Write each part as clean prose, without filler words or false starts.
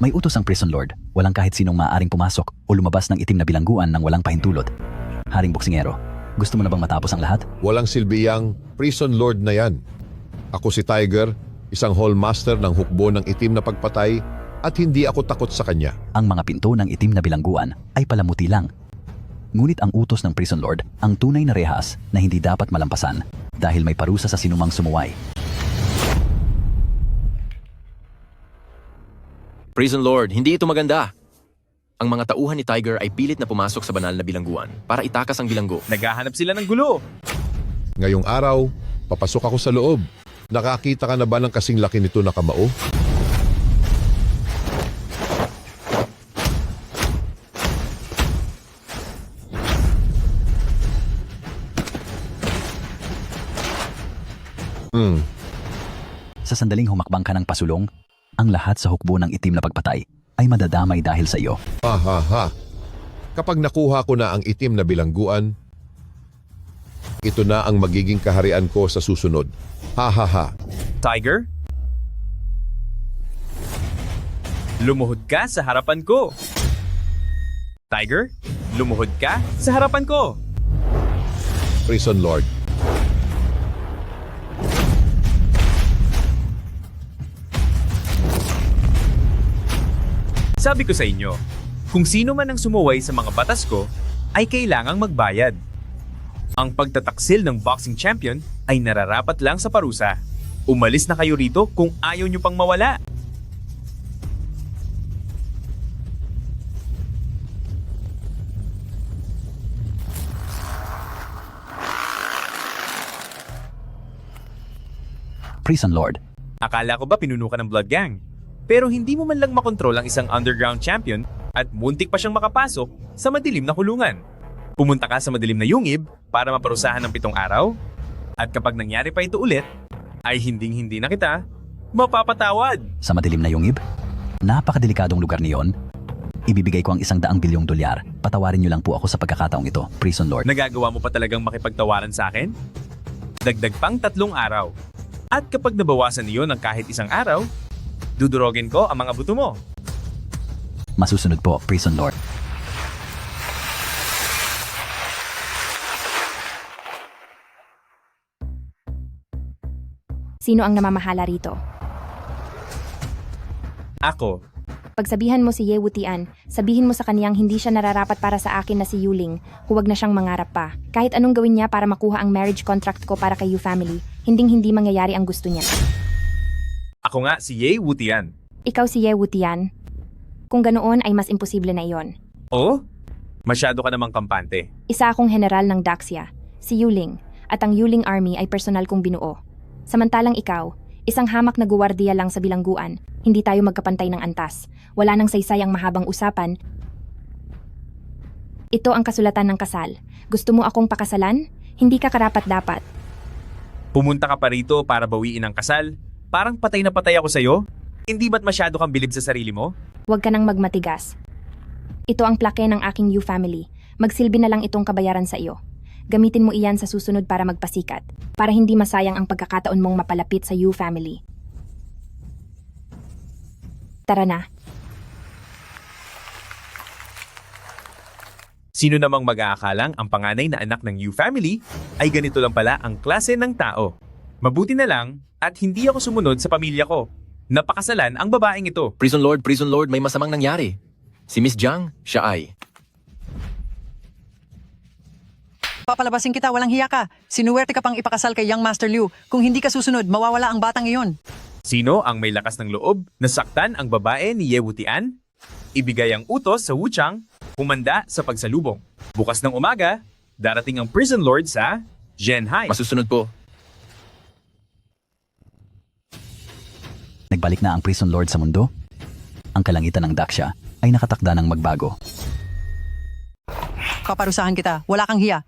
May utos ang prison lord. Walang kahit sinong maaaring pumasok o lumabas ng itim na bilangguan nang walang pahintulot. Haring boksingero, gusto mo na bang matapos ang lahat? Walang silbiyang prison lord na yan. Ako si Tiger, isang hallmaster ng hukbo ng itim na pagpatay at hindi ako takot sa kanya. Ang mga pinto ng itim na bilangguan ay palamuti lang. Ngunit ang utos ng prison lord ang tunay na rehas na hindi dapat malampasan dahil may parusa sa sinumang sumuway. Prison Lord, hindi ito maganda. Ang mga tauhan ni Tiger ay pilit na pumasok sa banal na bilangguan para itakas ang bilanggo. Naghahanap sila ng gulo. Ngayong araw, papasok ako sa loob. Nakakita ka na ba ng kasing laki nito na kamao? Sa sandaling humakbang ka ng pasulong, ang lahat sa hukbo ng itim na pagpatay ay madadamay dahil sa iyo. Ha ha ha. Kapag nakuha ko na ang itim na bilangguan, ito na ang magiging kaharian ko sa susunod. Ha ha ha. Tiger? Lumuhod ka sa harapan ko. Tiger? Lumuhod ka sa harapan ko. Prison Lord. Sabi ko sa inyo, kung sino man ang sumuway sa mga batas ko, ay kailangang magbayad. Ang pagtataksil ng boxing champion ay nararapat lang sa parusa. Umalis na kayo rito kung ayaw nyo pang mawala. Prison lord, Akala ko ba pinuno ka ng Blood Gang? Pero hindi mo man lang makontrol ang isang underground champion at muntik pa siyang makapasok sa madilim na kulungan. Pumunta ka sa madilim na yungib para maparusahan ng 7 araw? At kapag nangyari pa ito ulit, ay hinding-hindi na kita mapapatawad. sa madilim na yungib? Napakadelikadong lugar niyon. Ibibigay ko ang $100 bilyong. Patawarin niyo lang po ako sa pagkakataong ito, prison lord. Nagagawa mo pa talagang makipagtawaran sa akin? Dagdag pang 3 araw. At kapag nabawasan niyo ng kahit 1 araw, dudurogin ko ang mga buto mo. Masusunod po, prison lord. Sino ang namamahala rito? Ako, Pagsabihan mo si Ye Wutian, sabihin mo sa kaniyang hindi siya nararapat para sa akin na si Yuling, huwag na siyang mangarap pa. Kahit anong gawin niya para makuha ang marriage contract ko para kay Yu family, hinding-hindi mangyayari ang gusto niya. ako nga si Ye Wutian. Ikaw si Ye Wutian? Kung ganoon ay mas imposible na iyon. Oh? Masyado ka namang kampante. Isa akong general ng Daxia, si Yuling, at ang Yuling Army ay personal kong binuo. Samantalang ikaw, isang hamak na guwardiya lang sa bilangguan, hindi tayo magkapantay ng antas. Wala nang saysay ang mahabang usapan. Ito ang kasulatan ng kasal. Gusto mo akong pakasalan? Hindi ka karapat-dapat. Pumunta ka pa rito para bawiin ang kasal? Parang patay na patay ako sa'yo? Hindi ba't masyado kang bilib sa sarili mo? Huwag ka nang magmatigas. Ito ang plake ng aking Yu family. Magsilbi na lang itong kabayaran sa iyo. Gamitin mo iyan sa susunod para magpasikat, para hindi masayang ang pagkakataon mong mapalapit sa Yu family. Tara na. Sino namang mag-aakalang ang panganay na anak ng Yu family ay ganito lang pala ang klase ng tao. Mabuti na lang at hindi ako sumunod sa pamilya ko. Napakasalan ang babaeng ito. Prison Lord, may masamang nangyari. Si Miss Jiang, siya ay... Papalabasin kita, walang hiya ka. Sinuwerte ka pang ipakasal kay Young Master Liu. Kung hindi ka susunod, mawawala ang batang iyon. Sino ang may lakas ng loob na saktan ang babae ni Ye Wutian? Ibigay ang utos sa Wuchang, humanda sa pagsalubong. Bukas ng umaga, darating ang prison lord sa Zhenhai. Masusunod po. Nagbalik na ang prison lord sa mundo? Ang kalangitan ng Daxia ay nakatakda ng magbago. Paparusahan kita, wala kang hiya.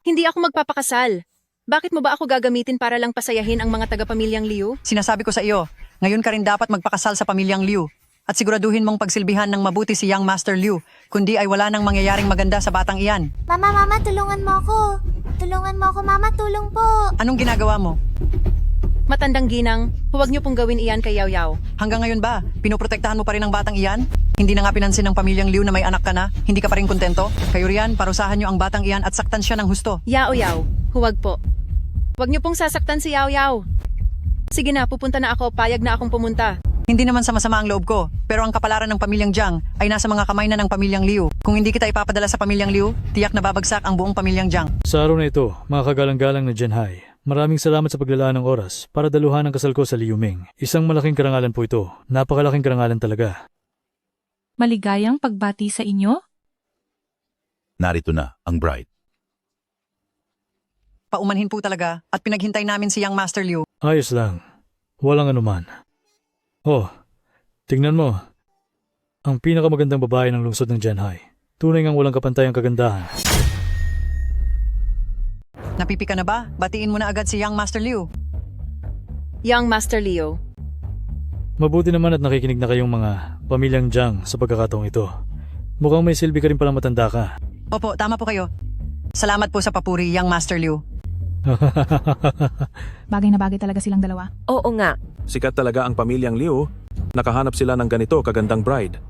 Hindi ako magpapakasal. Bakit mo ba ako gagamitin para lang pasayahin ang mga taga-pamilyang Liu? Sinasabi ko sa iyo, ngayon ka rin dapat magpakasal sa pamilyang Liu. At siguraduhin mong pagsilbihan ng mabuti si Young Master Liu, kundi ay wala nang mangyayaring maganda sa batang iyan. Mama, tulungan mo ako. Tulungan mo ako, Mama, tulong po. Anong ginagawa mo? Matandang ginang, huwag niyo pong gawin iyan kay Yaw Yaw. Hanggang ngayon ba, pinoprotektahan mo pa rin ang batang iyan? Hindi na nga pinansin ng pamilyang Liu na may anak ka na? Hindi ka pa rin kontento? Kayo riyan, parusahan niyo ang batang iyan at saktan siya ng husto. Yaw Yaw, huwag po. Huwag niyo pong sasaktan si Yaw Yaw. Sige na, pupunta na ako, payag na akong pumunta. Hindi naman sama-sama ang loob ko, pero ang kapalaran ng pamilyang Jiang ay nasa mga kamay na ng pamilyang Liu. Kung hindi kita ipapadala sa pamilyang Liu, tiyak na babagsak ang buong pamilyang Jiang. Sa araw na ito, mga kagalang-galang na Genhai, maraming salamat sa paglalaan ng oras para daluhan ang kasal ko sa Liu Ming. Isang malaking karangalan po ito. Napakalaking karangalan talaga. Maligayang pagbati sa inyo? Narito na ang bride. Paumanhin po talaga at pinaghintay namin si Young Master Liu. Ayos lang. Walang anuman. Oh, tingnan mo. Ang pinakamagandang babae ng lungsod ng Genhai. Tunay ngang walang kapantay ang kagandahan. Napipika na ba? Batiin mo na agad si Young Master Liu. Young Master Leo, Mabuti naman at nakikinig na kayong mga pamilyang Jiang sa pagkakataong ito. Mukhang may silbi ka rin palang matanda ka. Opo, tama po kayo. Salamat po sa papuri, Young Master Liu. Bagay na bagay talaga silang dalawa. Oo nga. Sikat talaga ang pamilyang Liu. Nakahanap sila ng ganito kagandang bride.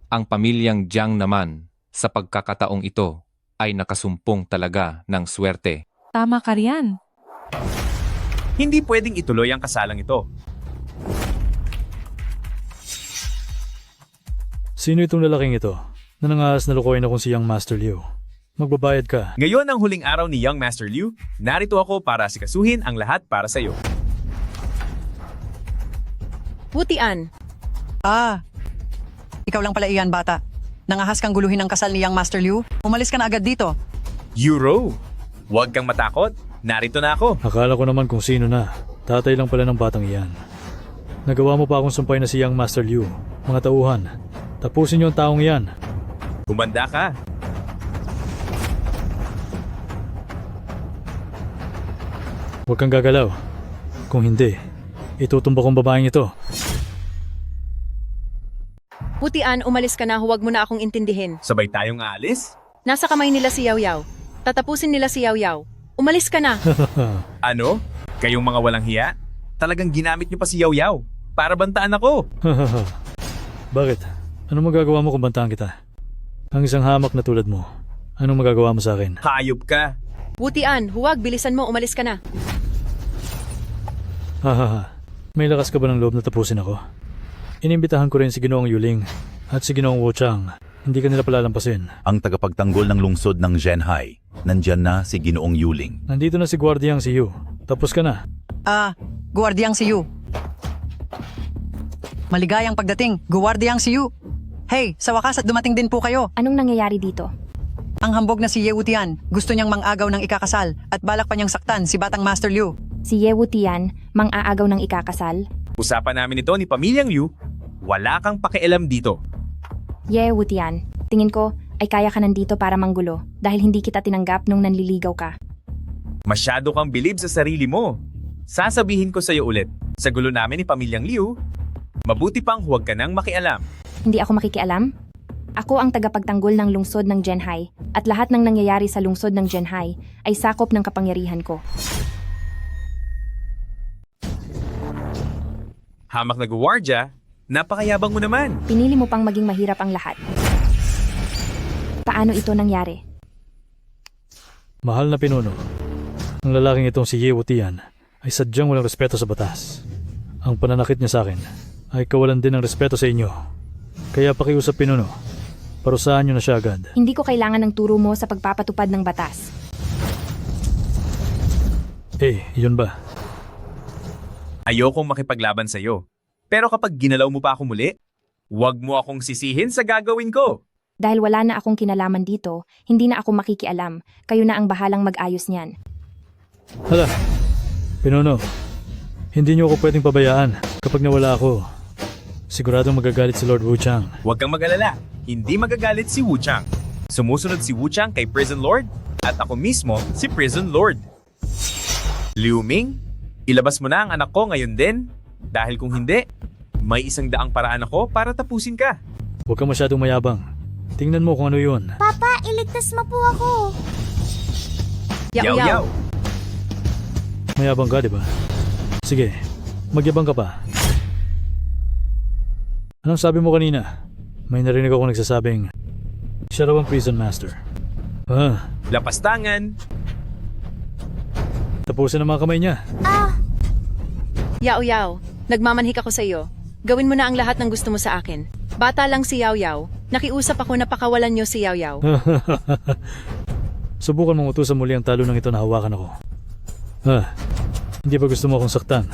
Ang pamilyang Jiang naman, sa pagkakataong ito, ay nakasumpong talaga ng swerte. Tama ka riyan. Hindi pwedeng ituloy ang kasalang ito. Sino itong lalaking ito na nangahas na lukoyin akong si Young Master Liu? Magbabayad ka. Ngayon ang huling araw ni Young Master Liu, narito ako para sikasuhin ang lahat para sa iyo. Wutian, Ikaw lang pala iyan, bata. Nangahas kang guluhin ang kasal ni Young Master Liu? Umalis ka na agad dito. Euro, huwag kang matakot. Narito na ako. Akala ko naman kung sino na. Tatay lang pala ng batang iyan. Nagawa mo pa akong sumpay na si Young Master Liu. Mga tauhan, tapusin niyo ang taong iyan. Humanda ka. Huwag kang gagalaw. Kung hindi, itutumba kong babaeng ito. Wutian, umalis ka na, huwag mo na akong intindihin. Sabay tayong aalis? Nasa kamay nila si Yaw Yaw. Tatapusin nila si Yaw Yaw. Umalis ka na. Ano? Kayong mga walang hiya? Talagang ginamit niyo pa si Yaw Yaw para bantaan ako. Bakit? Anong magagawa mo kung bantaan kita? Ang isang hamak na tulad mo. Anong magagawa mo sa akin? Hayop ka. Wutian, huwag, bilisan mo, umalis ka na. Hahaha. May lakas ka ba ng loob na tapusin ako? Inimbitahan ko rin si Ginoong Yuling at si Ginoong Wu Chang. Hindi ka nila palalampasin. Ang tagapagtanggol ng lungsod ng Genhai. Nandyan na si Ginoong Yuling. Nandito na si Guardiang si Yu. Tapos ka na. Guardiang si Yu. Maligayang pagdating, Guardiang si Yu. Hey, sa wakas at dumating din po kayo. Anong nangyayari dito? Ang hambog na si Ye Wutian, gusto niyang mang-agaw ng ikakasal at balak pa niyang saktan si Batang Master Liu. Si Ye Wutian, mang-aagaw ng ikakasal? Usapan namin ito ni Pamilyang Liu. Wala kang pakialam dito. Ye Wutian, tingin ko ay kaya ka nandito para manggulo dahil hindi kita tinanggap nung nanliligaw ka. Masyado kang bilib sa sarili mo. Sasabihin ko sa iyo ulit, sa gulo namin ni Pamilyang Liu, mabuti pang huwag ka nang makialam. Hindi ako makikialam? Ako ang tagapagtanggol ng lungsod ng Genhai at lahat ng nangyayari sa lungsod ng Genhai ay sakop ng kapangyarihan ko. Hamak na guwardya, napakayabang mo naman. Pinili mo pang maging mahirap ang lahat. Paano ito nangyari? Mahal na pinuno. Ang lalaking itong si Ye Wutian ay sadyang walang respeto sa batas. Ang pananakit niya sa akin ay kawalan din ng respeto sa inyo. Kaya pakiusap pinuno. Parusahan niyo na siya agad. Hindi ko kailangan ng turo mo sa pagpapatupad ng batas. Yun ba? Ayokong makipaglaban sa iyo. Pero kapag ginalaw mo pa ako muli, huwag mo akong sisihin sa gagawin ko. Dahil wala na akong kinalaman dito, hindi na ako makikialam. Kayo na ang bahalang mag-ayos niyan. Hala, pinuno. Hindi niyo ako pwedeng pabayaan kapag nawala ako. Siguradong magagalit si Lord Wu Chang. Huwag kang mag-alala. Hindi magagalit si Wu Chang. Sumusunod si Wu Chang kay Prison Lord at ako mismo si Prison Lord. Liu Ming, ilabas mo na ang anak ko ngayon din. Dahil kung hindi, may 100 paraan ako para tapusin ka. Huwag kang masyadong mayabang. Tingnan mo kung ano yun. Papa, iligtas mo po ako. Yaw Yaw. Mayabang ka, di ba? Sige, magyabang ka pa. Anong sabi mo kanina? May narinig ako nagsasabing, siya raw ang prison master. Lapastangan! Tapusin ang mga kamay niya. Yao Yao, nagmamanhik ako sa iyo. Gawin mo na ang lahat ng gusto mo sa akin. Bata lang si Yao Yao. Nakiusap ako na pakawalan niyo si Yao Yao. Subukan mong utusan muli ang talunang ito na hawakan ako. Hindi ba gusto mo akong saktan?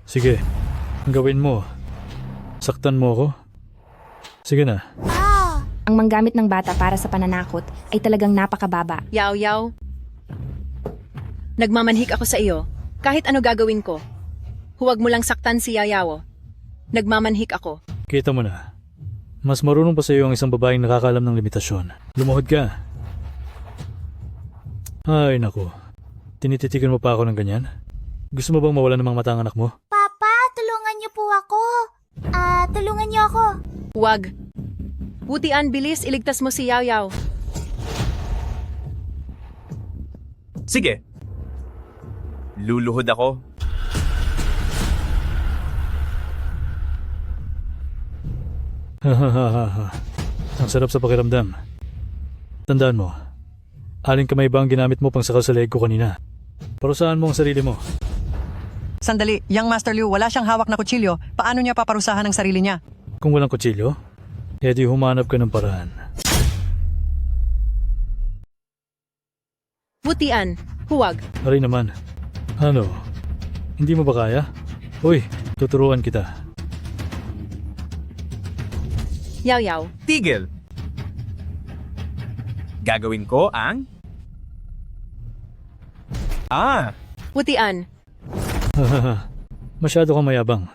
Sige, ang gawin mo. Saktan mo ako? Sige na. Ang manggamit ng bata para sa pananakot ay talagang napakababa. Yao Yao, nagmamanhik ako sa iyo. Kahit ano gagawin ko, huwag mo lang saktan si Yao Yao. Nagmamanhik ako. Kita mo na. Mas marunong pa sa iyo ang isang babaeng nakakalam ng limitasyon. Lumuhod ka. Ay naku. Tinititigan mo pa ako ng ganyan? Gusto mo bang mawala ng mga mata ang anak mo? Papa, tulungan niyo po ako. Tulungan niyo ako. Huwag. Wutian, bilis, iligtas mo si Yao Yao. Sige. Luluhod ako. Ang sarap sa pakiramdam. Tandaan mo, aling kamay ba ang ginamit mo pang sakal sa leeg ko kanina? Parusahan mo ang sarili mo. Sandali, Young Master Liu, wala siyang hawak na kutsilyo. Paano niya paparusahan ang sarili niya? Kung walang kutsilyo, edi humanap ka ng paraan. Wutian, huwag. Aray naman. Ano? Hindi mo ba kaya? Uy, tuturuan kita. Yao Yao, Tigil! Gagawin ko ang... Wutian, Masyado kang mayabang.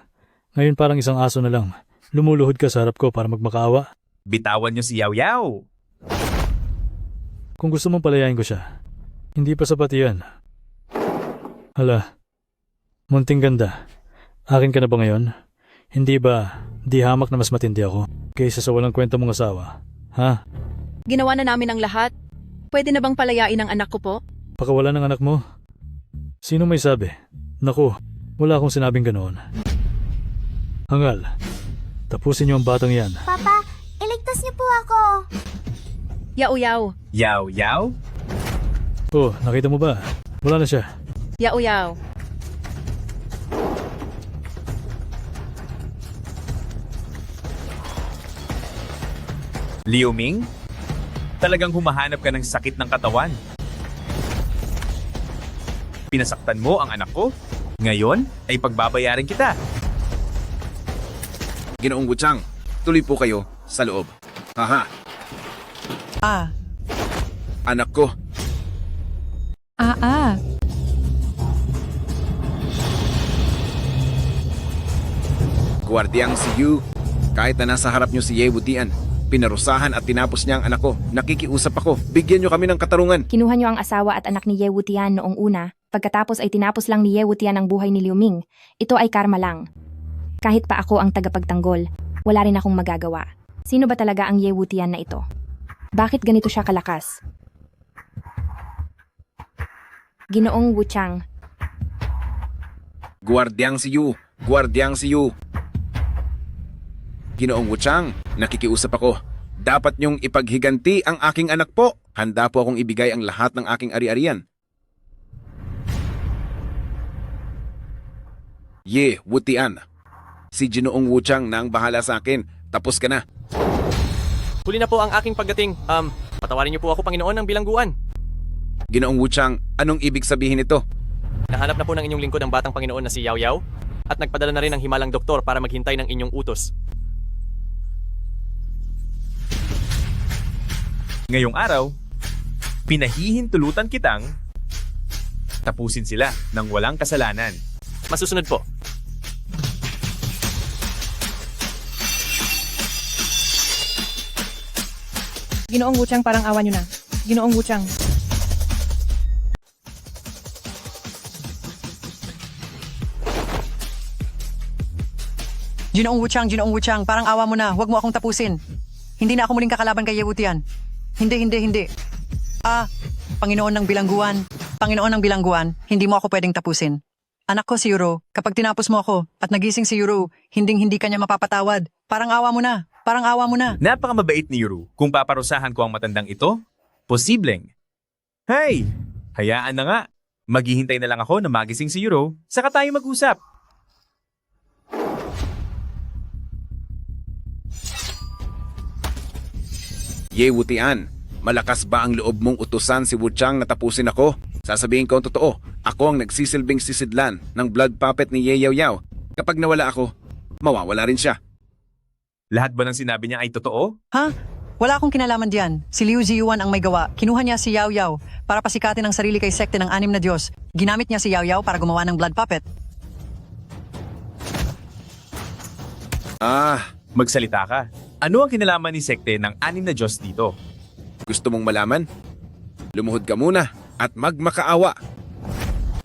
Ngayon parang isang aso na lang. Lumuluhod ka sa harap ko para magmakaawa. Bitawan niyo si Yao Yao. Kung gusto mong palayain ko siya, hindi pa sapat yan. Hala, munting ganda. Akin ka na ba ngayon? Hindi ba di hamak na mas matindi ako kaysa sa walang kwenta mong asawa? Ha? ginawa na namin ang lahat. Pwede na bang palayain ang anak ko po? Pakawalan ng anak mo? Sino may sabi? Naku, wala akong sinabing ganoon. Hangal, tapusin niyo ang batang yan. Papa, iligtas niyo po ako. Yao Yao. Yao Yao? Oh, nakita mo ba? Wala na siya. Yao Yao. Liu Ming? Talagang humahanap ka ng sakit ng katawan. Pinasaktan mo ang anak ko? Ngayon ay pagbabayarin kita. Ginoong Wuchang, tuloy po kayo sa loob. Haha. Anak ko. Guardiang si Yu. Kahit na nasa harap niyo si Ye Wutian, pinarusahan at tinapos niya ang anak ko. Nakikiusap ako. Bigyan niyo kami ng katarungan. Kinuha niyo ang asawa at anak ni Ye Wutian noong una, pagkatapos ay tinapos lang ni Ye Wutian ang buhay ni Liu Ming. Ito ay karma lang. Kahit pa ako ang tagapagtanggol, wala rin akong magagawa. Sino ba talaga ang Ye Wutian na ito? Bakit ganito siya kalakas? Ginoong Wuchang. Guardiang si Yu. Guardiang si Yu. Ginoong Wuchang, nakikiusap ako. Dapat niyong ipaghiganti ang aking anak po. Handa po akong ibigay ang lahat ng aking ari-arian. Ye Wutian. Si Ginoong Wuchang na ang bahala sa akin. Tapos ka na. Huli na po ang aking pagdating. Patawarin niyo po ako, Panginoon, ng bilangguan. Ginoong Wuchang, anong ibig sabihin nito? Nahanap na po ng inyong lingkod ang batang Panginoon na si Yao Yao at nagpadala na rin ng himalang doktor para maghintay ng inyong utos. Ngayong araw, pinahihintulutan kitang tapusin sila ng walang kasalanan. Masusunod po. Ginoong Wuchang, parang awa niyo na. Ginoong Wuchang. Ginoong Wuchang, parang awa mo na. Huwag mo akong tapusin. Hindi na ako muling kakalaban kay Ye Wutian. Hindi. Panginoon ng bilangguan, hindi mo ako pwedeng tapusin. Anak ko si Yuro, kapag tinapos mo ako at nagising si Yuro, hinding-hindi ka niya mapapatawad. Parang awa mo na. Parang awa mo na. Napakamabait ni Yuru. Kung paparusahan ko ang matandang ito, posibleng. Hey! Hayaan na nga. Maghihintay na lang ako na magising si Yuro, saka tayo mag-usap. Ye Wutian, malakas ba ang loob mong utusan si Wuchang na tapusin ako? Sasabihin ko ang totoo, ako ang nagsisilbing sisidlan ng blood puppet ni Ye Yaw Yaw. Kapag nawala ako, mawawala rin siya. Lahat ba ng sinabi niya ay totoo? Ha? Wala akong kinalaman diyan. Si Liu Ziyuan ang may gawa. Kinuha niya si Yaw Yaw para pasikatin ang sarili kay sekte ng 6 na Diyos. Ginamit niya si Yaw Yaw para gumawa ng blood puppet. Magsalita ka. Ano ang kinalaman ni sekte ng 6 na Diyos dito? Gusto mong malaman? Lumuhod ka muna at magmakaawa.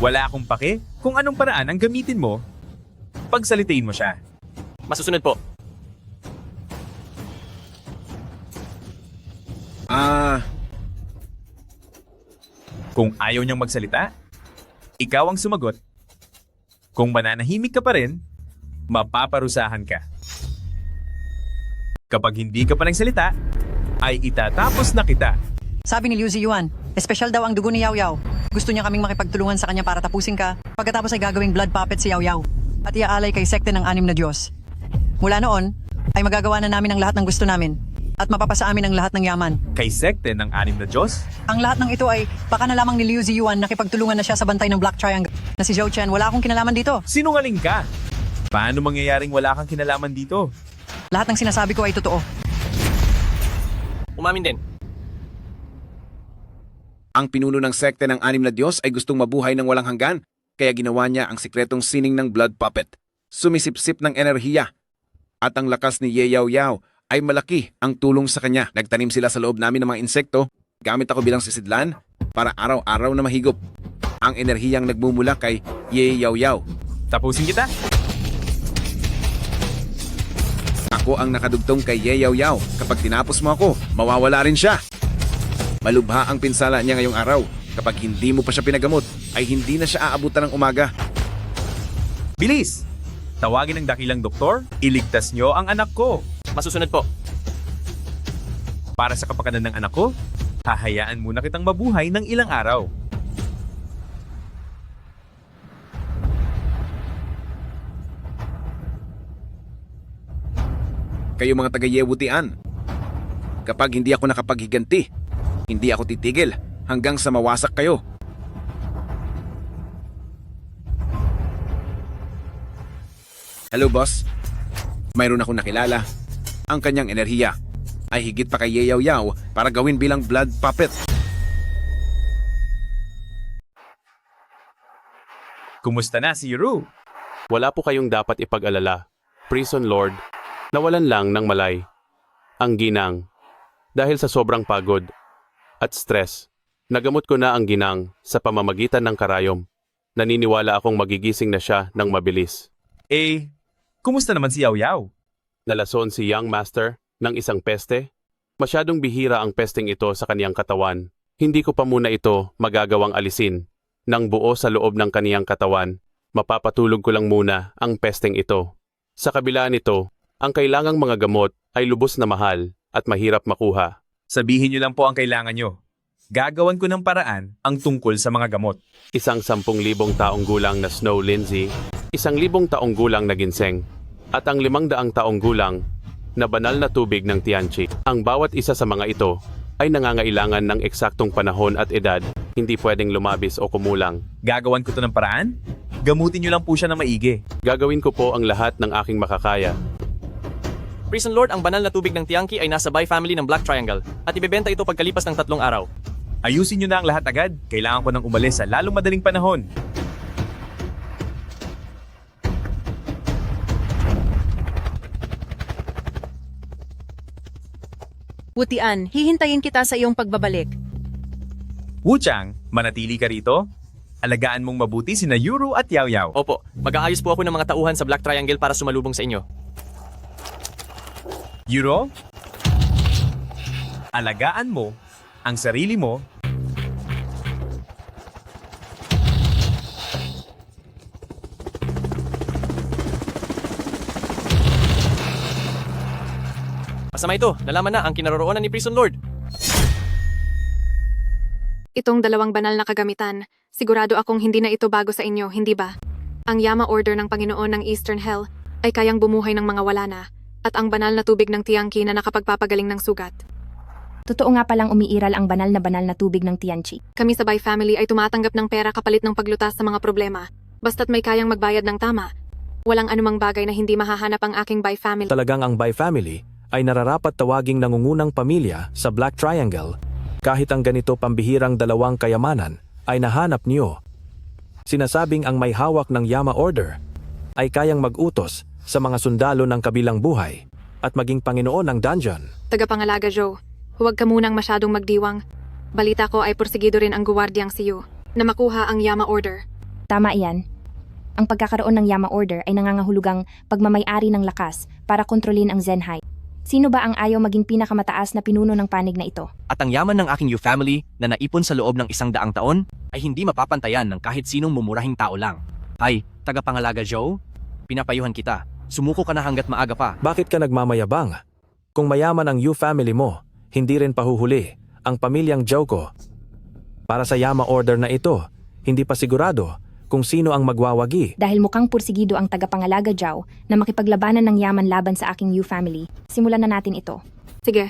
Wala akong pake kung anong paraan ang gamitin mo. Pagsalitain mo siya. Masusunod po. Kung ayaw niyang magsalita, ikaw ang sumagot. Kung mananahimik ka pa rin, mapaparusahan ka. Kapag hindi ka pa nagsalita, ay itatapos na kita. Sabi ni Liu Ziyuan, espesyal daw ang dugo ni Yaw Yaw. Gusto niya kaming makipagtulungan sa kanya para tapusin ka. Pagkatapos ay gagawing blood puppet si Yaw Yaw at iaalay kay sekte ng 6 na Diyos. Mula noon, ay magagawa na namin ang lahat ng gusto namin at mapapasa amin ang lahat ng yaman. Kay sekte ng 6 na Diyos? Ang lahat ng ito ay baka na lamang ni Liu Ziyuan nakipagtulungan na siya sa bantay ng Black Triangle na si Zhou Chen. Wala akong kinalaman dito. Sinungaling ka. Paano mangyayaring wala kang kinalaman dito? Lahat ng sinasabi ko ay totoo. Umamin din. Ang pinuno ng sekte ng 6 na Diyos ay gustong mabuhay ng walang hanggan, kaya ginawa niya ang sikretong sining ng blood puppet. Sumisipsip ng enerhiya. At ang lakas ni Ye Yaw Yaw ay malaki ang tulong sa kanya. Nagtanim sila sa loob namin ng mga insekto, gamit ako bilang sisidlan para araw-araw na mahigop. Ang enerhiyang nagmumula kay Ye Yaw Yaw. Tapusin kita. Ako ang nakadugtong kay Ye Yaw Yaw. Kapag tinapos mo ako, mawawala rin siya. Malubha ang pinsala niya ngayong araw. Kapag hindi mo pa siya pinagamot, ay hindi na siya aabutan ng umaga. Bilis! Tawagin ang dakilang doktor, iligtas niyo ang anak ko. Masusunod po. Para sa kapakanan ng anak ko, hahayaan muna kitang mabuhay ng ilang araw. Kayo mga taga-Yewutian, kapag hindi ako nakapaghiganti, hindi ako titigil hanggang sa mawasak kayo. Hello boss, mayroon akong nakilala. Ang kanyang enerhiya ay higit pa kay Ye Yaw Yaw para gawin bilang blood puppet. Kumusta na si Yuru? Wala po kayong dapat ipag-alala. Prison Lord, nawalan lang ng malay. Ang ginang. Dahil sa sobrang pagod at stress, nagamot ko na ang ginang sa pamamagitan ng karayom. Naniniwala akong magigising na siya ng mabilis. Kumusta naman si Yaw Yaw? Nalason si Young Master ng isang peste. Masyadong bihira ang pesteng ito sa kaniyang katawan. Hindi ko pa muna ito magagawang alisin. Nang buo sa loob ng kaniyang katawan, mapapatulog ko lang muna ang pesteng ito. Sa kabila nito, ang kailangang mga gamot ay lubos na mahal at mahirap makuha. Sabihin niyo lang po ang kailangan niyo. Gagawan ko ng paraan ang tungkol sa mga gamot. Isang 10,000 taong gulang na Snow Lindsay, 1,000 taong gulang na ginseng, at ang 500 taong gulang na banal na tubig ng Tianchi. Ang bawat isa sa mga ito ay nangangailangan ng eksaktong panahon at edad, hindi pwedeng lumabis o kumulang. Gagawan ko to ng paraan? Gamutin niyo lang po siya ng maigi. Gagawin ko po ang lahat ng aking makakaya. Prison Lord, ang banal na tubig ng Tiangki ay nasa Bai family ng Black Triangle at ibebenta ito pagkalipas ng 3 araw. Ayusin niyo na ang lahat agad. Kailangan ko nang umalis sa lalong madaling panahon. Wutian, hihintayin kita sa iyong pagbabalik. Wuchang, manatili ka rito? Alagaan mong mabuti sina Yuru at Yaw Yaw. Opo, mag-aayos po ako ng mga tauhan sa Black Triangle para sumalubong sa inyo. Yuro, alagaan mo ang sarili mo Masama ito, nalaman na ang kinaroroonan ni Prison Lord. Itong dalawang banal na kagamitan, sigurado akong hindi na ito bago sa inyo, hindi ba? Ang Yama Order ng Panginoon ng Eastern Hell ay kayang bumuhay ng mga wala na, at ang banal na tubig ng Tiangki na nakapagpapagaling ng sugat. Totoo nga palang umiiral ang banal na tubig ng Tianchi. Kami sa Bai Family ay tumatanggap ng pera kapalit ng paglutas sa mga problema. Basta't may kayang magbayad ng tama. Walang anumang bagay na hindi mahahanap ang aking Bai Family. Talagang ang Bai Family ay nararapat tawaging nangungunang pamilya sa Black Triangle kahit ang ganito pambihirang dalawang kayamanan ay nahanap niyo. Sinasabing ang may hawak ng Yama Order ay kayang mag-utos sa mga sundalo ng kabilang buhay at maging Panginoon ng dungeon. Tagapangalaga Joe, huwag ka munang masyadong magdiwang. Balita ko ay porsigido rin ang guwardyang si Yu na makuha ang Yama Order. Tama iyan. Ang pagkakaroon ng Yama Order ay nangangahulugang pagmamay-ari ng lakas para kontrolin ang Zenhai. Sino ba ang ayaw maging pinakamataas na pinuno ng panig na ito? At ang yaman ng aking Yu family na naipon sa loob ng 100 taon ay hindi mapapantayan ng kahit sinong mumurahing tao lang. Ay, tagapangalaga Joe, pinapayuhan kita. Sumuko ka na hanggat maaga pa. Bakit ka nagmamayabang? Kung mayaman ang Yu family mo, hindi rin pahuhuli ang pamilyang Joko. Para sa Yama Order na ito, hindi pa sigurado kung sino ang magwawagi. Dahil mukhang pursigido ang tagapangalaga Zhao na makipaglabanan ng yaman laban sa aking Yu family, simulan na natin ito. Sige,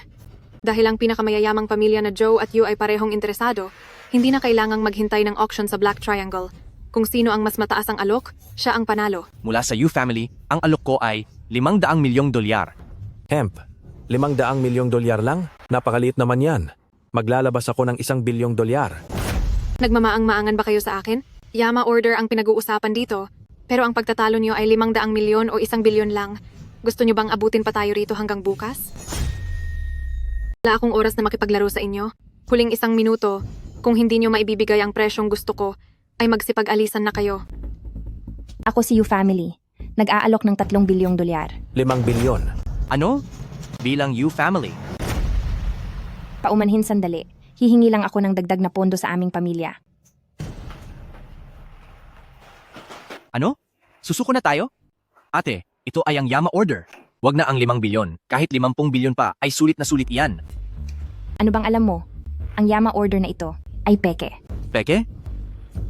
dahil ang pinakamayayamang pamilya na Joe at Yu ay parehong interesado, hindi na kailangang maghintay ng auction sa Black Triangle. Kung sino ang mas mataas ang alok, siya ang panalo. Mula sa Yu family, ang alok ko ay $500 milyong. Hemp, $500 milyong lang? Napakaliit naman yan. Maglalabas ako ng $1 bilyong. Nagmamaang-maangan ba kayo sa akin? Yama Order ang pinag-uusapan dito, pero ang pagtatalo niyo ay 500 milyon o 1 bilyon lang. Gusto niyo bang abutin pa tayo rito hanggang bukas? Wala akong oras na makipaglaro sa inyo. Huling 1 minuto, kung hindi niyo maibibigay ang presyong gusto ko, ay magsipag-alisan na kayo. Ako si Yu family. Nag-aalok ng $3 bilyong. 5 bilyon. Ano? Bilang Yu family. Paumanhin sandali. Hihingi lang ako ng dagdag na pondo sa aming pamilya. Ano? Susuko na tayo? Ate, ito ay ang Yama Order. Wag na ang 5 bilyon. Kahit 50 bilyon pa ay sulit na sulit iyan. Ano bang alam mo? Ang Yama Order na ito ay peke. Peke?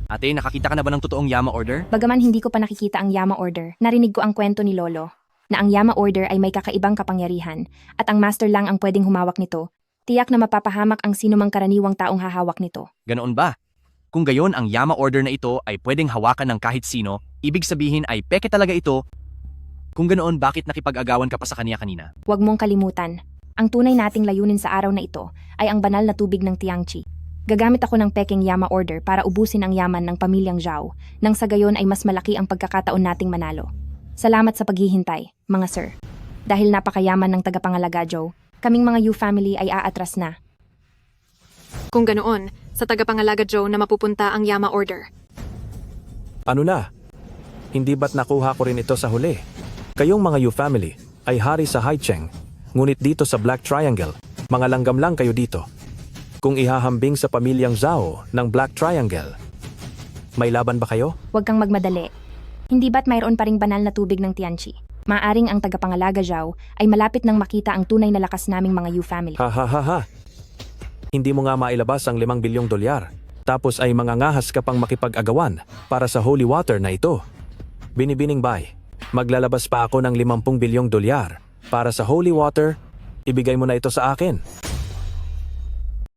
Ate, nakakita ka na ba ng totoong Yama Order? Bagaman hindi ko pa nakikita ang Yama Order, narinig ko ang kwento ni Lolo na ang Yama Order ay may kakaibang kapangyarihan at ang master lang ang pwedeng humawak nito. Tiyak na mapapahamak ang sinumang karaniwang taong hahawak nito. Ganoon ba? Kung gayon ang Yama Order na ito ay pwedeng hawakan ng kahit sino, ibig sabihin ay peke talaga ito. Kung ganoon, bakit nakipag-agawan ka pa sa kaniya kanina? Huwag mong kalimutan, ang tunay nating layunin sa araw na ito ay ang banal na tubig ng Tiangchi. Gagamit ako ng pekeng Yama Order para ubusin ang yaman ng pamilyang Zhao, nang sa gayon ay mas malaki ang pagkakataon nating manalo. Salamat sa paghihintay, mga sir. Dahil napakayaman ng tagapangalaga Joe, kaming mga Yu family ay aatras na. Kung ganoon, sa tagapangalaga Joe na mapupunta ang Yama Order. Ano na? Hindi ba't nakuha ko rin ito sa huli? Kayong mga Yu family ay hari sa Haicheng, ngunit dito sa Black Triangle, mga langgam lang kayo dito. Kung ihahambing sa pamilyang Zhao ng Black Triangle, may laban ba kayo? Huwag kang magmadali. Hindi ba't mayroon pa ring banal na tubig ng Tianchi? Maaring ang tagapangalaga Zhao ay malapit nang makita ang tunay na lakas naming mga Yu family. Ha ha ha ha. Hindi mo nga mailabas ang $5 bilyong. Tapos ay mangangahas ka pang makipag-agawan para sa holy water na ito. Binibining Bai, maglalabas pa ako ng $50 bilyong para sa holy water. Ibigay mo na ito sa akin.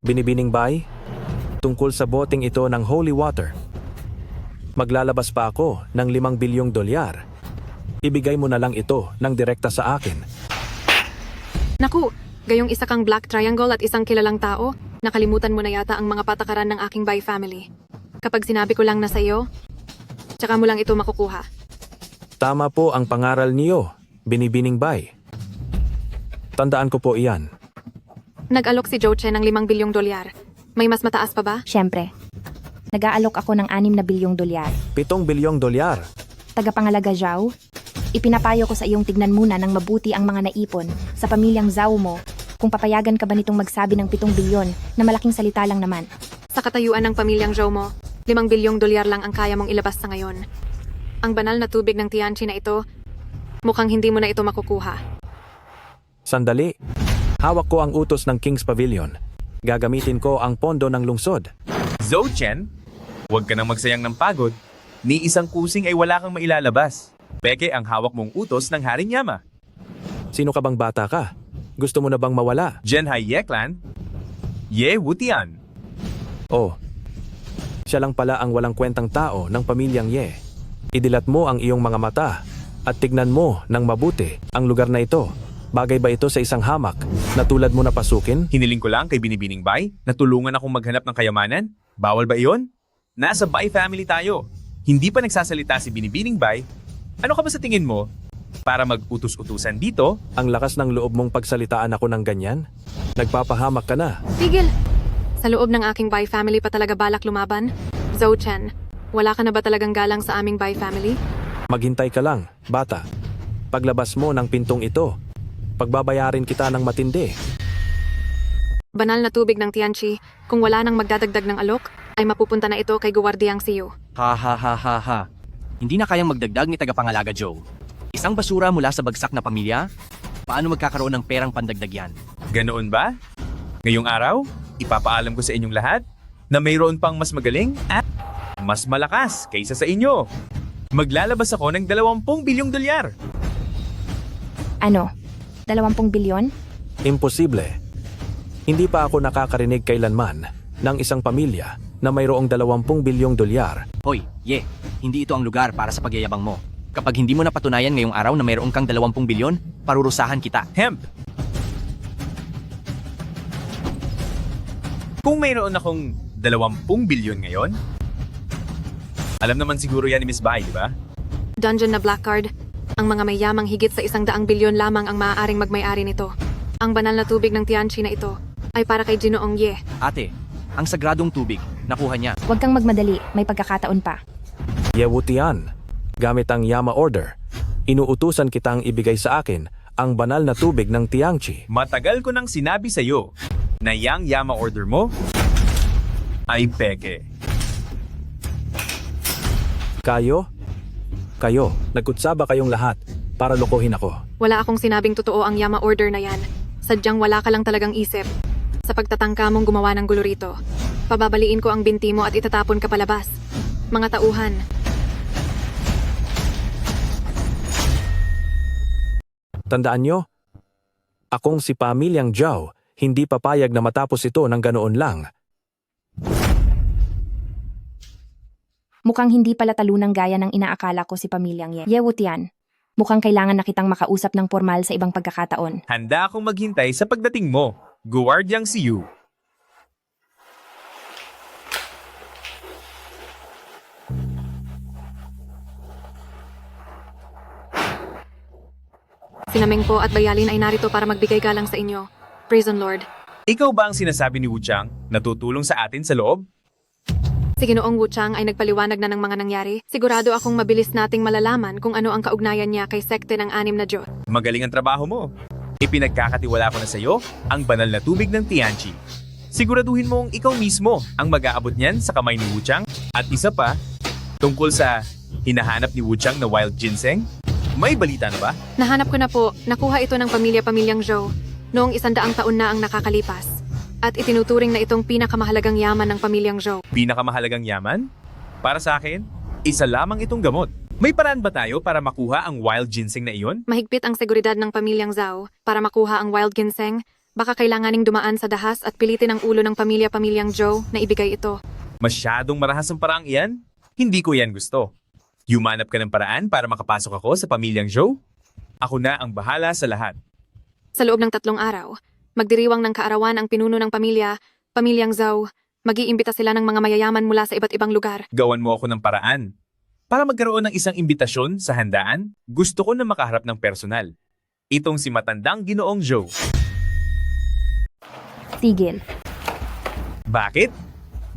Binibining Bai, tungkol sa boteng ito ng holy water. Maglalabas pa ako ng $5 bilyong. Ibigay mo na lang ito ng direkta sa akin. Naku, gayong isa kang Black Triangle at isang kilalang tao, nakalimutan mo na yata ang mga patakaran ng aking Bai family. Kapag sinabi ko lang na sa iyo, tsaka mo lang ito makukuha. Tama po ang pangaral niyo, Binibining Bai. Tandaan ko po iyan. Nag-alok si Joe Chen ng $5 bilyong. May mas mataas pa ba? Siyempre. Nag-aalok ako ng $6 bilyong. $7 bilyong. Tagapangalaga Zhao, ipinapayo ko sa iyong tignan muna ng mabuti ang mga naipon sa pamilyang Zhao mo kung papayagan ka ba nitong magsabi ng $7 bilyon na malaking salita lang naman. Sa katayuan ng pamilyang Zhao mo, $5 bilyong lang ang kaya mong ilabas sa ngayon. Ang banal na tubig ng Tianchi na ito, mukhang hindi mo na ito makukuha. Sandali. Hawak ko ang utos ng King's Pavilion. Gagamitin ko ang pondo ng lungsod. Zhou Chen, huwag ka nang magsayang ng pagod. Ni isang kusing ay wala kang mailalabas. Peke ang hawak mong utos ng Haring Yama. Sino ka bang bata ka? Gusto mo na bang mawala? Zhenhai Yeklan, Ye Wutian. Oh, siya lang pala ang walang kwentang tao ng pamilyang Ye. Idilat mo ang iyong mga mata at tignan mo ng mabuti ang lugar na ito. Bagay ba ito sa isang hamak na tulad mo na pasukin? Hiniling ko lang kay Binibining Bay na tulungan akong maghanap ng kayamanan. Bawal ba iyon? Nasa Bay family tayo. Hindi pa nagsasalita si Binibining Bay. Ano ka ba sa tingin mo? Para mag-utos-utusan dito? Ang lakas ng loob mong pagsalitaan ako ng ganyan? Nagpapahamak ka na. Tigil! Sa loob ng aking Bai family pa talaga balak lumaban? Zhou Chen, wala ka na ba talagang galang sa aming Bai family? Maghintay ka lang, bata. Paglabas mo ng pintong ito, pagbabayarin kita ng matindi. Banal na tubig ng Tianqi, kung wala nang magdadagdag ng alok, ay mapupunta na ito kay Guwardiang Siyu. Ha ha ha ha ha. Hindi na kayang magdagdag ni tagapangalaga Joe. Isang basura mula sa bagsak na pamilya? Paano magkakaroon ng perang pandagdag yan? Ganoon ba? Ngayong araw, ipapaalam ko sa inyong lahat na mayroon pang mas magaling at mas malakas kaysa sa inyo. Maglalabas ako ng 20 bilyong dolyar. Ano? 20 bilyon? Imposible. Hindi pa ako nakakarinig kailanman ng isang pamilya na mayroong 20 bilyong dolyar. Hoy, Ye, hindi ito ang lugar para sa pagyayabang mo. Kapag hindi mo napatunayan ngayong araw na mayroon kang 20 bilyon, parurusahan kita. Hemp! Kung mayroon akong 20 bilyon ngayon, alam naman siguro yan ni Miss Bai, di ba? Dungeon na black card, ang mga mayamang higit sa 100 bilyon lamang ang maaaring magmay-ari nito. Ang banal na tubig ng Tianqi na ito ay para kay Ginoong Ye. Ate, ang sagradong tubig, nakuha niya. Huwag kang magmadali, may pagkakataon pa. Ye Wutian, gamit ang Yama Order, inuutusan kitang ibigay sa akin ang banal na tubig ng Tianqi. Matagal ko nang sinabi sa iyo na yang Yama order mo ay peke. Kayo, nagkutsaba kayong lahat para lokohin ako. Wala akong sinabing totoo ang Yama order na yan. Sadyang wala ka lang talagang isip. Sa pagtatangka mong gumawa ng gulo rito, pababaliin ko ang binti mo at itatapon ka palabas. Mga tauhan, Tandaan nyo, akong si Pamilyang Zhao, hindi papayag na matapos ito ng ganoon lang. Mukhang hindi pala talunang gaya ng inaakala ko si pamilyang Ye. Ye Wutian, mukhang kailangan na kitang makausap ng formal sa ibang pagkakataon. Handa akong maghintay sa pagdating mo, Guwardiang Siyu. Sinaming po at Bayalin ay narito para magbigay galang sa inyo. Prison Lord. Ikaw ba ang sinasabi ni Wu Chang na tutulong sa atin sa loob? Si Ginoong Wu Chang ay nagpaliwanag na ng mga nangyari. Sigurado akong mabilis nating malalaman kung ano ang kaugnayan niya kay sekte ng 6 na Diyos. Magaling ang trabaho mo. Ipinagkakatiwala ko na sa iyo ang banal na tubig ng Tianqi. Siguraduhin mong ikaw mismo ang mag-aabot niyan sa kamay ni Wu Chang. At isa pa, tungkol sa hinahanap ni Wu Chang na wild ginseng, may balita na ba? Nahanap ko na po, nakuha ito ng pamilyang Zhou noong 100 taon na ang nakakalipas. At itinuturing na itong pinakamahalagang yaman ng pamilyang Zhou. Pinakamahalagang yaman? Para sa akin, isa lamang itong gamot. May paraan ba tayo para makuha ang wild ginseng na iyon? Mahigpit ang seguridad ng pamilyang Zhou para makuha ang wild ginseng. Baka kailanganing dumaan sa dahas at pilitin ang ulo ng pamilyang Zhou na ibigay ito. Masyadong marahas ang paraang iyan? Hindi ko yan gusto. Yumanap ka ng paraan para makapasok ako sa pamilyang Zhou? Ako na ang bahala sa lahat. Sa loob ng 3 araw, magdiriwang ng kaarawan ang pinuno ng pamilyang Zhou. Mag-iimbita sila ng mga mayayaman mula sa iba't ibang lugar. Gawan mo ako ng paraan. Para magkaroon ng isang imbitasyon sa handaan, gusto ko na makaharap ng personal. Itong si matandang Ginoong Zhou. Tigil. Bakit?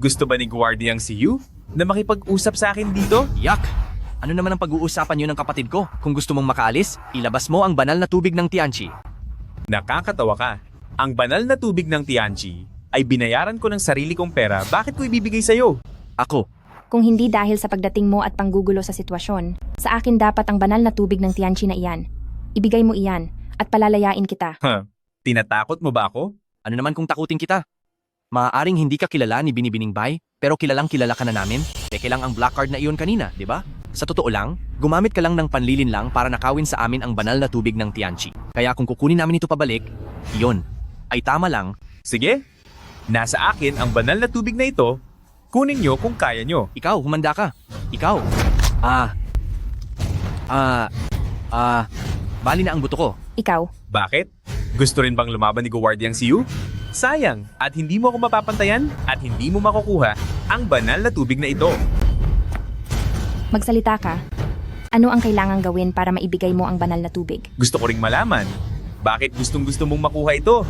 Gusto ba ni Guwardiang Siyu na makipag-usap sa akin dito? Yak! Ano naman ang pag-uusapan niyo ng kapatid ko? Kung gusto mong makaalis, ilabas mo ang banal na tubig ng Tianqi. Nakakatawa ka. Ang banal na tubig ng Tianqi ay binayaran ko ng sarili kong pera. Bakit ko ibibigay sa'yo? Ako. Kung hindi dahil sa pagdating mo at panggugulo sa sitwasyon, sa akin dapat ang banal na tubig ng Tianqi na iyan. Ibigay mo iyan at palalayain kita. Tinatakot mo ba ako? Ano naman kung takutin kita? Maaaring hindi ka kilala ni Binibining Bay, pero kilalang kilala ka na namin. Peke lang ang black card na iyon kanina, di ba? Sa totoo lang, gumamit ka lang ng panlilin lang para nakawin sa amin ang banal na tubig ng Tianchi. Kaya kung kukunin namin ito pabalik, iyon, ay tama lang. Sige, nasa akin ang banal na tubig na ito. Kunin nyo kung kaya nyo. Ikaw, humanda ka. Ikaw. Bali na ang buto ko. Ikaw. Bakit? Gusto rin bang lumaban ni Guardiang si Yu? Sayang, at hindi mo ako mapapantayan at hindi mo makukuha ang banal na tubig na ito. Magsalita ka. Ano ang kailangang gawin para maibigay mo ang banal na tubig? Gusto ko ring malaman, bakit gustong-gusto mong makuha ito?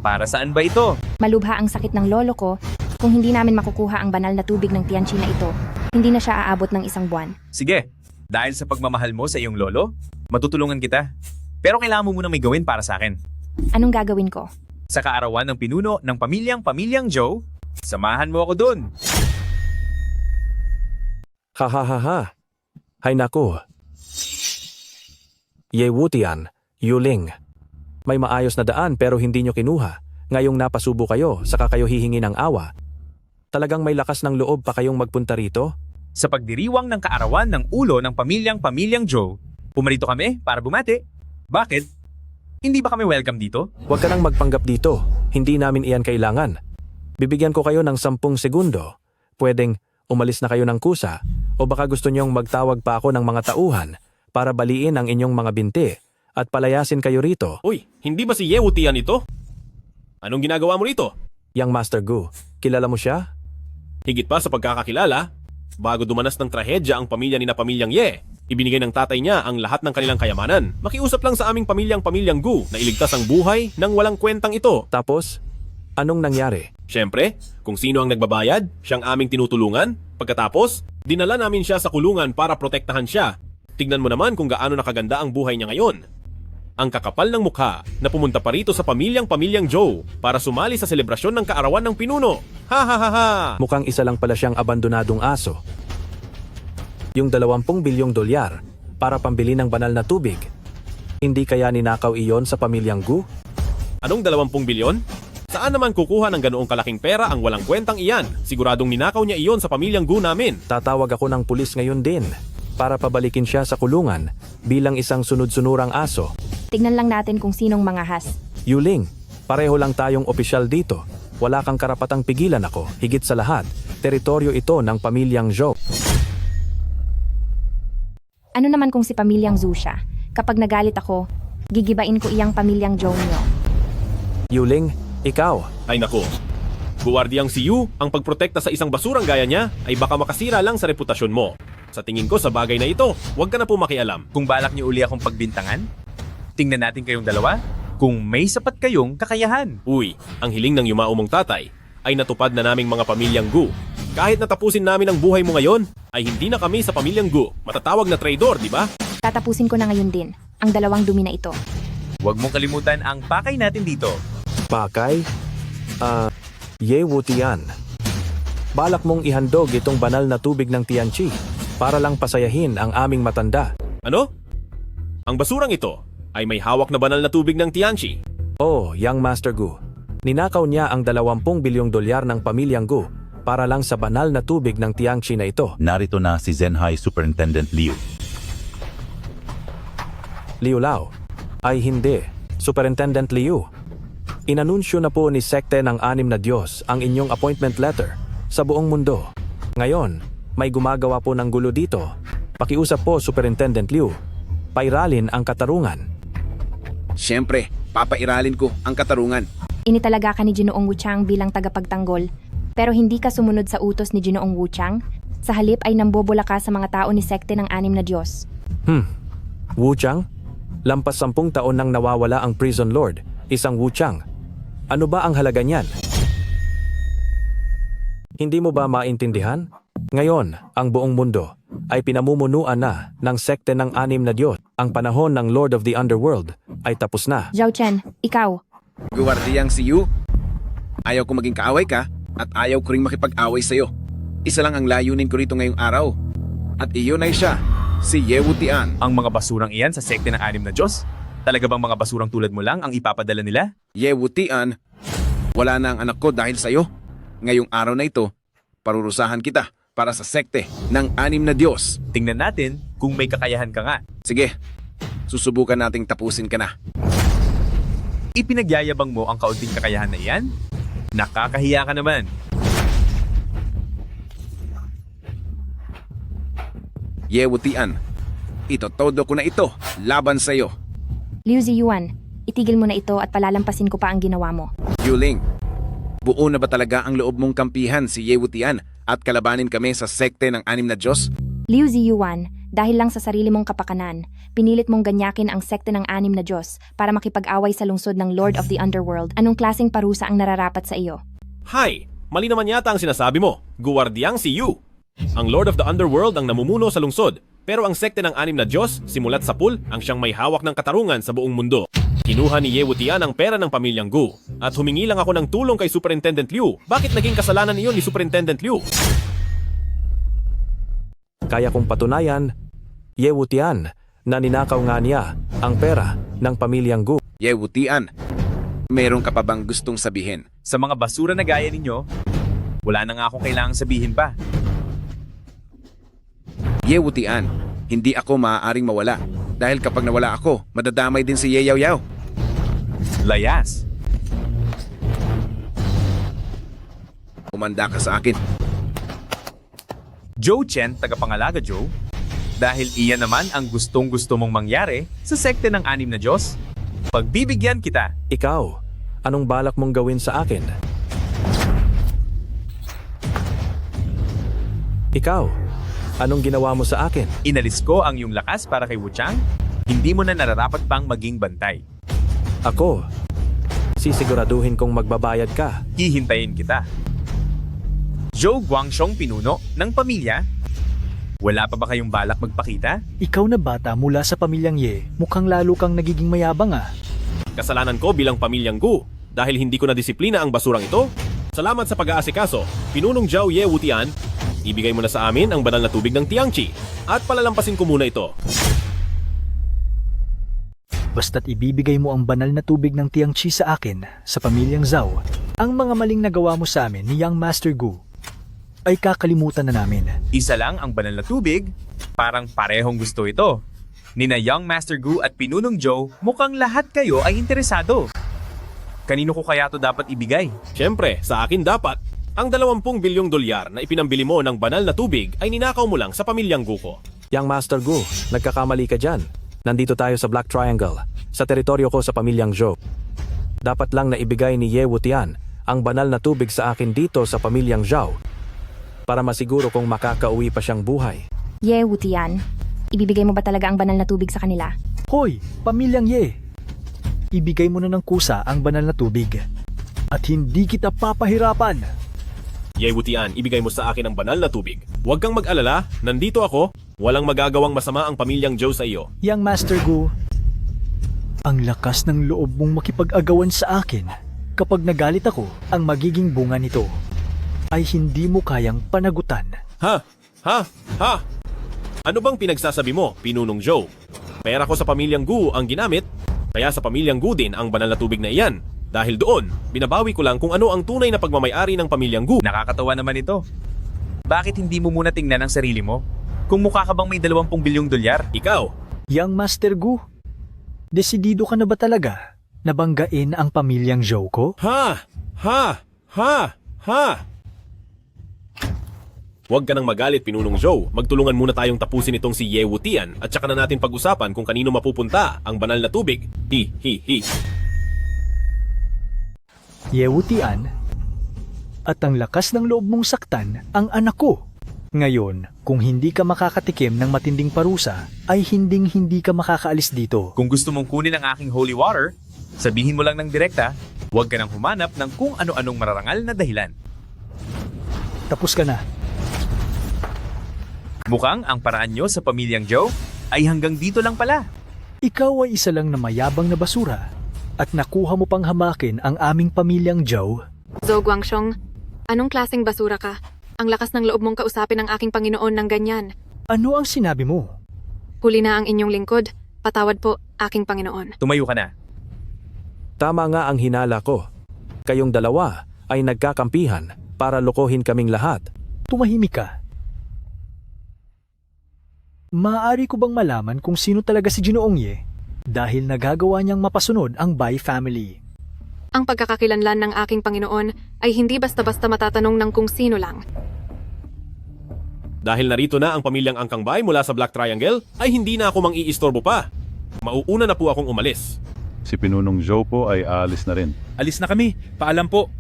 Para saan ba ito? Malubha ang sakit ng lolo ko. Kung hindi namin makukuha ang banal na tubig ng Tianchi na ito, hindi na siya aabot ng 1 buwan. Sige, dahil sa pagmamahal mo sa iyong lolo, matutulungan kita. Pero kailangan mo muna may gawin para sa akin. Anong gagawin ko? Sa kaarawan ng pinuno ng pamilyang Joe, samahan mo ako dun. Ha. Hay nako. Ye Wutian, Yuling. May maayos na daan pero hindi nyo kinuha. Ngayong napasubo kayo, saka kayo hihingi ng awa. Talagang may lakas ng loob pa kayong magpunta rito? Sa pagdiriwang ng kaarawan ng ulo ng pamilyang Joe, pumarito kami para bumati. Bakit? Hindi ba kami welcome dito? Huwag ka nang magpanggap dito. Hindi namin iyan kailangan. Bibigyan ko kayo ng 10 segundo. Pwedeng umalis na kayo ng kusa o baka gusto nyong magtawag pa ako ng mga tauhan para baliin ang inyong mga binti at palayasin kayo rito. Uy, hindi ba si Ye Wutian ito? Anong ginagawa mo rito? Yang Master Gu, kilala mo siya? Higit pa sa pagkakakilala, bago dumanas ng trahedya ang pamilya ni na pamilyang Ye, ibinigay ng tatay niya ang lahat ng kanilang kayamanan. Makiusap lang sa aming pamilyang Gu na iligtas ang buhay ng walang kwentang ito. Tapos, anong nangyari? Siyempre, kung sino ang nagbabayad, siyang aming tinutulungan. Pagkatapos, dinala namin siya sa kulungan para protektahan siya. Tignan mo naman kung gaano nakaganda ang buhay niya ngayon. Ang kakapal ng mukha na pumunta pa rito sa pamilyang Joe para sumali sa selebrasyon ng kaarawan ng pinuno. Ha ha ha ha! Mukhang isa lang pala siyang abandonadong aso. Yung 20 bilyong dolyar para pambili ng banal na tubig. Hindi kaya ninakaw iyon sa pamilyang Gu? Anong 20 bilyon? Saan naman kukuha ng ganoong kalaking pera ang walang kwentang iyan? Siguradong ninakaw niya iyon sa pamilyang Gu namin. Tatawag ako ng pulis ngayon din para pabalikin siya sa kulungan bilang isang sunod-sunurang aso. Tignan lang natin kung sinong mangahas. Yuling, pareho lang tayong opisyal dito. Wala kang karapatang pigilan ako. Higit sa lahat, teritoryo ito ng pamilyang Zhou. Ano naman kung si pamilyang Zhu siya? Kapag nagalit ako, gigibain ko iyang pamilyang Zhou niyo. Yuling, ikaw. Ay nako. Guwardiang si Yu, ang pagprotekta sa isang basurang gaya niya ay baka makasira lang sa reputasyon mo. Sa tingin ko sa bagay na ito, huwag ka na po makialam. Kung balak niyo uli akong pagbintangan, tingnan natin kayong dalawa kung may sapat kayong kakayahan. Uy, ang hiling ng yumao mong tatay ay natupad na naming mga pamilyang Gu. Kahit natapusin namin ang buhay mo ngayon, ay hindi na kami sa pamilyang Gu matatawag na traidor, di ba? Tatapusin ko na ngayon din ang 2 dumi na ito. Huwag mong kalimutan ang pakay natin dito. Pakay? Ye Wutian. Balak mong ihandog itong banal na tubig ng Tianchi para lang pasayahin ang aming matanda. Ano? Ang basurang ito ay may hawak na banal na tubig ng Tianchi. Oh, Yang Master Gu. Ninakaw niya ang 20 bilyong dolyar ng pamilyang Gu para lang sa banal na tubig ng Tianchi na ito. Narito na si Zenhai Superintendent Liu. Liu Lao. Ay hindi, Superintendent Liu. Inanunsyo na po ni Sekte ng 6 na Diyos ang inyong appointment letter sa buong mundo. Ngayon, may gumagawa po ng gulo dito. Pakiusap po, Superintendent Liu. Pairalin ang katarungan. Siyempre, papairalin ko ang katarungan. Initalaga ka ni Ginoong Wuchang bilang tagapagtanggol, pero hindi ka sumunod sa utos ni Ginoong Wuchang. Sa halip ay nambobola ka sa mga tao ni Sekte ng 6 na Diyos. Wuchang? Lampas 10 taon nang nawawala ang prison lord, isang Wuchang. Ano ba ang halaga niyan? Hindi mo ba maintindihan? Ngayon, ang buong mundo ay pinamumunuan na ng sekte ng 6 na Diyos. Ang panahon ng Lord of the Underworld ay tapos na. Zhao Chen, ikaw. Guwardiang si Yu, ayaw ko maging kaaway ka at ayaw ko ring makipag-away sa'yo. Isa lang ang layunin ko rito ngayong araw. At iyon ay siya, si Ye Wutian. Ang mga basurang iyan sa sekte ng 6 na Diyos? Talaga bang mga basurang tulad mo lang ang ipapadala nila? Ye Wutian, wala na ang anak ko dahil sa'yo. Ngayong araw na ito, parurusahan kita para sa sekte ng 6 na Diyos. Tingnan natin kung may kakayahan ka nga. Sige, susubukan nating tapusin ka na. Ipinagyayabang mo ang kaunting kakayahan na iyan? Nakakahiya ka naman. Ye Wutian, itotodo ko na ito laban sa'yo. Liu Ziyuan, itigil mo na ito at palalampasin ko pa ang ginawa mo. Yuling, buo na ba talaga ang loob mong kampihan si Ye Wutian at kalabanin kami sa sekte ng 6 na Diyos? Liu Ziyuan, dahil lang sa sarili mong kapakanan, pinilit mong ganyakin ang sekte ng 6 na Diyos para makipag-away sa lungsod ng Lord of the Underworld. Anong klaseng parusa ang nararapat sa iyo? Hay, mali naman yata ang sinasabi mo. Guwardyang si Yu. Ang Lord of the Underworld ang namumuno sa lungsod, pero ang sekte ng 6 na Diyos, simulat sa pool, ang siyang may hawak ng katarungan sa buong mundo. Kinuha ni Ye Wutian ang pera ng pamilyang Gu, at humingi lang ako ng tulong kay Superintendent Liu. Bakit naging kasalanan niyo ni Superintendent Liu? Kaya kung patunayan, Ye Wutian, na ninakaw nga niya ang pera ng pamilyang Gu. Ye Wutian, meron ka pa bang gustong sabihin? Sa mga basura na gaya ninyo, wala na nga akong kailangang sabihin pa. Ye Wutian, hindi ako maaaring mawala. Dahil kapag nawala ako, madadamay din si Ye Yaoyao. Layas. Umanda ka sa akin. Joe Chen, tagapangalaga Joe. Dahil iyan naman ang gustong-gusto mong mangyari sa sekte ng 6 na Diyos, pagbibigyan kita. Ikaw, anong balak mong gawin sa akin? Ikaw, anong ginawa mo sa akin? Inalis ko ang iyong lakas para kay Wuchang. Hindi mo na nararapat pang maging bantay. Ako, sisiguraduhin kong magbabayad ka. Hihintayin kita. Zhou Guangxiong, pinuno ng pamilya. Wala pa ba kayong balak magpakita? Ikaw na bata mula sa pamilyang Ye, mukhang lalo kang nagiging mayabang ah. Kasalanan ko bilang pamilyang Gu, dahil hindi ko na disiplina ang basurang ito. Salamat sa pag-aasikaso, Pinunong Zhao Ye Wutian. Ibigay mo na sa amin ang banal na tubig ng Tiangchi at palalampasin ko muna ito. Basta't ibibigay mo ang banal na tubig ng Tiangchi sa akin, sa pamilyang Zhao, ang mga maling nagawa mo sa amin ni Young Master Gu ay kakalimutan na namin. Isa lang ang banal na tubig, parang parehong gusto ito. Nina Young Master Gu at Pinunong Joe, mukhang lahat kayo ay interesado. Kanino ko kaya to dapat ibigay? Siyempre, sa akin dapat. Ang 20 bilyong dolyar na ipinambili mo ng banal na tubig ay ninakaw mo lang sa pamilyang Gu ko. Young Master Gu, nagkakamali ka dyan. Nandito tayo sa Black Triangle, sa teritoryo ko sa pamilyang Zhou. Dapat lang na ibigay ni Ye Wutian ang banal na tubig sa akin dito sa pamilyang Zhao para masiguro kung makakauwi pa siyang buhay. Ye Wutian, ibibigay mo ba talaga ang banal na tubig sa kanila? Hoy, pamilyang Ye! Ibigay mo na ng kusa ang banal na tubig at hindi kita papahirapan. Ye Wutian, ibigay mo sa akin ang banal na tubig. Huwag kang mag-alala, nandito ako. Walang magagawang masama ang pamilyang Zhou sa iyo. Young Master Gu, ang lakas ng loob mong makipag-agawan sa akin kapag nagalit ako, ang magiging bunga nito ay hindi mo kayang panagutan. Ha? Ano bang pinagsasabi mo, Pinunong Zhou? Pera ko sa pamilyang Gu ang ginamit, kaya sa pamilyang Gu din ang banal na tubig na iyan. Dahil doon, binabawi ko lang kung ano ang tunay na pagmamayari ng pamilyang Gu. Nakakatawa naman ito. Bakit hindi mo muna tingnan ang sarili mo? Kung mukha ka bang may 20 bilyong dolyar? Ikaw, Young Master Gu, desidido ka na ba talaga na banggain ang pamilyang Zhou ko? Ha! Huwag ka nang magalit, Pinunong Zhou. Magtulungan muna tayong tapusin itong si Ye Wutian at saka na natin pag-usapan kung kanino mapupunta ang banal na tubig. Hi. Ye Wutian, at ang lakas ng loob mong saktan ang anak ko. Ngayon, kung hindi ka makakatikim ng matinding parusa, ay hindi ka makakaalis dito. Kung gusto mong kunin ang aking holy water, sabihin mo lang ng direkta, huwag ka nang humanap ng kung ano-anong mararangal na dahilan. Tapos ka na. Mukhang ang paraan nyo sa pamilyang Zhou ay hanggang dito lang pala. Ikaw ay isa lang na mayabang na basura at nakuha mo pang hamakin ang aming pamilyang Zhou. Zhou Guangxiong, anong klaseng basura ka? Ang lakas ng loob mong kausapin ang aking Panginoon ng ganyan. Ano ang sinabi mo? Huli na ang inyong lingkod. Patawad po, aking Panginoon. Tumayo ka na. Tama nga ang hinala ko. Kayong dalawa ay nagkakampihan para lokohin kaming lahat. Tumahimik ka. Maaari ko bang malaman kung sino talaga si Ginoong Ye? Dahil nagagawa niyang mapasunod ang Bai family. Ang pagkakakilanlan ng aking Panginoon ay hindi basta-basta matatanong ng kung sino lang. Dahil narito na ang pamilyang Angkang Bai mula sa Black Triangle, ay hindi na ako mang-iistorbo pa. Mauuna na po akong umalis. Si Pinunong Joe po ay aalis na rin. Alis na kami. Paalam po.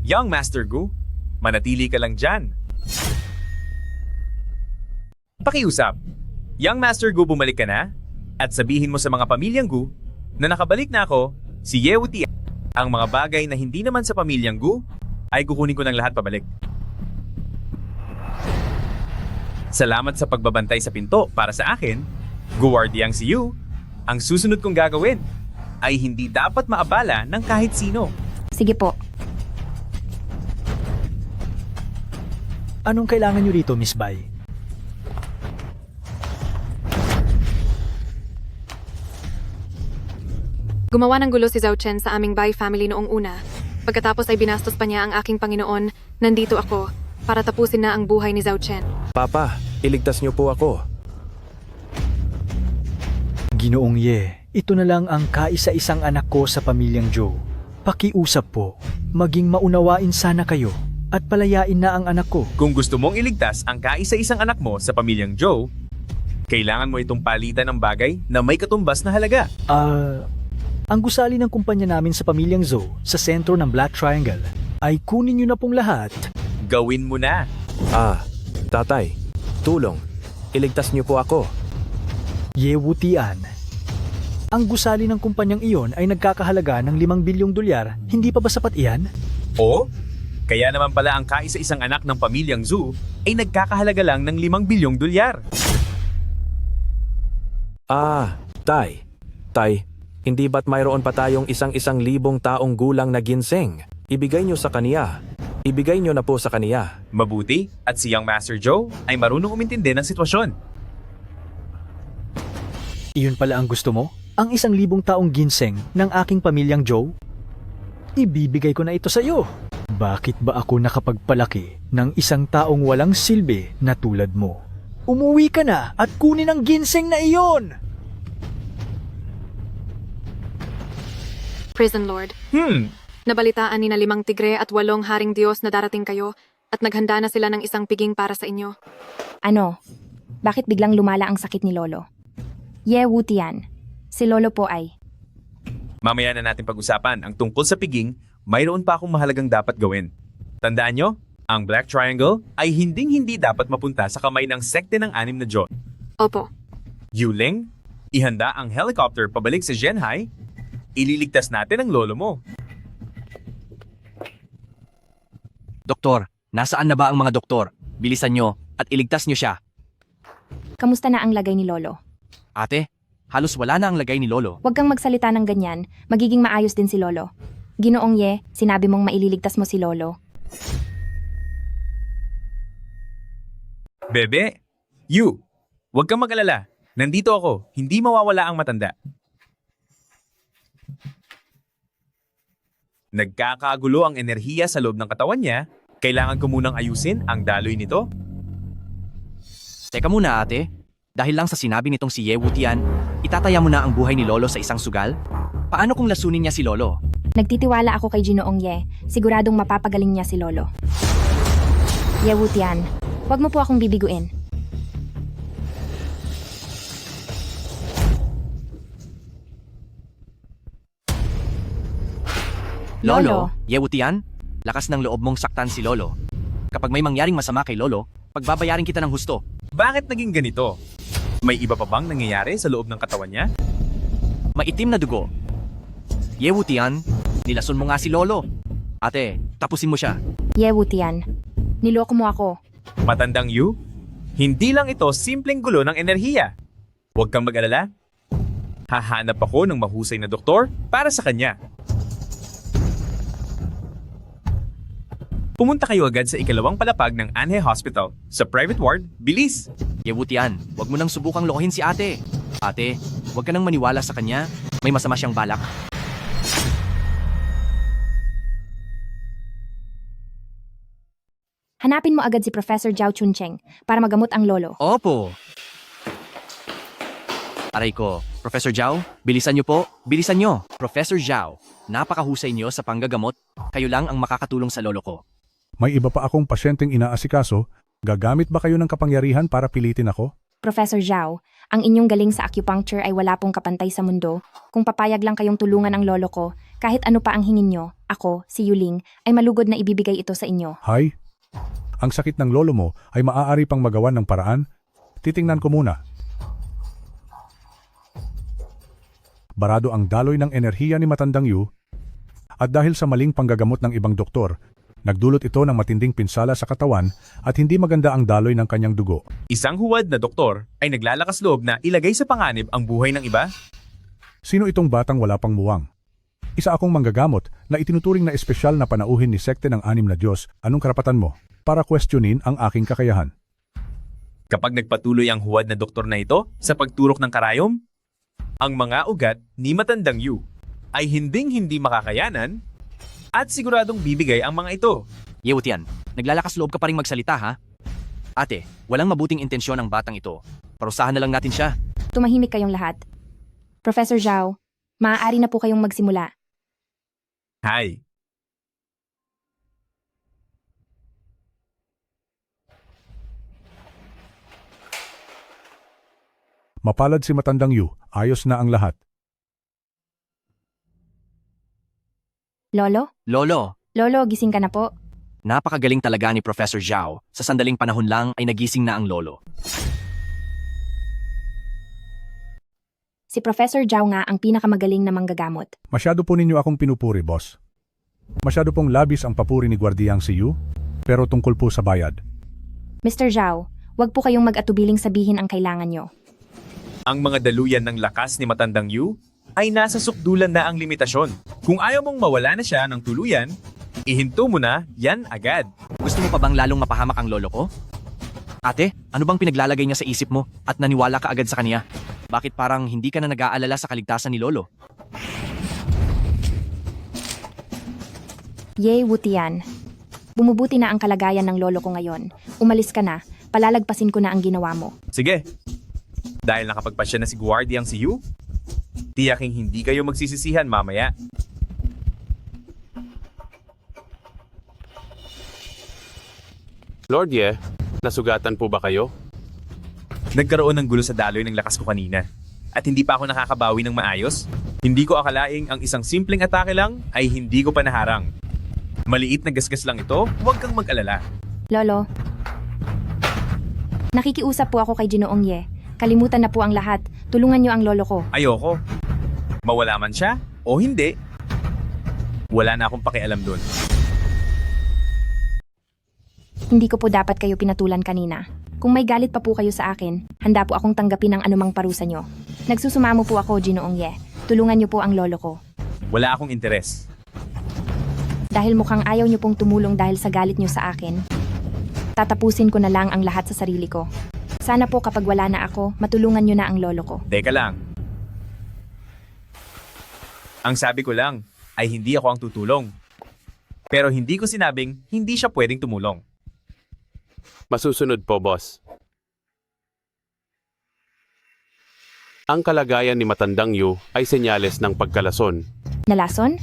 Young Master Gu, manatili ka lang dyan. Pakiusap. Young Master Gu, bumalik ka na? At sabihin mo sa mga pamilyang Gu na nakabalik na ako, si Ye Wuti. Ang mga bagay na hindi naman sa pamilyang Gu ay kukunin ko ng lahat pabalik. Salamat sa pagbabantay sa pinto para sa akin. Guwardiang si Yu, ang susunod kong gagawin ay hindi dapat maabala ng kahit sino. Sige po. Anong kailangan niyo rito, Miss Bai? Gumawa ng gulo si Zhao Chen sa aming Bai family noong una. Pagkatapos ay binastos pa niya ang aking Panginoon. Nandito ako para tapusin na ang buhay ni Zhao Chen. Papa, iligtas niyo po ako. Ginoong Ye, ito na lang ang kaisa-isang anak ko sa pamilyang Joe. Pakiusap po, maging maunawain sana kayo at palayain na ang anak ko. Kung gusto mong iligtas ang kaisa-isang anak mo sa pamilyang Joe, kailangan mo itong palitan ng bagay na may katumbas na halaga. Ang gusali ng kumpanya namin sa pamilyang Zhou sa sentro ng Black Triangle ay kunin niyo na pong lahat. Gawin mo na. Tatay, tulong. Iligtas niyo po ako. Ye Wutian. Ang gusali ng kumpanyang iyon ay nagkakahalaga ng 5 bilyong dolyar. Hindi pa ba sapat iyan? O, kaya naman pala ang kaisa-isang anak ng pamilyang Zhu ay nagkakahalaga lang ng 5 bilyong dolyar. Tay, hindi ba't mayroon pa tayong 1,000,000 taong gulang na ginseng? Ibigay niyo sa kaniya. Ibigay niyo na po sa kaniya. Mabuti at si Young Master Joe ay marunong umintindi ng sitwasyon. Iyon pala ang gusto mo? Ang 1,000 taong ginseng ng aking pamilyang Joe? Ibibigay ko na ito sa iyo. Bakit ba ako nakapagpalaki ng isang taong walang silbi na tulad mo? Umuwi ka na at kunin ang ginseng na iyon! Prison Lord. Nabalitaan ni na 5 tigre at 8 haring Diyos na darating kayo at naghanda na sila ng isang piging para sa inyo. Ano? Bakit biglang lumala ang sakit ni Lolo? Ye Wutian. Si Lolo po ay... Mamaya na natin pag-usapan ang tungkol sa piging, mayroon pa akong mahalagang dapat gawin. Tandaan nyo, ang Black Triangle ay hinding-hindi dapat mapunta sa kamay ng sekte ng 6 na Diyos. Opo. Yuling, ihanda ang helicopter pabalik sa Zhenhai. Ililigtas natin ang lolo mo. Doktor, nasaan na ba ang mga doktor? Bilisan nyo at iligtas nyo siya. Kamusta na ang lagay ni Lolo? Ate, halos wala na ang lagay ni Lolo. Huwag kang magsalita ng ganyan. Magiging maayos din si Lolo. Ginoong Ye, sinabi mong maililigtas mo si Lolo. Bebe, huwag kang mag-alala. Nandito ako, hindi mawawala ang matanda. Nagkakagulo ang enerhiya sa loob ng katawan niya. Kailangan ko munang ayusin ang daloy nito. Teka muna ate, dahil lang sa sinabi nitong si Ye Wutian, itataya mo na ang buhay ni Lolo sa isang sugal? Paano kung lasunin niya si Lolo? Nagtitiwala ako kay Ginoong Ye. Siguradong mapapagaling niya si Lolo. Ye Wutian, huwag mo po akong bibiguin. Lolo, Ye Wutian, lakas ng loob mong saktan si Lolo. Kapag may mangyaring masama kay Lolo, pagbabayarin kita ng husto. Bakit naging ganito? May iba pa bang nangyayari sa loob ng katawan niya? Maitim na dugo. Ye Wutian, nilason mo nga si Lolo. Ate, tapusin mo siya. Ye Wutian, niloko mo ako. Matandang Yu, hindi lang ito simpleng gulo ng enerhiya. Huwag kang mag-alala. Hahanap ako ng mahusay na doktor para sa kanya. Pumunta kayo agad sa ikalawang palapag ng Anhe Hospital. Sa private ward, bilis! Ye Wutian, huwag mo nang subukang lokohin si ate. Ate, huwag ka nang maniwala sa kanya. May masama siyang balak. Hanapin mo agad si Professor Zhao Chuncheng para magamot ang lolo. Opo. Aray ko, Professor Zhao, bilisan niyo po, bilisan niyo. Professor Zhao, napakahusay niyo sa panggagamot. Kayo lang ang makakatulong sa lolo ko. May iba pa akong pasyenteng inaasikaso. Gagamit ba kayo ng kapangyarihan para pilitin ako? Professor Zhao, ang inyong galing sa acupuncture ay wala pong kapantay sa mundo. Kung papayag lang kayong tulungan ang lolo ko, kahit ano pa ang hingin nyo, ako, si Yuling, ay malugod na ibibigay ito sa inyo. Hay, ang sakit ng lolo mo ay maaari pang magawan ng paraan. Titingnan ko muna. Barado ang daloy ng enerhiya ni Matandang Yu, at dahil sa maling panggagamot ng ibang doktor, nagdulot ito ng matinding pinsala sa katawan at hindi maganda ang daloy ng kanyang dugo. Isang huwad na doktor ay naglalakas loob na ilagay sa panganib ang buhay ng iba? Sino itong batang wala pang muwang? Isa akong manggagamot na itinuturing na espesyal na panauhin ni sekte ng 6 na Diyos. Anong karapatan mo para questionin ang aking kakayahan? Kapag nagpatuloy ang huwad na doktor na ito sa pagturok ng karayom, ang mga ugat ni Matandang Yu ay hinding-hindi makakayanan at siguradong bibigay ang mga ito. Yewutian, naglalakas loob ka pa rin magsalita ha? Ate, walang mabuting intensyon ang batang ito. Parusahan na lang natin siya. Tumahimik kayong lahat. Professor Zhao, maaari na po kayong magsimula. Hi. Mapalad si Matandang Yu, ayos na ang lahat. Lolo? Lolo, Lolo, gising ka na po. napakagaling talaga ni Professor Zhao. Sa sandaling panahon lang ay nagising na ang lolo. Si Professor Zhao nga ang pinakamagaling na manggagamot. Masyado po ninyo akong pinupuri, boss. Masyado pong labis ang papuri ni Guardiang si Yu, pero tungkol po sa bayad. Mr. Zhao, wag po kayong mag-atubiling sabihin ang kailangan nyo. Ang mga daluyan ng lakas ni Matandang Yu ay nasa sukdulan na ang limitasyon. Kung ayaw mong mawala na siya ng tuluyan, ihinto mo na yan agad. Gusto mo pa bang lalong mapahamak ang lolo ko? Ate, ano bang pinaglalagay niya sa isip mo at naniwala ka agad sa kanya? Bakit parang hindi ka na nag-aalala sa kaligtasan ni lolo? Ye Wutian. Bumubuti na ang kalagayan ng lolo ko ngayon. Umalis ka na, palalagpasin ko na ang ginawa mo. Sige. Dahil nakapagpasya na si Guardiang si Yu, tiyaking hindi kayo magsisisihan mamaya. Lord Ye, nasugatan po ba kayo? Nagkaroon ng gulo sa daloy ng lakas ko kanina. At hindi pa ako nakakabawi ng maayos. Hindi ko akalaing ang isang simpleng atake lang ay hindi ko pa naharang. Maliit na gasgas lang ito, huwag kang mag-alala. Lolo, nakikiusap po ako kay Ginoong Ye. Kalimutan na po ang lahat. Tulungan niyo ang lolo ko. Ayoko. Mawala man siya o hindi, wala na akong pakialam doon. Hindi ko po dapat kayo pinatulan kanina. Kung may galit pa po kayo sa akin, handa po akong tanggapin ang anumang parusa nyo. Nagsusumamo po ako, Ginoong Ye. Tulungan niyo po ang lolo ko. Wala akong interes. Dahil mukhang ayaw niyo pong tumulong dahil sa galit niyo sa akin, tatapusin ko na lang ang lahat sa sarili ko. Sana po kapag wala na ako, matulungan niyo na ang lolo ko. Teka lang. Ang sabi ko lang ay hindi ako ang tutulong. Pero hindi ko sinabing hindi siya pwedeng tumulong. Masusunod po, boss. Ang kalagayan ni Matandang Yu ay senyales ng pagkalason. Nalason?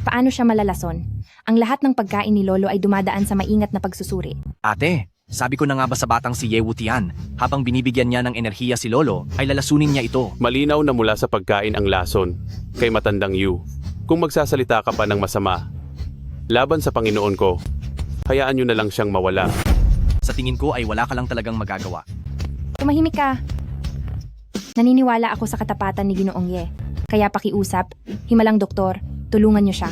Paano siya malalason? Ang lahat ng pagkain ni lolo ay dumadaan sa maingat na pagsusuri. Ate, sabi ko na nga ba sa batang si Ye Wutian, habang binibigyan niya ng enerhiya si lolo, ay lalasunin niya ito. Malinaw na mula sa pagkain ang lason kay Matandang Yu. Kung magsasalita ka pa ng masama, laban sa Panginoon ko, hayaan nyo na lang siyang mawala. Sa tingin ko ay wala ka lang talagang magagawa. Tumahimik ka. Naniniwala ako sa katapatan ni Ginoong Ye. Kaya pakiusap, himalang doktor, tulungan niyo siya.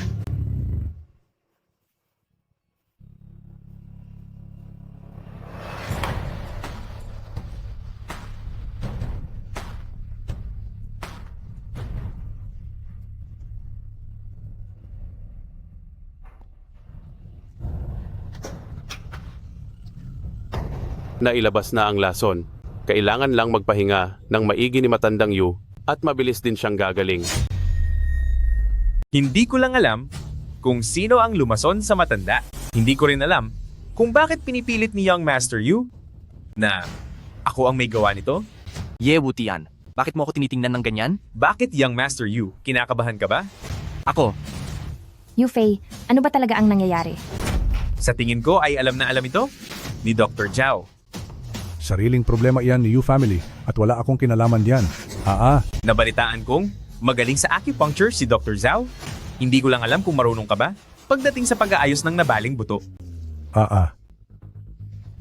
Nailabas na ang lason. Kailangan lang magpahinga ng maigi ni Matandang Yu at mabilis din siyang gagaling. Hindi ko lang alam kung sino ang lumason sa matanda. Hindi ko rin alam kung bakit pinipilit ni Young Master Yu na ako ang may gawa nito? Ye Wutian, bakit mo ako tinitingnan ng ganyan? Bakit Young Master Yu? Kinakabahan ka ba? Ako, Yufei, ano ba talaga ang nangyayari? Sa tingin ko ay alam na alam ito ni Dr. Zhao. Sariling problema iyan ni You Family at wala akong kinalaman diyan. Nabalitaan kong magaling sa acupuncture si Dr. Zhao. Hindi ko lang alam kung marunong ka ba pagdating sa pag-aayos ng nabaling buto.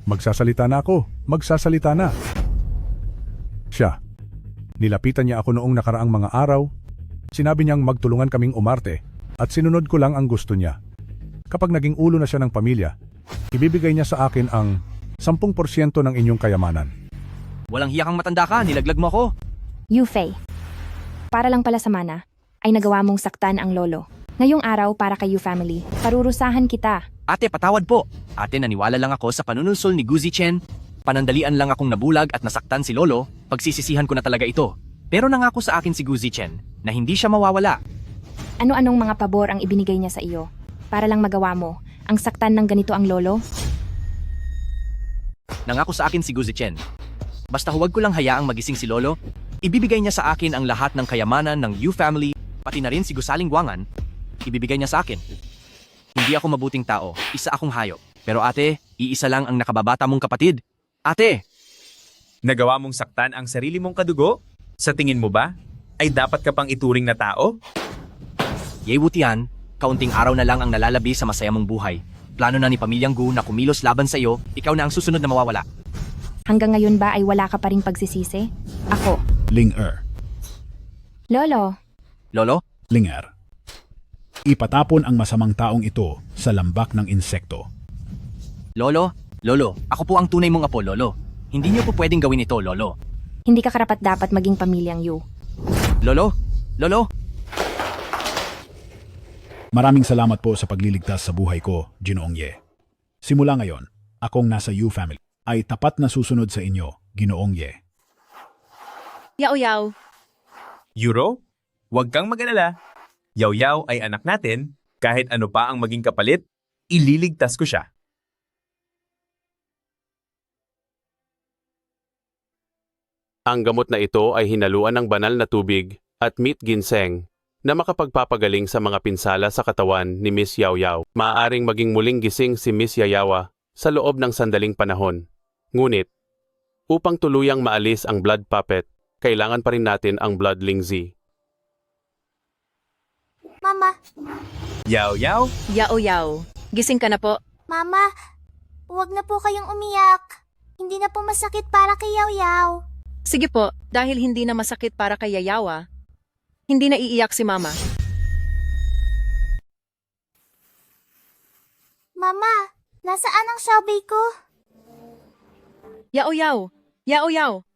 Magsasalita na ako. Magsasalita na. Siya. Nilapitan niya ako noong nakaraang mga araw. Sinabi niyang magtulungan kaming umarte at sinunod ko lang ang gusto niya. Kapag naging ulo na siya ng pamilya, ibibigay niya sa akin ang 10% ng inyong kayamanan. walang hiya kang matanda ka, nilaglag mo ako. Yufei, para lang pala sa mana, ay nagawa mong saktan ang lolo. Ngayong araw para kay You Family, parurusahan kita. Ate, patawad po. Ate, naniwala lang ako sa panunulsol ni Guzi Chen. Panandalian lang akong nabulag at nasaktan si Lolo, pagsisisihan ko na talaga ito. Pero nangako sa akin si Guzi Chen na hindi siya mawawala. Ano-anong mga pabor ang ibinigay niya sa iyo para lang magawa mo ang saktan ng ganito ang lolo? Nangako sa akin si Guzi Chen. Basta huwag ko lang hayaang magising si Lolo, ibibigay niya sa akin ang lahat ng kayamanan ng You Family, pati na rin si Gusaling Guangan, ibibigay niya sa akin. Hindi ako mabuting tao, isa akong hayop. Pero ate, iisa lang ang nakababata mong kapatid. Ate! Nagawa mong saktan ang sarili mong kadugo? Sa tingin mo ba, ay dapat ka pang ituring na tao? Yewutian, kaunting araw na lang ang nalalabi sa masaya mong buhay. Plano na ni Pamilyang Gu na kumilos laban sa iyo, ikaw na ang susunod na mawawala. Hanggang ngayon ba ay wala ka pa ring pagsisisi? Ako. Ling-er. Lolo. Lolo? Ling-er. Ipatapon ang masamang taong ito sa lambak ng insekto. Lolo? Lolo, ako po ang tunay mong apo, Lolo. Hindi niyo po pwedeng gawin ito, Lolo. Hindi ka karapat-dapat maging pamilyang Yu. Lolo? Lolo? Maraming salamat po sa pagliligtas sa buhay ko, Ginoong Ye. Simula ngayon, akong nasa You Family ay tapat na susunod sa inyo, Ginoong Ye. Yao-yao. Euro? Huwag kang mag-alala. Yaw-yaw ay anak natin, kahit ano pa ang maging kapalit, ililigtas ko siya. Ang gamot na ito ay hinaluan ng banal na tubig at meat ginseng na makapagpapagaling sa mga pinsala sa katawan ni Miss Yao Yao. Maaaring maging muling gising si Miss Yayawa sa loob ng sandaling panahon. Ngunit, upang tuluyang maalis ang blood puppet, kailangan pa rin natin ang blood lingzi. Mama. Yaw-yaw? Yao-yao. Gising ka na po. Mama, huwag na po kayong umiyak. Hindi na po masakit para kay Yaw-yaw. Sige po, dahil hindi na masakit para kay Yayawa, hindi na iiyak si Mama. Mama, nasaan ang Xiaobei ko? Yao-yao. Yao-yao.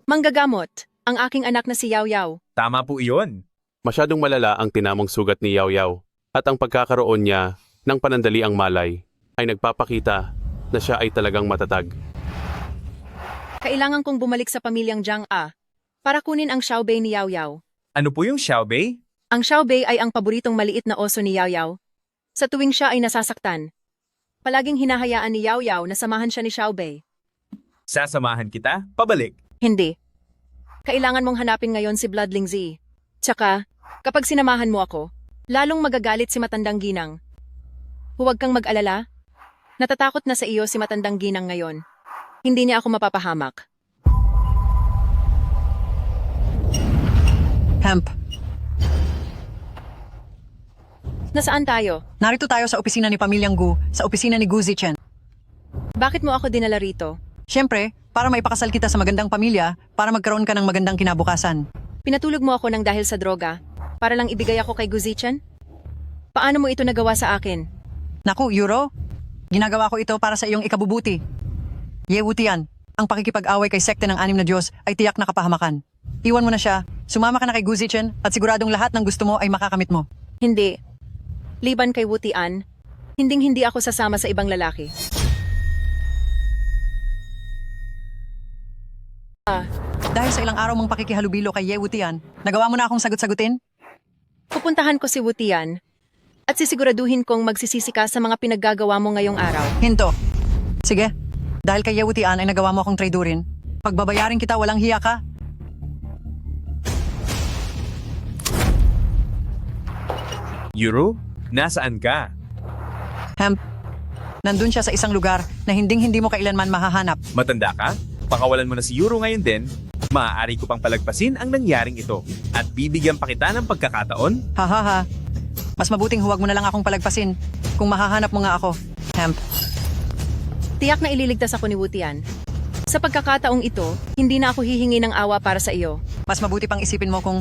Manggagamot, ang aking anak na si Yao-yao. Tama po iyon. Masyadong malala ang tinamong sugat ni Yao Yao at ang pagkakaroon niya ng panandaliang malay ay nagpapakita na siya ay talagang matatag. Kailangan kong bumalik sa pamilyang Jiang A para kunin ang Xiaobei ni Yao-yao. Ano po yung Xiaobei? Ang Xiaobei ay ang paboritong maliit na oso ni Yao-yao. Sa tuwing siya ay nasasaktan, palaging hinahayaan ni Yao-yao na samahan siya ni Xiaobei. Sasamahan kita? Pabalik? Hindi. Kailangan mong hanapin ngayon si Bloodling Z. Tsaka, kapag sinamahan mo ako, lalong magagalit si Matandang Ginang. Huwag kang mag-alala. Natatakot na sa iyo si Matandang Ginang ngayon. Hindi niya ako mapapahamak. Hemp. Nasaan tayo? Narito tayo sa opisina ni Pamilyang Gu, sa opisina ni Guzi Chen. Bakit mo ako dinala rito? Siyempre, para maipakasal kita sa magandang pamilya, para magkaroon ka ng magandang kinabukasan. Pinatulog mo ako ng dahil sa droga, para lang ibigay ako kay Guzi-chan? Paano mo ito nagawa sa akin? Naku, Euro, ginagawa ko ito para sa iyong ikabubuti. Yewutian, ang pakikipag-away kay sekte ng 6 na Diyos ay tiyak na kapahamakan. Iwan mo na siya, sumama ka na kay Guzi-chan at siguradong lahat ng gusto mo ay makakamit mo. Hindi. Liban kay Wutian, hinding-hindi ako sasama sa ibang lalaki. Dahil sa ilang araw mong pakikihalubilo kay Yewutian, nagawa mo na akong sagot-sagutin? Pupuntahan ko si Wutian. At sisiguraduhin kong magsisisi ka sa mga pinaggagawa mo ngayong araw. Hinto. Sige, dahil kay Ye Wutian ay nagawa mo akong traidorin. Pagbabayarin kita, walang hiya ka. Euro, nasaan ka? Hemp, nandun siya sa isang lugar na hindi mo kailanman mahahanap. Matanda ka? Pakawalan mo na si Euro ngayon din. Maaari ko pang palagpasin ang nangyaring ito at bibigyan pa kita ng pagkakataon. Hahaha. Mas mabuting huwag mo na lang akong palagpasin kung mahahanap mo nga ako. Hemp. Tiyak na ililigtas ako ni Wutian. Sa pagkakataong ito, hindi na ako hihingi ng awa para sa iyo. Mas mabuti pang isipin mo kung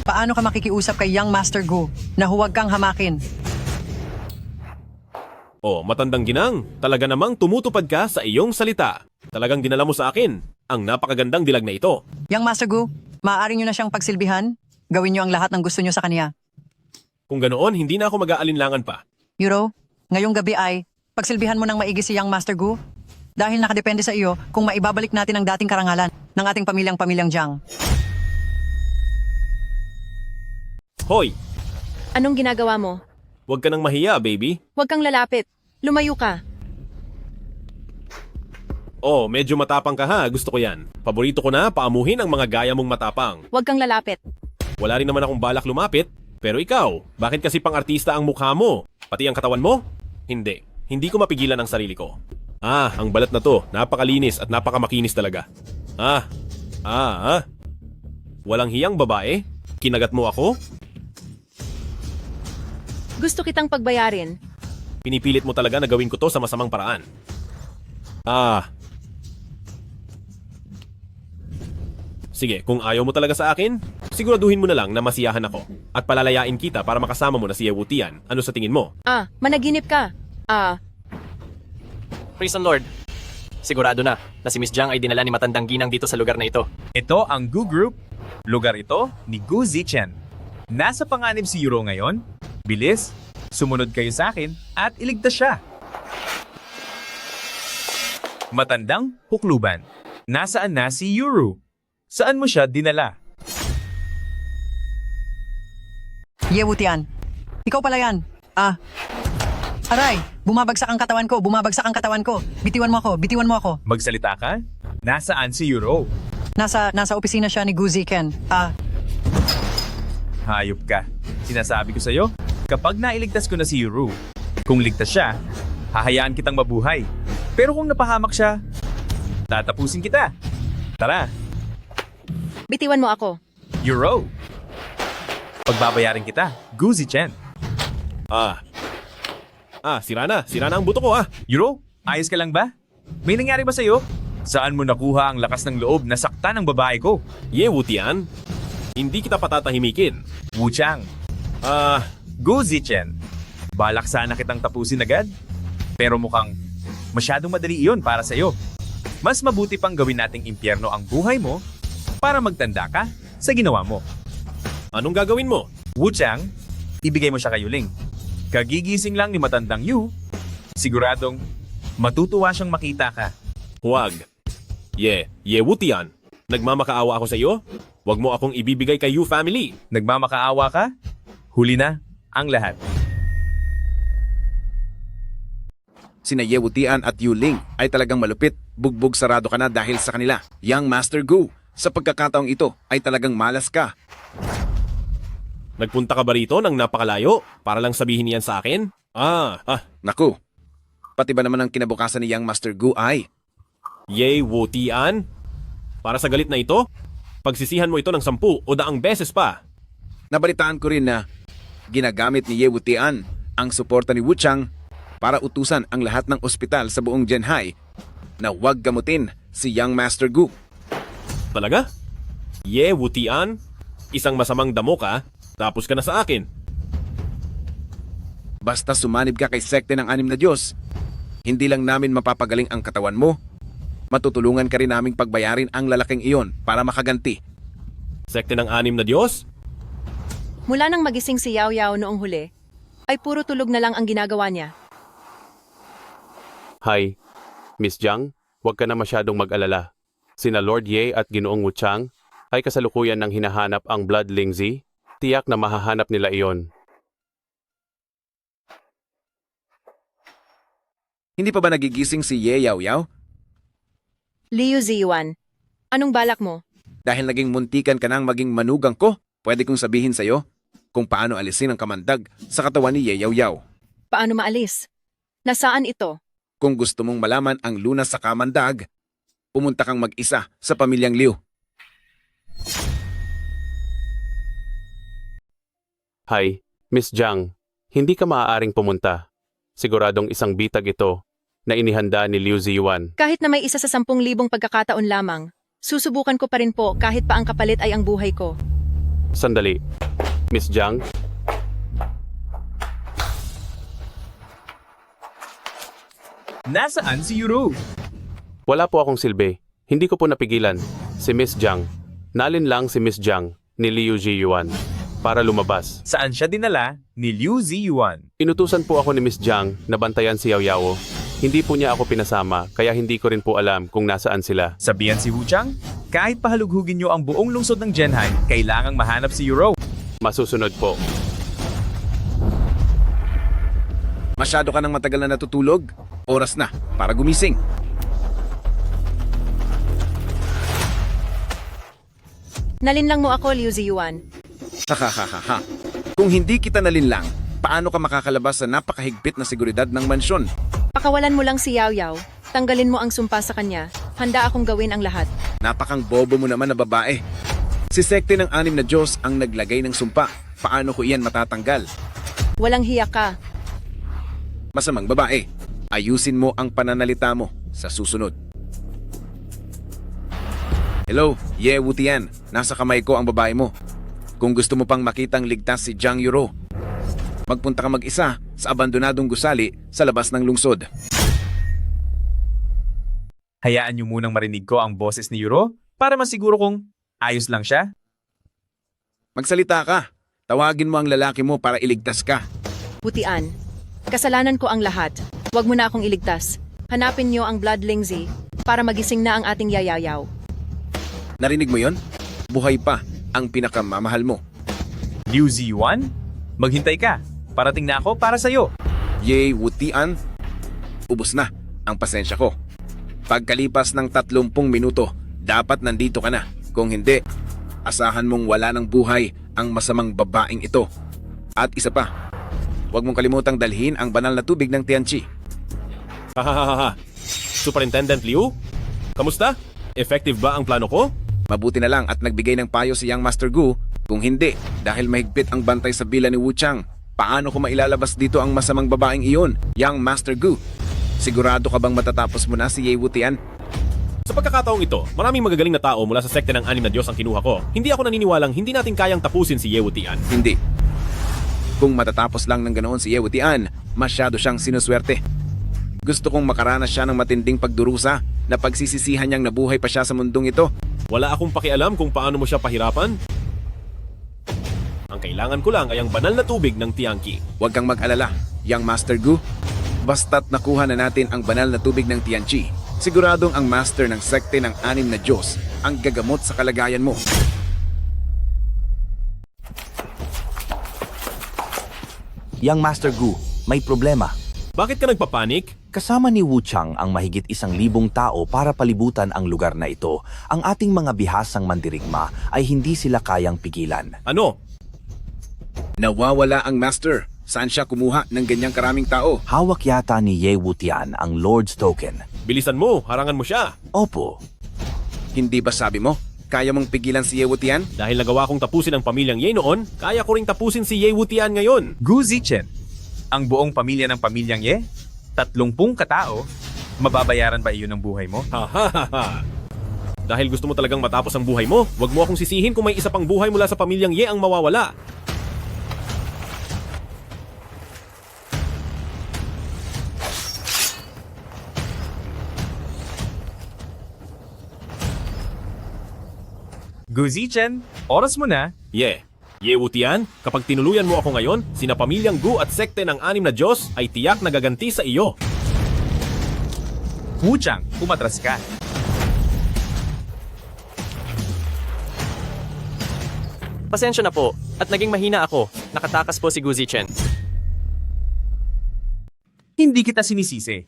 paano ka makikiusap kay Young Master Gu na huwag kang hamakin. Oh, matandang ginang, talaga namang tumutupad ka sa iyong salita. Talagang dinala mo sa akin ang napakagandang dilag na ito. Young Master Gu, maaari nyo na siyang pagsilbihan. Gawin nyo ang lahat ng gusto nyo sa kanya. Kung ganoon, hindi na ako mag-aalinlangan pa. Euro, ngayong gabi ay pagsilbihan mo ng maigi si Young Master Gu dahil nakadepende sa iyo kung maibabalik natin ang dating karangalan ng ating pamilyang Jiang. Hoy, Anong ginagawa mo? huwag ka nang mahiya, baby. Huwag kang lalapit. Lumayo ka. Oh, medyo matapang ka ha, gusto ko yan. Paborito ko na paamuhin ang mga gaya mong matapang. Huwag kang lalapit. Wala rin naman akong balak lumapit, pero ikaw, bakit kasi pang-artista ang mukha mo? Pati ang katawan mo? Hindi ko mapigilan ang sarili ko. Ang balat na to, napakalinis at napakamakinis talaga. Walang hiyang babae? Kinagat mo ako? Gusto kitang pagbayarin. Pinipilit mo talaga na gawin ko to sa masamang paraan. Sige, kung ayaw mo talaga sa akin, siguraduhin mo na lang na masiyahan ako at palalayain kita para makasama mo na si Ye Wutian. Ano sa tingin mo? Managinip ka. Prison Lord, sigurado na si Miss Jiang ay dinala ni Matandang Ginang dito sa lugar na ito. Ito ang Gu Group. Lugar ito ni Gu Zichen. Nasa panganib si Euro ngayon. Bilis, sumunod kayo sa akin at iligtas siya. Matandang hukluban. Nasaan na si Euro? Saan mo siya dinala? Ye Wutian, ikaw pala yan. Aray, bumabagsak ang katawan ko. Bitiwan mo ako. Magsalita ka? Nasaan si Euro? Nasa opisina siya ni Gu Zichen. Hayop ka. Sinasabi ko sa'yo, kapag nailigtas ko na si Euro, kung ligtas siya, hahayaan kitang mabuhay. Pero kung napahamak siya, tatapusin kita. Tara, Bitiwan mo ako. Euro. Pagbabayarin kita, Gu Zichen. Sira na ang buto ko Euro, ayos ka lang ba? May nangyari ba sa'yo? Saan mo nakuha ang lakas ng loob na saktan ng babae ko? Ye Wutian, hindi kita patatahimikin. Wu Chang. Gu Zichen. Balak sana kitang tapusin agad. Pero mukhang masyadong madali iyon para sa'yo. Mas mabuti pang gawin nating impyerno ang buhay mo para magtanda ka sa ginawa mo. Anong gagawin mo? Wu Chang, ibigay mo siya kay Yuling. Kagigising lang ni Matandang Yu, siguradong matutuwa siyang makita ka. Huwag. Ye Wutian, nagmamakaawa ako sa iyo? Huwag mo akong ibibigay kay Yu family. Nagmamakaawa ka? Huli na ang lahat. Sina Ye Wutian at Yu Ling ay talagang malupit. Bugbog sarado ka na dahil sa kanila. Young Master Gu, sa pagkakataong ito ay talagang malas ka. Nagpunta ka ba rito ng napakalayo para lang sabihin niyan sa akin? Naku, pati ba naman ang kinabukasan ni Young Master Gu ay? Ye Wutian? Para sa galit na ito, pagsisihan mo ito ng 10 o 10 beses pa. Nabalitaan ko rin na ginagamit ni Ye Wutian ang suporta ni Wu Chang para utusan ang lahat ng ospital sa buong Zhenhai na huwag gamutin si Young Master Gu. Talaga? Ye Wutian? Isang masamang damo ka, tapos ka na sa akin. Basta sumanib ka kay sekte ng 6 na Diyos, hindi lang namin mapapagaling ang katawan mo, matutulungan ka rin naming pagbayarin ang lalaking iyon para makaganti. Sekte ng 6 na Diyos? Mula nang magising si Yao Yao noong huli, ay puro tulog na lang ang ginagawa niya. Hi, Miss Jiang, huwag ka na masyadong mag-alala. Sina Lord Ye at Ginoong Wu Chang ay kasalukuyan ng hinahanap ang Blood Lingzi. Tiyak na mahahanap nila iyon. Hindi pa ba nagigising si Ye Yaoyao? Liu Ziyuan, anong balak mo? Dahil naging muntikan ka nang maging manugang ko, pwede kong sabihin sa'yo kung paano alisin ang kamandag sa katawan ni Ye Yaoyao. Paano maalis? Nasaan ito? Kung gusto mong malaman ang lunas sa kamandag, pumunta kang mag-isa sa pamilyang Liu. Hi, Miss Jiang. Hindi ka maaaring pumunta. Siguradong isang bitag ito na inihanda ni Liu Ziyuan. Kahit na may isa sa 10,000 pagkakataon lamang, susubukan ko pa rin po kahit pa ang kapalit ay ang buhay ko. Sandali. Miss Jiang? Nasaan si Yuro? Wala po akong silbi. Hindi ko po napigilan. Si Miss Jiang. Nalin lang si Miss Jiang ni Liu Ziyuan para lumabas. Saan siya dinala ni Liu Ziyuan? Inutusan po ako ni Miss Jiang na bantayan si Yaoyao. Hindi po niya ako pinasama, kaya hindi ko rin po alam kung nasaan sila. Sabihan si Wu Chang, kahit pahalughugin niyo ang buong lungsod ng Zhenhai, kailangang mahanap si Yuro. Masusunod po. Masyado ka nang matagal na natutulog. Oras na para gumising. Nalinlang mo ako, Liu Ziyuan. Hahaha. Kung hindi kita nalinlang, paano ka makakalabas sa napakahigpit na seguridad ng mansyon? Pakawalan mo lang si Yaoyao, tanggalin mo ang sumpa sa kanya, handa akong gawin ang lahat. Napakang bobo mo naman na babae. Si sekte ng 6 na Diyos ang naglagay ng sumpa. Paano ko iyan matatanggal? Walang hiya ka. Masamang babae, ayusin mo ang pananalita mo sa susunod. Hello, Ye Wutian. Nasa kamay ko ang babae mo. Kung gusto mo pang makitang ligtas si Jiang Yuro, magpunta ka mag-isa sa abandonadong gusali sa labas ng lungsod. Hayaan niyo munang marinig ko ang boses ni Yuro para masiguro kong ayos lang siya. Magsalita ka. Tawagin mo ang lalaki mo para iligtas ka. Putian, kasalanan ko ang lahat. Huwag mo na akong iligtas. Hanapin niyo ang Bloodling Z para magising na ang ating Yaoyao. Narinig mo yon? Buhay pa ang pinakamamahal mo. Liu Ziyuan, maghintay ka. Parating na ako para sa'yo. Ye Wutian, ubos na ang pasensya ko. Pagkalipas ng 30 minuto, dapat nandito ka na. Kung hindi, asahan mong wala ng buhay ang masamang babaeng ito. At isa pa, huwag mong kalimutang dalhin ang banal na tubig ng Tianqi. Hahaha. Superintendent Liu? Kamusta? Effective ba ang plano ko? Mabuti na lang at nagbigay ng payo si Young Master Gu. Kung hindi, dahil mahigpit ang bantay sa bila ni Wu Chang, paano ko mailalabas dito ang masamang babaeng iyon, Young Master Gu? Sigurado ka bang matatapos mo na si Ye Wutian? Sa pagkakataong ito, maraming magagaling na tao mula sa sekte ng 6 na Diyos ang kinuha ko. Hindi ako naniniwalang hindi natin kayang tapusin si Ye Wutian. Hindi. Kung matatapos lang ng ganoon si Ye Wutian, masyado siyang sinuswerte. Gusto kong makaranas siya ng matinding pagdurusa na pagsisisihan niyang nabuhay pa siya sa mundong ito. Wala akong pakialam kung paano mo siya pahirapan. Ang kailangan ko lang ay ang banal na tubig ng Tianqi. Huwag kang mag-alala, Young Master Gu. Basta't nakuha na natin ang banal na tubig ng Tianqi, siguradong ang master ng sekte ng 6 na Diyos ang gagamot sa kalagayan mo. Young Master Gu, may problema. Bakit ka nagpapanik? Kasama ni Wu Chang ang mahigit 1,000 tao para palibutan ang lugar na ito. Ang ating mga bihasang mandirigma ay hindi sila kayang pigilan. Ano? Nawawala ang master. Saan siya kumuha ng ganyang karaming tao? Hawak yata ni Ye Wutian ang Lord's Token. Bilisan mo, harangan mo siya. Opo. Hindi ba sabi mo, kaya mong pigilan si Ye Wutian? Dahil nagawa kong tapusin ang pamilyang Ye noon, kaya ko ring tapusin si Ye Wutian ngayon. Gu Zichen, ang buong pamilya ng pamilyang Ye? 30 katao? Mababayaran ba iyon ng buhay mo? Ha. Dahil gusto mo talagang matapos ang buhay mo, wag mo akong sisihin kung may isa pang buhay mula sa pamilyang Ye ang mawawala. Gu Zichen, oras mo na. Ye Wutian, kapag tinuluyan mo ako ngayon, sina pamilyang Gu at sekte ng 6 na Diyos ay tiyak na gaganti sa iyo. Wu Chang, umatras ka. Pasensya na po, at naging mahina ako. Nakatakas po si Gu Zichen. Hindi kita sinisisi.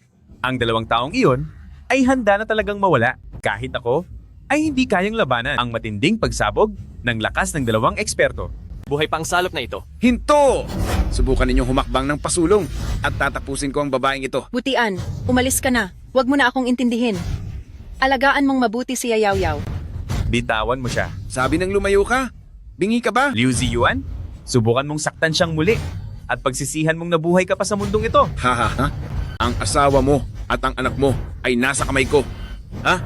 Ang dalawang taong iyon ay handa na talagang mawala kahit ako ay hindi kayang labanan ang matinding pagsabog ng lakas ng dalawang eksperto. Buhay pa ang salop na ito. Hinto! Subukan ninyong humakbang ng pasulong at tatapusin ko ang babaeng ito. Butian, umalis ka na. Huwag mo na akong intindihin. Alagaan mong mabuti si Yaw Yaw. Bitawan mo siya. Sabi ng lumayo ka? Bingi ka ba? Liu Ziyuan, subukan mong saktan siyang muli at pagsisihan mong nabuhay ka pa sa mundong ito. Ha? Ang asawa mo at ang anak mo ay nasa kamay ko. Ha?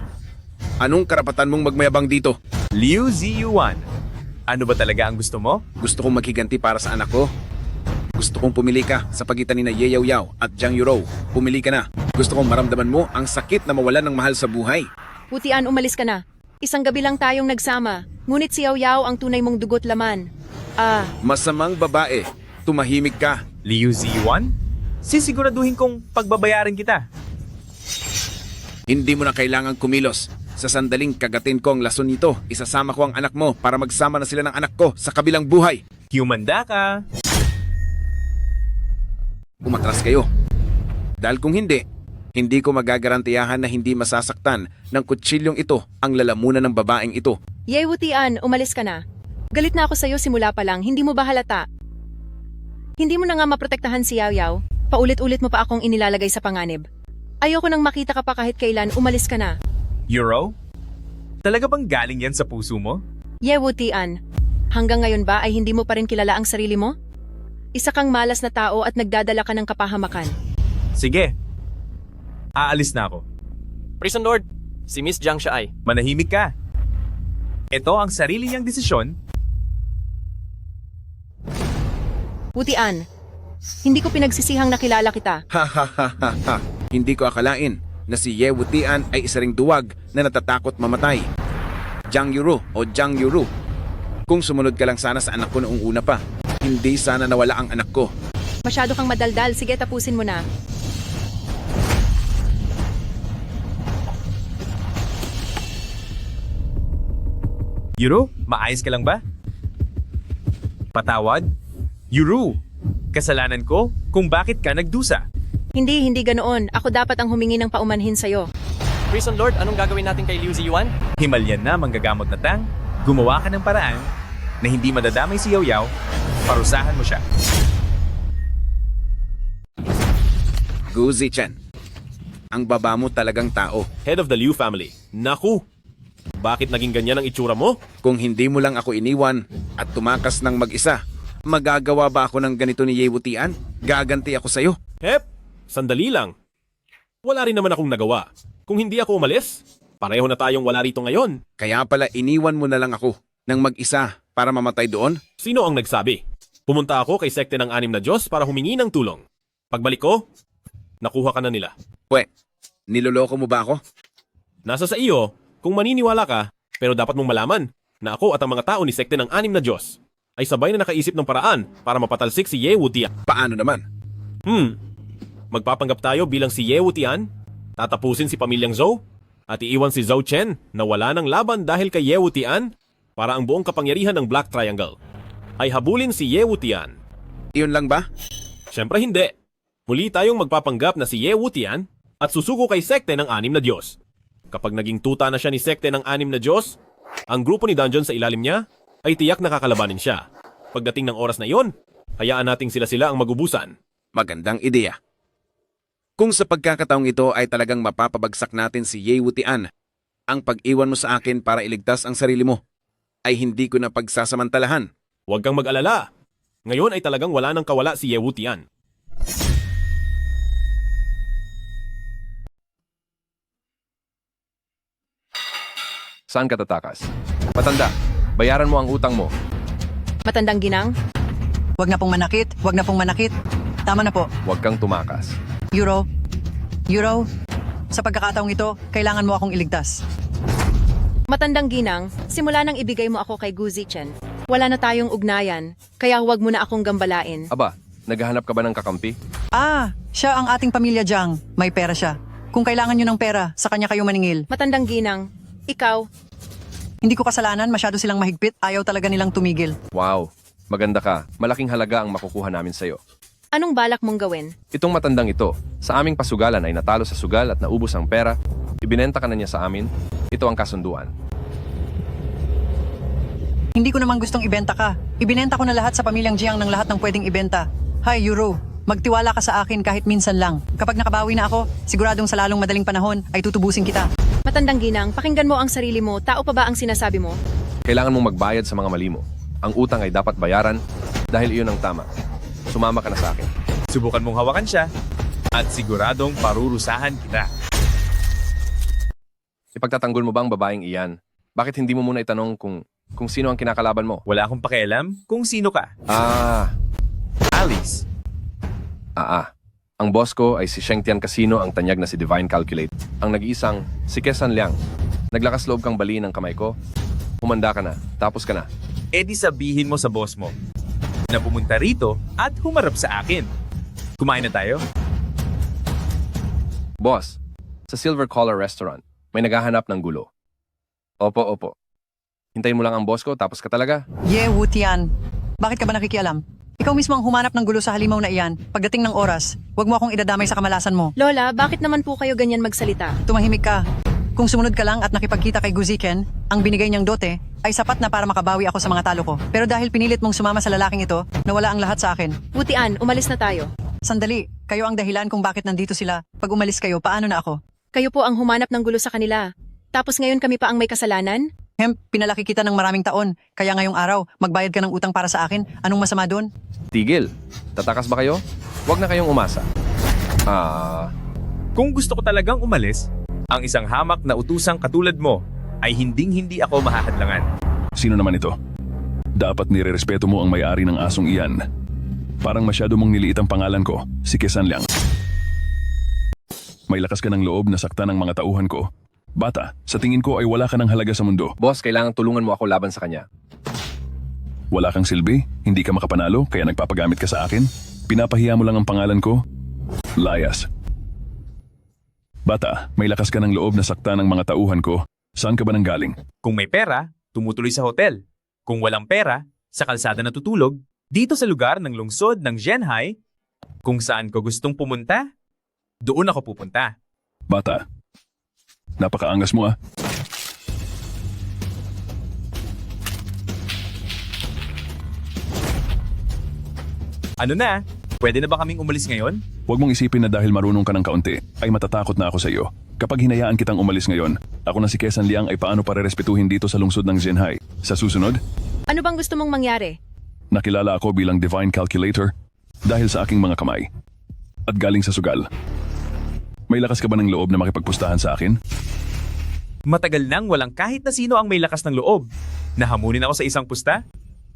Anong karapatan mong magmayabang dito? Liu Ziyuan, ano ba talaga ang gusto mo? Gusto kong maghiganti para sa anak ko. Gusto kong pumili ka sa pagitan ni na Ye Yaw Yaw at Jiang Yuro. Pumili ka na. Gusto kong maramdaman mo ang sakit na mawalan ng mahal sa buhay. Butian, umalis ka na. Isang gabi lang tayong nagsama. Ngunit si Yaw Yaw ang tunay mong dugot laman. Masamang babae. Tumahimik ka. Liu Ziyuan, sisiguraduhin kong pagbabayarin kita. Hindi mo na kailangang kumilos. Sa sandaling kagatin ko ang lason nito, isasama ko ang anak mo para magsama na sila ng anak ko sa kabilang buhay. Humanda ka. Umatras kayo. Dahil kung hindi ko magagarantiyahan na hindi masasaktan ng kutsilyong ito ang lalamunan ng babaeng ito. Ye Wutian, umalis ka na. Galit na ako sa'yo simula pa lang, hindi mo ba halata? Hindi mo na nga maprotektahan si Yaw Yaw. Paulit-ulit mo pa akong inilalagay sa panganib. Ayoko nang makita ka pa kahit kailan, umalis ka na. Yuro? Talaga bang galing yan sa puso mo? Ye Wutian, hanggang ngayon ba ay hindi mo pa rin kilala ang sarili mo? Isa kang malas na tao at nagdadala ka ng kapahamakan. Sige. Aalis na ako. Prison Lord, si Miss Jiang siya ay. Manahimik ka. Ito ang sarili niyang desisyon. Wutian, hindi ko pinagsisihang nakilala kita. Ha. Hindi ko akalain na si Ye Wutian ay isa ring duwag na natatakot mamatay. Jiang Yuro o Jiang Yuro. Kung sumunod ka lang sana sa anak ko noong una pa, hindi sana nawala ang anak ko. Masyado kang madaldal, sige tapusin mo na. Yuro, maayos ka lang ba? Patawad? Yuro, kasalanan ko kung bakit ka nagdusa. Hindi ganoon. Ako dapat ang humingi ng paumanhin sa'yo. Prison Lord, anong gagawin natin kay Liu Ziyuan? Himalayan na manggagamot na tang, gumawa ka ng paraan na hindi madadamay si Yaw Yaw, parusahan mo siya. Gu Zichen, ang baba mo talagang tao. Head of the Liu family. Naku! Bakit naging ganyan ang itsura mo? Kung hindi mo lang ako iniwan at tumakas ng mag-isa, magagawa ba ako ng ganito ni Ye Wutian? Gaganti ako sa'yo. Hep! Sandali lang. Wala rin naman akong nagawa. Kung hindi ako umalis, pareho na tayong wala rito ngayon. Kaya pala iniwan mo na lang ako ng mag-isa para mamatay doon? Sino ang nagsabi? Pumunta ako kay sekte ng 6 na Diyos para humingi ng tulong. Pagbalik ko, nakuha ka na nila. Niloloko mo ba ako? Nasa sa iyo kung maniniwala ka, pero dapat mong malaman na ako at ang mga tao ni sekte ng 6 na Diyos ay sabay na nakaisip ng paraan para mapatalsik si Ye Wutian. Paano naman? Magpapanggap tayo bilang si Ye Wutian, tatapusin si pamilyang Zhou, at iiwan si Zhou Chen na wala ng laban dahil kay Ye Wutian para ang buong kapangyarihan ng Black Triangle ay habulin si Ye Wutian. Iyon lang ba? Siyempre hindi. Muli tayong magpapanggap na si Ye Wutian at susuko kay sekte ng 6 na Diyos. Kapag naging tuta na siya ni sekte ng 6 na Diyos, ang grupo ni Dungeon sa ilalim niya ay tiyak na kakalabanin siya. Pagdating ng oras na iyon, hayaan nating sila ang magubusan. Magandang ideya. Kung sa pagkakataong ito ay talagang mapapabagsak natin si Ye Wutian, ang pag-iwan mo sa akin para iligtas ang sarili mo ay hindi ko na pagsasamantalahan. Huwag kang mag-alala. Ngayon ay talagang wala nang kawala si Ye Wutian. Saan ka tatakas? Matanda, bayaran mo ang utang mo. Matandang ginang? Huwag na pong manakit. Tama na po. Huwag kang tumakas. Yuro, sa pagkakataong ito, kailangan mo akong iligtas. Matandang ginang, simula nang ibigay mo ako kay Gu Zichen. Wala na tayong ugnayan, kaya huwag mo na akong gambalain. Aba, naghahanap ka ba ng kakampi? Siya ang ating pamilya Jiang. May pera siya. Kung kailangan nyo ng pera, sa kanya kayo maningil. Matandang ginang, ikaw? Hindi ko kasalanan, masyado silang mahigpit. Ayaw talaga nilang tumigil. Wow, maganda ka. Malaking halaga ang makukuha namin sa'yo. Anong balak mong gawin? Itong matandang ito, sa aming pasugalan ay natalo sa sugal at naubos ang pera. Ibinenta ka na niya sa amin. Ito ang kasunduan. Hindi ko naman gustong ibenta ka. Ibinenta ko na lahat sa pamilyang Jiang ng lahat ng pwedeng ibenta. Hi, Euro. Magtiwala ka sa akin kahit minsan lang. Kapag nakabawi na ako, siguradong sa lalong madaling panahon ay tutubusin kita. Matandang ginang, pakinggan mo ang sarili mo. Tao pa ba ang sinasabi mo? Kailangan mong magbayad sa mga mali mo. Ang utang ay dapat bayaran dahil iyon ang tama. Sumama ka na sa akin. Subukan mong hawakan siya at siguradong parurusahan kita. Ipagtatanggol mo ba ang babaeng iyan? Bakit hindi mo muna itanong kung sino ang kinakalaban mo? Wala akong pakialam kung sino ka. Alice. Ang boss ko ay si Shengtian Casino, ang tanyag na si Divine Calculate. Ang nag-iisang si Kesan Liang. Naglakas loob kang baliin ang kamay ko. Humanda ka na. Tapos ka na. E di sabihin mo sa boss mo na pumunta rito at humarap sa akin. Kumain na tayo? Boss, sa Silver Collar Restaurant, may naghahanap ng gulo. Opo. Hintayin mo lang ang boss ko, tapos ka talaga. Wu Tian. Bakit ka ba nakikialam? Ikaw mismo ang humanap ng gulo sa halimaw na iyan. Pagdating ng oras, huwag mo akong idadamay sa kamalasan mo. Lola, bakit naman po kayo ganyan magsalita? Tumahimik ka. Kung sumunod ka lang at nakipagkita kay Guziken, ang binigay niyang dote ay sapat na para makabawi ako sa mga talo ko. Pero dahil pinilit mong sumama sa lalaking ito, nawala ang lahat sa akin. Wutian, umalis na tayo. Sandali, kayo ang dahilan kung bakit nandito sila. Pag umalis kayo, paano na ako? Kayo po ang humanap ng gulo sa kanila. Tapos ngayon kami pa ang may kasalanan? Pinalaki kita ng maraming taon. Kaya ngayong araw, magbayad ka ng utang para sa akin. Anong masama doon? Tigil. Tatakas ba kayo? Huwag na kayong umasa. Kung gusto ko talagang umalis, ang isang hamak na utusang katulad mo ay hinding-hindi ako mahahadlangan. Sino naman ito? Dapat nirerespeto mo ang may-ari ng asong iyan. Parang masyado mong niliit ang pangalan ko, si Kesan Liang. May lakas ka ng loob na saktan ng mga tauhan ko. Bata, sa tingin ko ay wala ka ng halaga sa mundo. Boss, kailangan tulungan mo ako laban sa kanya. Wala kang silbi, hindi ka makapanalo, kaya nagpapagamit ka sa akin. Pinapahiya mo lang ang pangalan ko. Layas. Bata, may lakas ka ng loob na saktan ng mga tauhan ko. Saan ka ba nanggaling? Kung may pera, tumutuloy sa hotel. Kung walang pera, sa kalsada natutulog. Dito sa lugar ng lungsod ng Zhenhai, kung saan ko gustong pumunta, doon ako pupunta. Bata, napakaangas mo ah. Ano na? Pwede na ba kaming umalis ngayon? Huwag mong isipin na dahil marunong ka ng kaunti, ay matatakot na ako sa iyo. Kapag hinayaan kitang umalis ngayon, ako na si Kesan Liang ay paano parerespetuhin dito sa lungsod ng Zhenhai. Sa susunod, Ano bang gusto mong mangyari? nakilala ako bilang Divine Calculator dahil sa aking mga kamay. At galing sa sugal. May lakas ka ba ng loob na makipagpustahan sa akin? Matagal nang walang kahit na sino ang may lakas ng loob. Nahamunin ako sa isang pusta?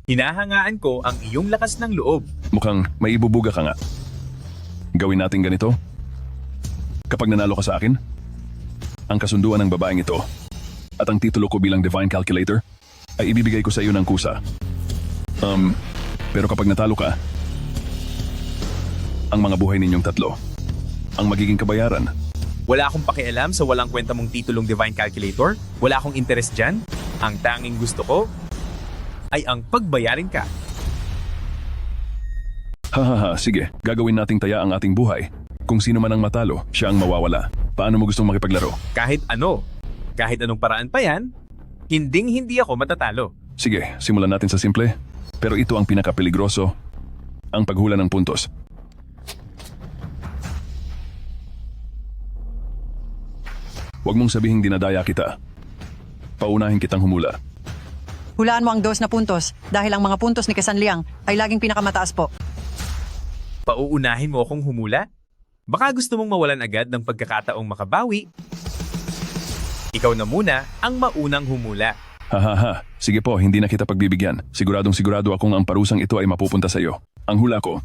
Hinahangaan ko ang iyong lakas ng loob. Mukhang may ibubuga ka nga. Gawin natin ganito. Kapag nanalo ka sa akin, ang kasunduan ng babaeng ito at ang titulo ko bilang Divine Calculator ay ibibigay ko sa iyo ng kusa. Pero kapag natalo ka, ang mga buhay ninyong tatlo ang magiging kabayaran. Wala akong pakialam sa walang kwenta mong titulong Divine Calculator. Wala akong interes dyan. Ang tanging gusto ko ay ang pagbayarin ka. Hahaha, sige. Gagawin nating taya ang ating buhay. Kung sino man ang matalo, siya ang mawawala. Paano mo gustong makipaglaro? Kahit ano. Kahit anong paraan pa yan, hinding-hindi ako matatalo. Sige, simulan natin sa simple. Pero ito ang pinakapeligroso, ang paghula ng puntos. Huwag mong sabihing dinadaya kita. Paunahin kitang humula. Hulaan mo ang 2 na puntos dahil ang mga puntos ni Kesan Liang ay laging pinakamataas po. Pauunahin mo akong humula? Baka gusto mong mawalan agad ng pagkakataong makabawi. Ikaw na muna ang maunang humula. Hahaha, sige po, hindi na kita pagbibigyan. Siguradong sigurado akong ang parusang ito ay mapupunta sa iyo. Ang hula ko.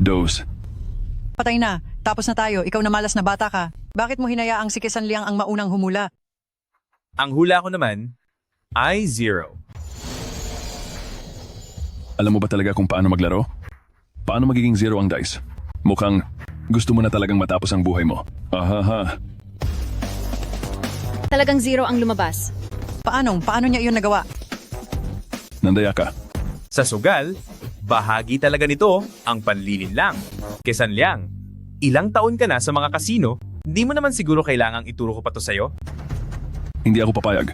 2. Patay na. Tapos na tayo. Ikaw na malas na bata ka. Bakit mo hinayaang si Kesan Liang ang maunang humula? Ang hula ko naman ay 0. Alam mo ba talaga kung paano maglaro? Paano magiging 0 ang dice? Mukhang gusto mo na talagang matapos ang buhay mo. Ahaha. Talagang 0 ang lumabas. Paano niya iyon nagawa? Nandaya ka. Sa sugal, Bahagi talaga nito ang panlilinlang. Kesan Liang, ilang taon ka na sa mga kasino, di mo naman siguro kailangang ituro ko pa to sa'yo? Hindi ako papayag.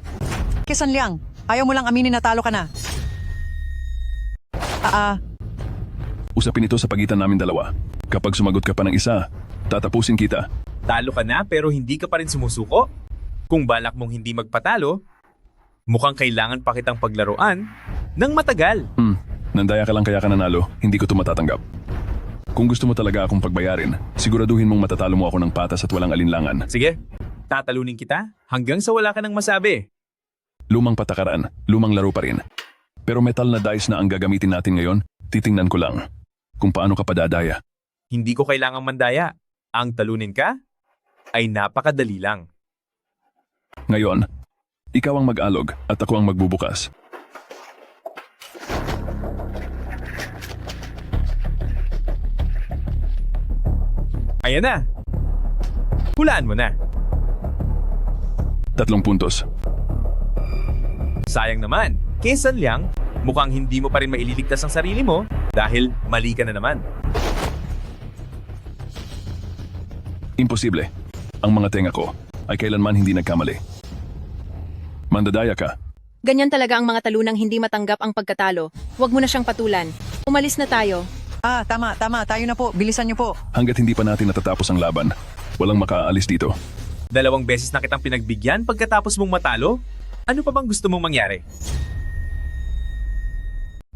Kesan Liang, ayaw mo lang aminin na talo ka na. Usapin ito sa pagitan namin dalawa. Kapag sumagot ka pa ng isa, tatapusin kita. Talo ka na pero hindi ka pa rin sumusuko? Kung balak mong hindi magpatalo, mukhang kailangan pa kitang paglaruan ng matagal. Nandaya ka lang kaya ka nanalo, hindi ko ito matatanggap. Kung gusto mo talaga akong pagbayarin, siguraduhin mong matatalo mo ako ng patas at walang alinlangan. Sige, tatalunin kita hanggang sa wala ka nang masabi. Lumang patakaran, lumang laro pa rin. Pero metal na dice na ang gagamitin natin ngayon, titingnan ko lang kung paano ka padadaya. Hindi ko kailangang mandaya. Ang talunin ka ay napakadali lang. Ngayon, ikaw ang mag-alog at ako ang magbubukas. Ayan na. Hulaan mo na. 3 puntos. Sayang naman. Kesan Liang, mukhang hindi mo pa rin maililigtas ang sarili mo dahil mali ka na naman. Imposible. Ang mga tenga ko ay kailanman hindi nagkamali. Mandadaya ka. Ganyan talaga ang mga talunang hindi matanggap ang pagkatalo. Huwag mo na siyang patulan. Umalis na tayo. Tama. Tayo na po. Bilisan niyo po. Hanggat hindi pa natin natatapos ang laban, walang makaalis dito. 2 beses na kitang pinagbigyan pagkatapos mong matalo? Ano pa bang gusto mong mangyari?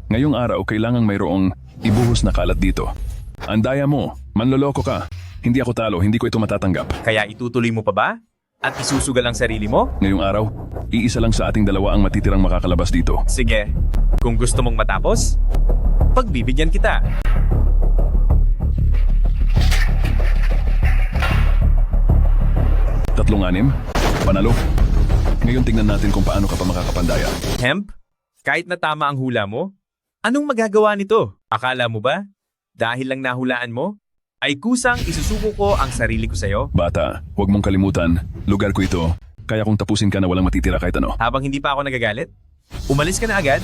Ngayong araw, kailangang mayroong ibuhos na kalat dito. Andaya mo, manloloko ka. Hindi ako talo, hindi ko ito matatanggap. Kaya itutuloy mo pa ba? At isusugal ang sarili mo? Ngayong araw, iisa lang sa ating dalawa ang matitirang makakalabas dito. Sige, kung gusto mong matapos, pagbibigyan kita. Tatlong 6, panalo. Ngayon tingnan natin kung paano ka pa makakapandaya. Hemp, kahit na tama ang hula mo, anong magagawa nito? Akala mo ba? Dahil lang nahulaan mo, ay kusang isusuko ko ang sarili ko sa'yo? Bata, huwag mong kalimutan, lugar ko ito. Kaya kung tapusin ka na walang matitira kahit ano. Habang hindi pa ako nagagalit, umalis ka na agad.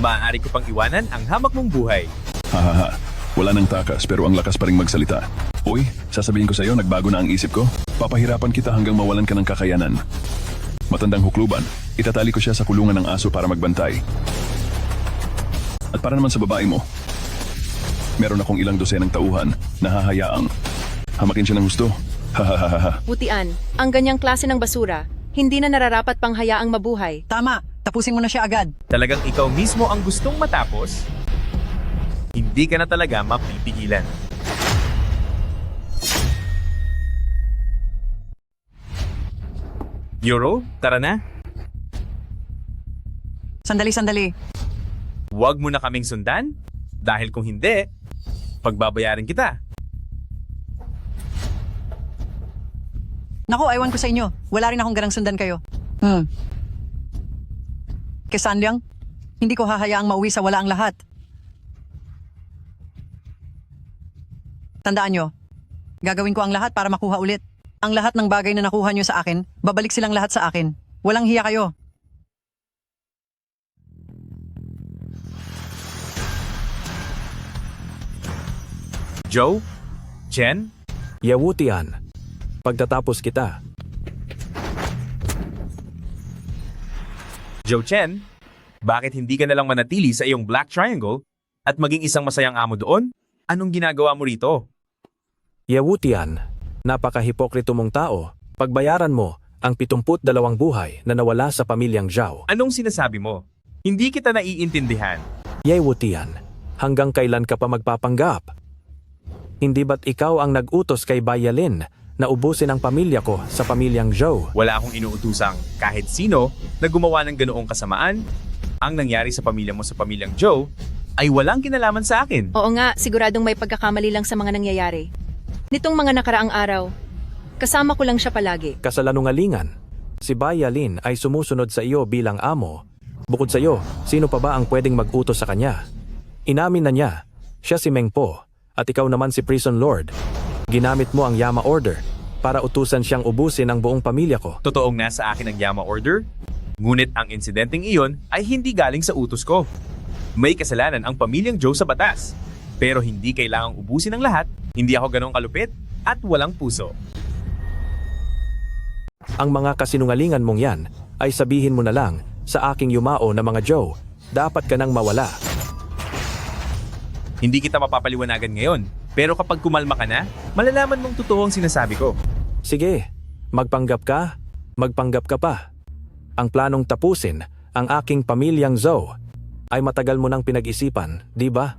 Maaari ko pang iwanan ang hamak mong buhay. Hahaha, wala nang takas pero ang lakas pa rin magsalita. Uy, sasabihin ko sa'yo, nagbago na ang isip ko. Papahirapan kita hanggang mawalan ka ng kakayanan. Matandang hukluban, itatali ko siya sa kulungan ng aso para magbantay. At para naman sa babae mo, meron akong ilang dosenang tauhan na hahayaang hamakin siya ng gusto. Hahaha. Putian, ang ganyang klase ng basura, hindi na nararapat pang hayaang mabuhay. Tama, tapusin mo na siya agad. Talagang ikaw mismo ang gustong matapos? Hindi ka na talaga mapipigilan. Euro, tara na. Sandali. Huwag mo na kaming sundan, dahil kung hindi, pagbabayarin kita. Naku, aywan ko sa inyo. Wala rin akong ganang sundan kayo. Kesan Liang, hindi ko hahayaang mauwi sa wala ang lahat. Tandaan nyo, gagawin ko ang lahat para makuha ulit. Ang lahat ng bagay na nakuha nyo sa akin, babalik silang lahat sa akin. Walang hiya kayo. Joe? Chen? Yewutian, pagtatapos kita. Joe Chen, bakit hindi ka nalang manatili sa iyong Black Triangle at maging isang masayang amo doon? Anong ginagawa mo rito? Yewutian, napakahipokrito mong tao. Pagbayaran mo ang 72 buhay na nawala sa pamilyang Zhao. Anong sinasabi mo? Hindi kita naiintindihan. Yewutian, hanggang kailan ka pa magpapanggap? Hindi ba't ikaw ang nag-utos kay Bayalin na ubusin ang pamilya ko sa pamilyang Zhou? Wala akong inuutusang kahit sino na gumawa ng ganoong kasamaan. Ang nangyari sa pamilya mo sa pamilyang Zhou ay walang kinalaman sa akin. Oo nga, siguradong may pagkakamali lang sa mga nangyayari. Nitong mga nakaraang araw, kasama ko lang siya palagi. Kasalanungalingan. Si Bayalin ay sumusunod sa iyo bilang amo. Bukod sa iyo, sino pa ba ang pwedeng mag-utos sa kanya? Inamin na niya, siya si Meng Po. At ikaw naman si Prison Lord. Ginamit mo ang Yama Order para utusan siyang ubusin ang buong pamilya ko. Totoong nasa akin ang Yama Order, ngunit ang insidenteng iyon ay hindi galing sa utos ko. May kasalanan ang pamilyang Joe sa batas. Pero hindi kailangang ubusin ang lahat, hindi ako ganong kalupit, at walang puso. Ang mga kasinungalingan mong yan ay sabihin mo na lang sa aking yumao na mga Joe. Dapat ka nang mawala. Hindi kita mapapaliwanagan ngayon, pero kapag kumalma ka na, malalaman mong totoo ang sinasabi ko. Sige, magpanggap ka pa. Ang planong tapusin ang aking pamilyang Zoe ay matagal mo nang pinag-isipan, di ba?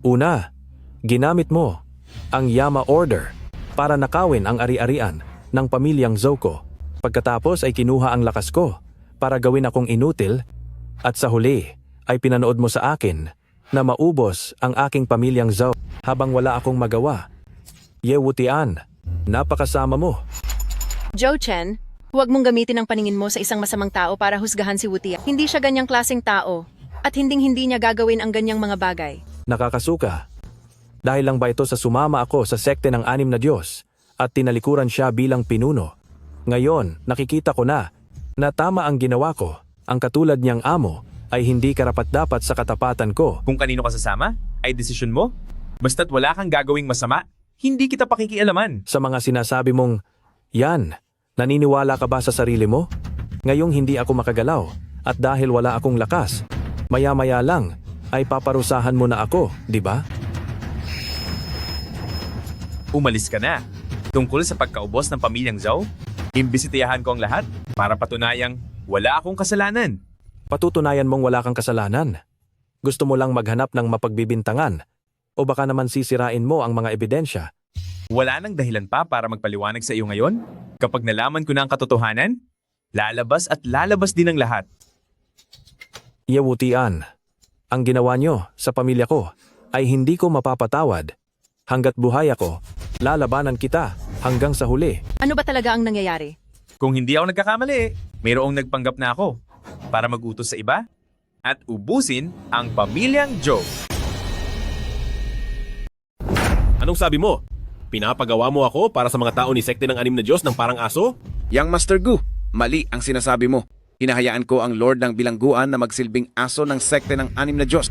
Una, ginamit mo ang Yama Order para nakawin ang ari-arian ng pamilyang Zoe ko. Pagkatapos ay kinuha ang lakas ko para gawin akong inutil at sa huli ay pinanood mo sa akin na maubos ang aking pamilyang Zoe habang wala akong magawa. Yewutian, napakasama mo. Joe Chen, huwag mong gamitin ang paningin mo sa isang masamang tao para husgahan si Wutia. Hindi siya ganyang klaseng tao at hinding-hindi niya gagawin ang ganyang mga bagay. Nakakasuka. Dahil lang ba ito sa sumama ako sa sekte ng 6 na Diyos at tinalikuran siya bilang pinuno? Ngayon, nakikita ko na tama ang ginawa ko. Ang katulad niyang amo ay hindi karapat-dapat sa katapatan ko. Kung kanino ka sasama, ay desisyon mo. Basta't wala kang gagawing masama, hindi kita pakikialaman. Sa mga sinasabi mong, yan, naniniwala ka ba sa sarili mo? Ngayong hindi ako makagalaw at dahil wala akong lakas, maya-maya lang ay paparusahan mo na ako, di ba? Umalis ka na. Tungkol sa pagkaubos ng pamilyang Zhao, imbisitiyahan ko ang lahat para patunayang wala akong kasalanan. Patutunayan mong wala kang kasalanan. Gusto mo lang maghanap ng mapagbibintangan o baka naman sisirain mo ang mga ebidensya. Wala nang dahilan pa para magpaliwanag sa iyo ngayon. Kapag nalaman ko na ang katotohanan, lalabas at lalabas din ang lahat. Yewutian, ang ginawa nyo sa pamilya ko ay hindi ko mapapatawad. Hanggat buhay ako, lalabanan kita hanggang sa huli. Ano ba talaga ang nangyayari? Kung hindi ako nagkakamali, mayroong nagpanggap na ako para mag-utos sa iba at ubusin ang pamilyang Joe. Anong sabi mo? Pinapagawa mo ako para sa mga tao ni sekte ng 6 na Diyos ng parang aso? Yang Master Gu, mali ang sinasabi mo. Hinahayaan ko ang Lord ng Bilangguan na magsilbing aso ng sekte ng 6 na Diyos.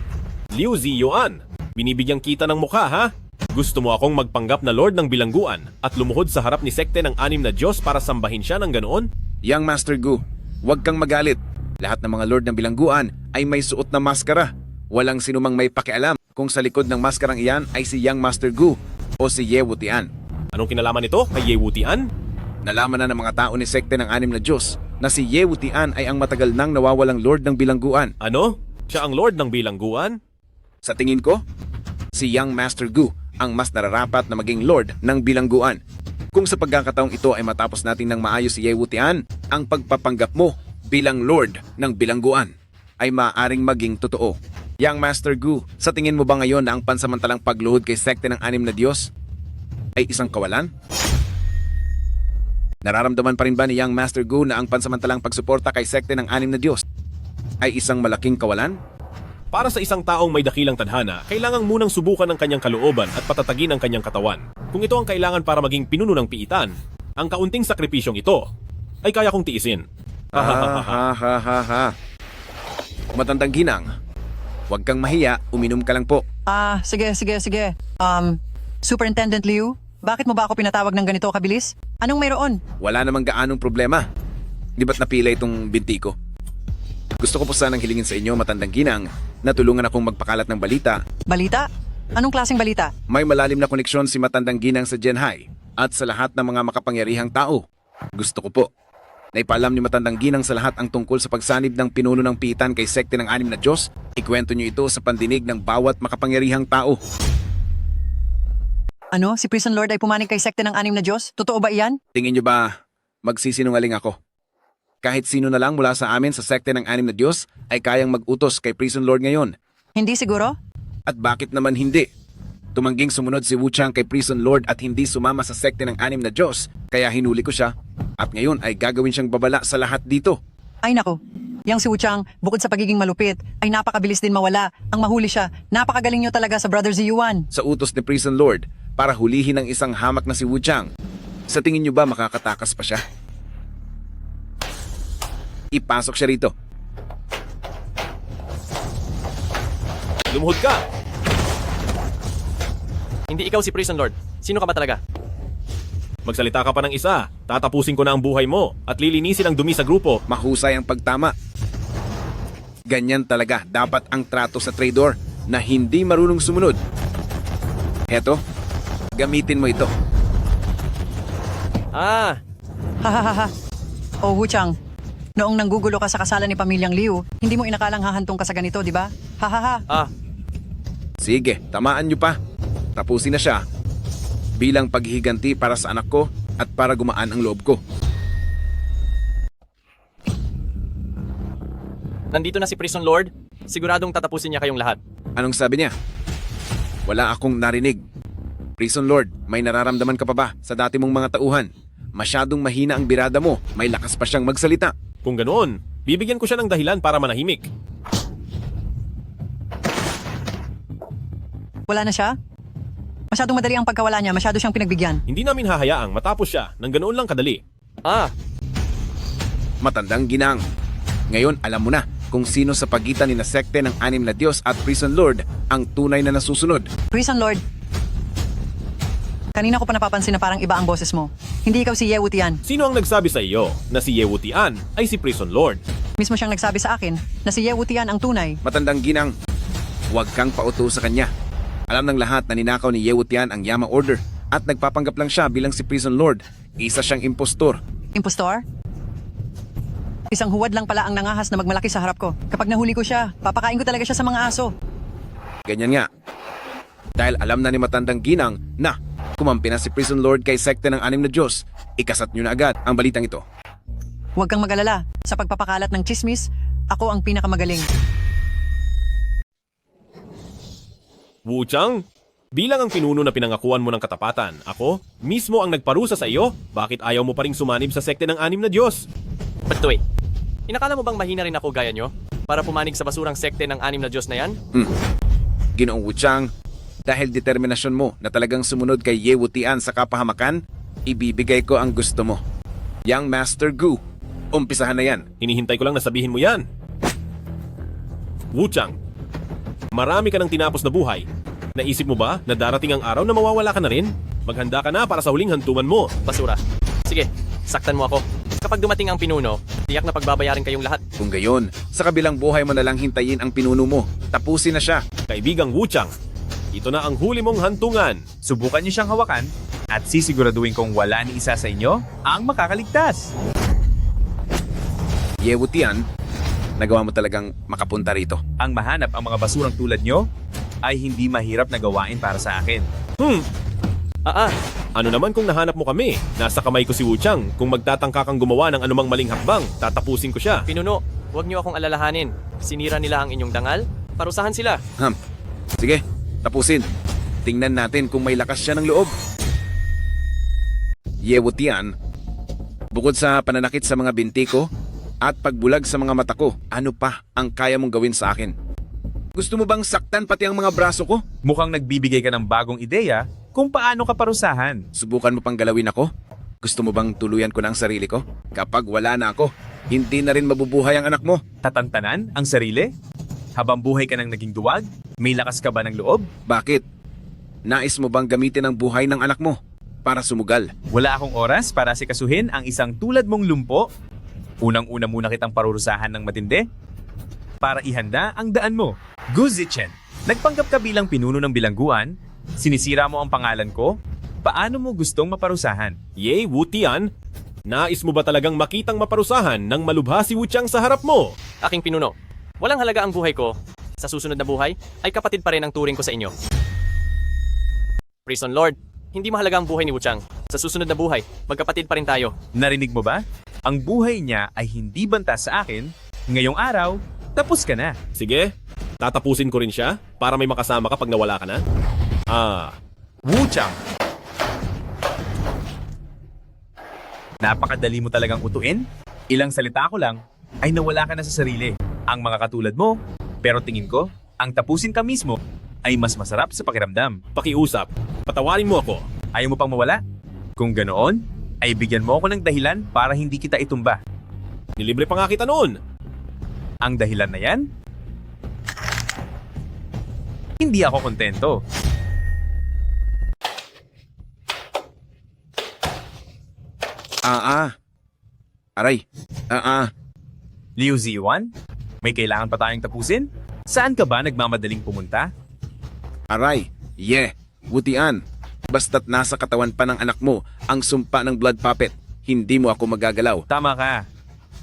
Liu Ziyuan, binibigyang kita ng mukha ha? Gusto mo akong magpanggap na Lord ng Bilangguan at lumuhod sa harap ni sekte ng 6 na Diyos para sambahin siya ng ganoon? Yang Master Gu, huwag kang magalit. Lahat ng mga Lord ng Bilangguan ay may suot na maskara. Walang sinumang may pakialam kung sa likod ng maskarang iyan ay si Yang Master Gu o si Yewutian. Anong kinalaman nito kay Yewutian? Nalaman na ng mga tao ni sekte ng 6 na Diyos na si Yewutian ay ang matagal nang nawawalang Lord ng Bilangguan. Ano? Siya ang Lord ng Bilangguan? Sa tingin ko, si Yang Master Gu ang mas nararapat na maging Lord ng Bilangguan. Kung sa pagkakataong ito ay matapos natin ng maayos si Yewutian, ang pagpapanggap mo bilang Lord ng Bilangguan ay maaaring maging totoo. Yang Master Gu, sa tingin mo ba ngayon na ang pansamantalang pagluhod kay sekte ng 6 na Diyos ay isang kawalan? Nararamdaman pa rin ba ni Yang Master Gu na ang pansamantalang pagsuporta kay sekte ng 6 na Diyos ay isang malaking kawalan? Para sa isang taong may dakilang tadhana, kailangang munang subukan ang kanyang kalooban at patatagin ang kanyang katawan. Kung ito ang kailangan para maging pinuno ng piitan, ang kaunting sakripisyong ito ay kaya kong tiisin. Matandang ginang, huwag kang mahiya, uminom ka lang po. Sige. Superintendent Liu, bakit mo ba ako pinatawag ng ganito kabilis? Anong mayroon? Wala namang gaanong problema. Di ba't napila itong binti ko? Gusto ko po sanang hilingin sa inyo, matandang ginang, na tulungan akong magpakalat ng balita. Balita? Anong klaseng balita? May malalim na koneksyon si matandang ginang sa Genhai at sa lahat ng mga makapangyarihang tao. Gusto ko po na ipaalam ni matandang ginang sa lahat ang tungkol sa pagsanib ng pinuno ng piitan kay sekte ng 6 na Diyos. Ikwento niyo ito sa pandinig ng bawat makapangyarihang tao. Ano? Si Prison Lord ay pumanig kay sekte ng 6 na Diyos? Totoo ba iyan? Tingin niyo ba magsisinungaling ako? Kahit sino na lang mula sa amin sa sekte ng 6 na Diyos ay kayang mag-utos kay Prison Lord ngayon. Hindi siguro? At bakit naman hindi? Tumangging sumunod si Wu Chang kay Prison Lord at hindi sumama sa sekte ng 6 na Diyos, kaya hinuli ko siya. At ngayon ay gagawin siyang babala sa lahat dito. Ay nako, yang si Wu Chang, bukod sa pagiging malupit, ay napakabilis din mawala. Ang mahuli siya, napakagaling niyo talaga sa Brother Ziyuan. Sa utos ni Prison Lord para hulihin ang isang hamak na si Wu Chang. Sa tingin niyo ba makakatakas pa siya? Ipasok siya rito. Lumuhod ka! Hindi ikaw si Prison Lord. Sino ka ba talaga? Magsalita ka pa ng isa. Tatapusin ko na ang buhay mo at lilinisin ang dumi sa grupo. Mahusay ang pagtama. Ganyan talaga dapat ang trato sa traidor na hindi marunong sumunod. Heto, gamitin mo ito. Ah, Hahaha. Oh, Wuchang. Noong nanggugulo ka sa kasalan ni Pamilyang Liu, hindi mo inakalang hahantong ka sa ganito, di ba? Hahaha. Sige, tamaan nyo pa. Tapusin na siya. Bilang paghihiganti para sa anak ko at para gumaan ang loob ko. nandito na si Prison Lord. Siguradong tatapusin niya kayong lahat. Anong sabi niya? Wala akong narinig. Prison Lord, may nararamdaman ka pa ba sa dati mong mga tauhan? Masyadong mahina ang birada mo. May lakas pa siyang magsalita. Kung ganoon, bibigyan ko siya ng dahilan para manahimik. Wala na siya? Masyadong madali ang pagkawala niya, masyado siyang pinagbigyan. Hindi namin hahayaang matapos siya ng ganoon lang kadali. Matandang ginang. Ngayon alam mo na kung sino sa pagitan ni na sekte ng Anim na Diyos at Prison Lord ang tunay na nasusunod. Prison Lord, kanina ko pa napapansin na parang iba ang boses mo. Hindi ikaw si Ye Wutian. Sino ang nagsabi sa iyo na si Ye Wutian ay si Prison Lord? Mismo siyang nagsabi sa akin na si Ye Wutian ang tunay. Matandang ginang, huwag kang pauto sa kanya. Alam ng lahat na ninakaw ni Ye Wutian ang Yama Order at nagpapanggap lang siya bilang si Prison Lord. Isa siyang impostor. Impostor? Isang huwad lang pala ang nangahas na magmalaki sa harap ko. Kapag nahuli ko siya, papakain ko talaga siya sa mga aso. Ganyan nga. Dahil alam na ni Matandang Ginang na kumampi na si Prison Lord kay sekte ng Anim na Diyos, ikasat nyo na agad ang balitang ito. Huwag kang mag-alala. Sa pagpapakalat ng chismis, ako ang pinakamagaling. Wuchang, bilang ang pinuno na pinangakuan mo ng katapatan, ako mismo ang nagparusa sa iyo. Bakit ayaw mo pa ring sumanib sa sekte ng Anim na Diyos? But wait, inakala mo bang mahina rin ako gaya nyo para pumanig sa basurang sekte ng Anim na Diyos na yan? Ginoong Wuchang, dahil determinasyon mo na talagang sumunod kay Ye Wutian sa kapahamakan, ibibigay ko ang gusto mo. Yang Master Gu, umpisahan na yan. Hinihintay ko lang na sabihin mo yan. Wuchang, marami ka ng tinapos na buhay. Naisip mo ba na darating ang araw na mawawala ka na rin? Maghanda ka na para sa huling hantuman mo. Basura. Sige, saktan mo ako. Kapag dumating ang pinuno, tiyak na pagbabayarin kayong lahat. Kung gayon, sa kabilang buhay mo na lang hintayin ang pinuno mo. Tapusin na siya. Kaibigang Wuchang, ito na ang huli mong hantungan. Subukan niyo siyang hawakan at sisiguraduhin kong wala ni isa sa inyo ang makakaligtas. Ye Wutian, nagawa mo talagang makapunta rito. Ang mahanap ang mga basurang tulad nyo ay hindi mahirap na gawain para sa akin. Ano naman kung nahanap mo kami? Nasa kamay ko si Wuchang. Kung magtatangka kang gumawa ng anumang maling hakbang, tatapusin ko siya. Pinuno, huwag niyo akong alalahanin. Sinira nila ang inyong dangal. Parusahan sila. Sige, tapusin. Tingnan natin kung may lakas siya ng loob. Ye Wutian, bukod sa pananakit sa mga binti ko at pagbulag sa mga mata ko, ano pa ang kaya mong gawin sa akin? Gusto mo bang saktan pati ang mga braso ko? Mukhang nagbibigay ka ng bagong ideya kung paano ka parusahan. Subukan mo pang galawin ako? Gusto mo bang tuluyan ko na ang sarili ko? Kapag wala na ako, hindi na rin mabubuhay ang anak mo. Tatantanan ang sarili? Habang buhay ka nang naging duwag? May lakas ka ba ng loob? Bakit? Nais mo bang gamitin ang buhay ng anak mo para sumugal? Wala akong oras para sikasuhin ang isang tulad mong lumpo. Unang-una muna kitang parurusahan ng matindi para ihanda ang daan mo. Gu Zichen, nagpanggap ka bilang pinuno ng bilangguan? Sinisira mo ang pangalan ko? Paano mo gustong maparusahan? Ye Wutian, nais mo ba talagang makitang maparusahan ng malubha si Wuchang sa harap mo? Aking pinuno, walang halaga ang buhay ko. Sa susunod na buhay, ay kapatid pa rin ang turing ko sa inyo. Prison Lord, hindi mahalaga ang buhay ni Wuchang. Sa susunod na buhay, magkapatid pa rin tayo. Narinig mo ba? Ang buhay niya ay hindi banta sa akin. Ngayong araw, tapos ka na. Sige, tatapusin ko rin siya para may makasama ka pag nawala ka na. Wuchang. Napakadali mo talagang utuin. Ilang salita ko lang ay nawala ka na sa sarili. Ang mga katulad mo, pero tingin ko, ang tapusin ka mismo ay mas masarap sa pakiramdam. Pakiusap, patawarin mo ako. Ayaw mo pang mawala? Kung ganoon, ay bigyan mo ako ng dahilan para hindi kita itumba. Nilibre pa nga kita noon. Ang dahilan na yan? Hindi ako kontento. Aray. Liu Ziyuan, may kailangan pa tayong tapusin? Saan ka ba nagmamadaling pumunta? Aray. Wutian. Basta't nasa katawan pa ng anak mo ang sumpa ng blood puppet, hindi mo ako magagalaw. Tama ka.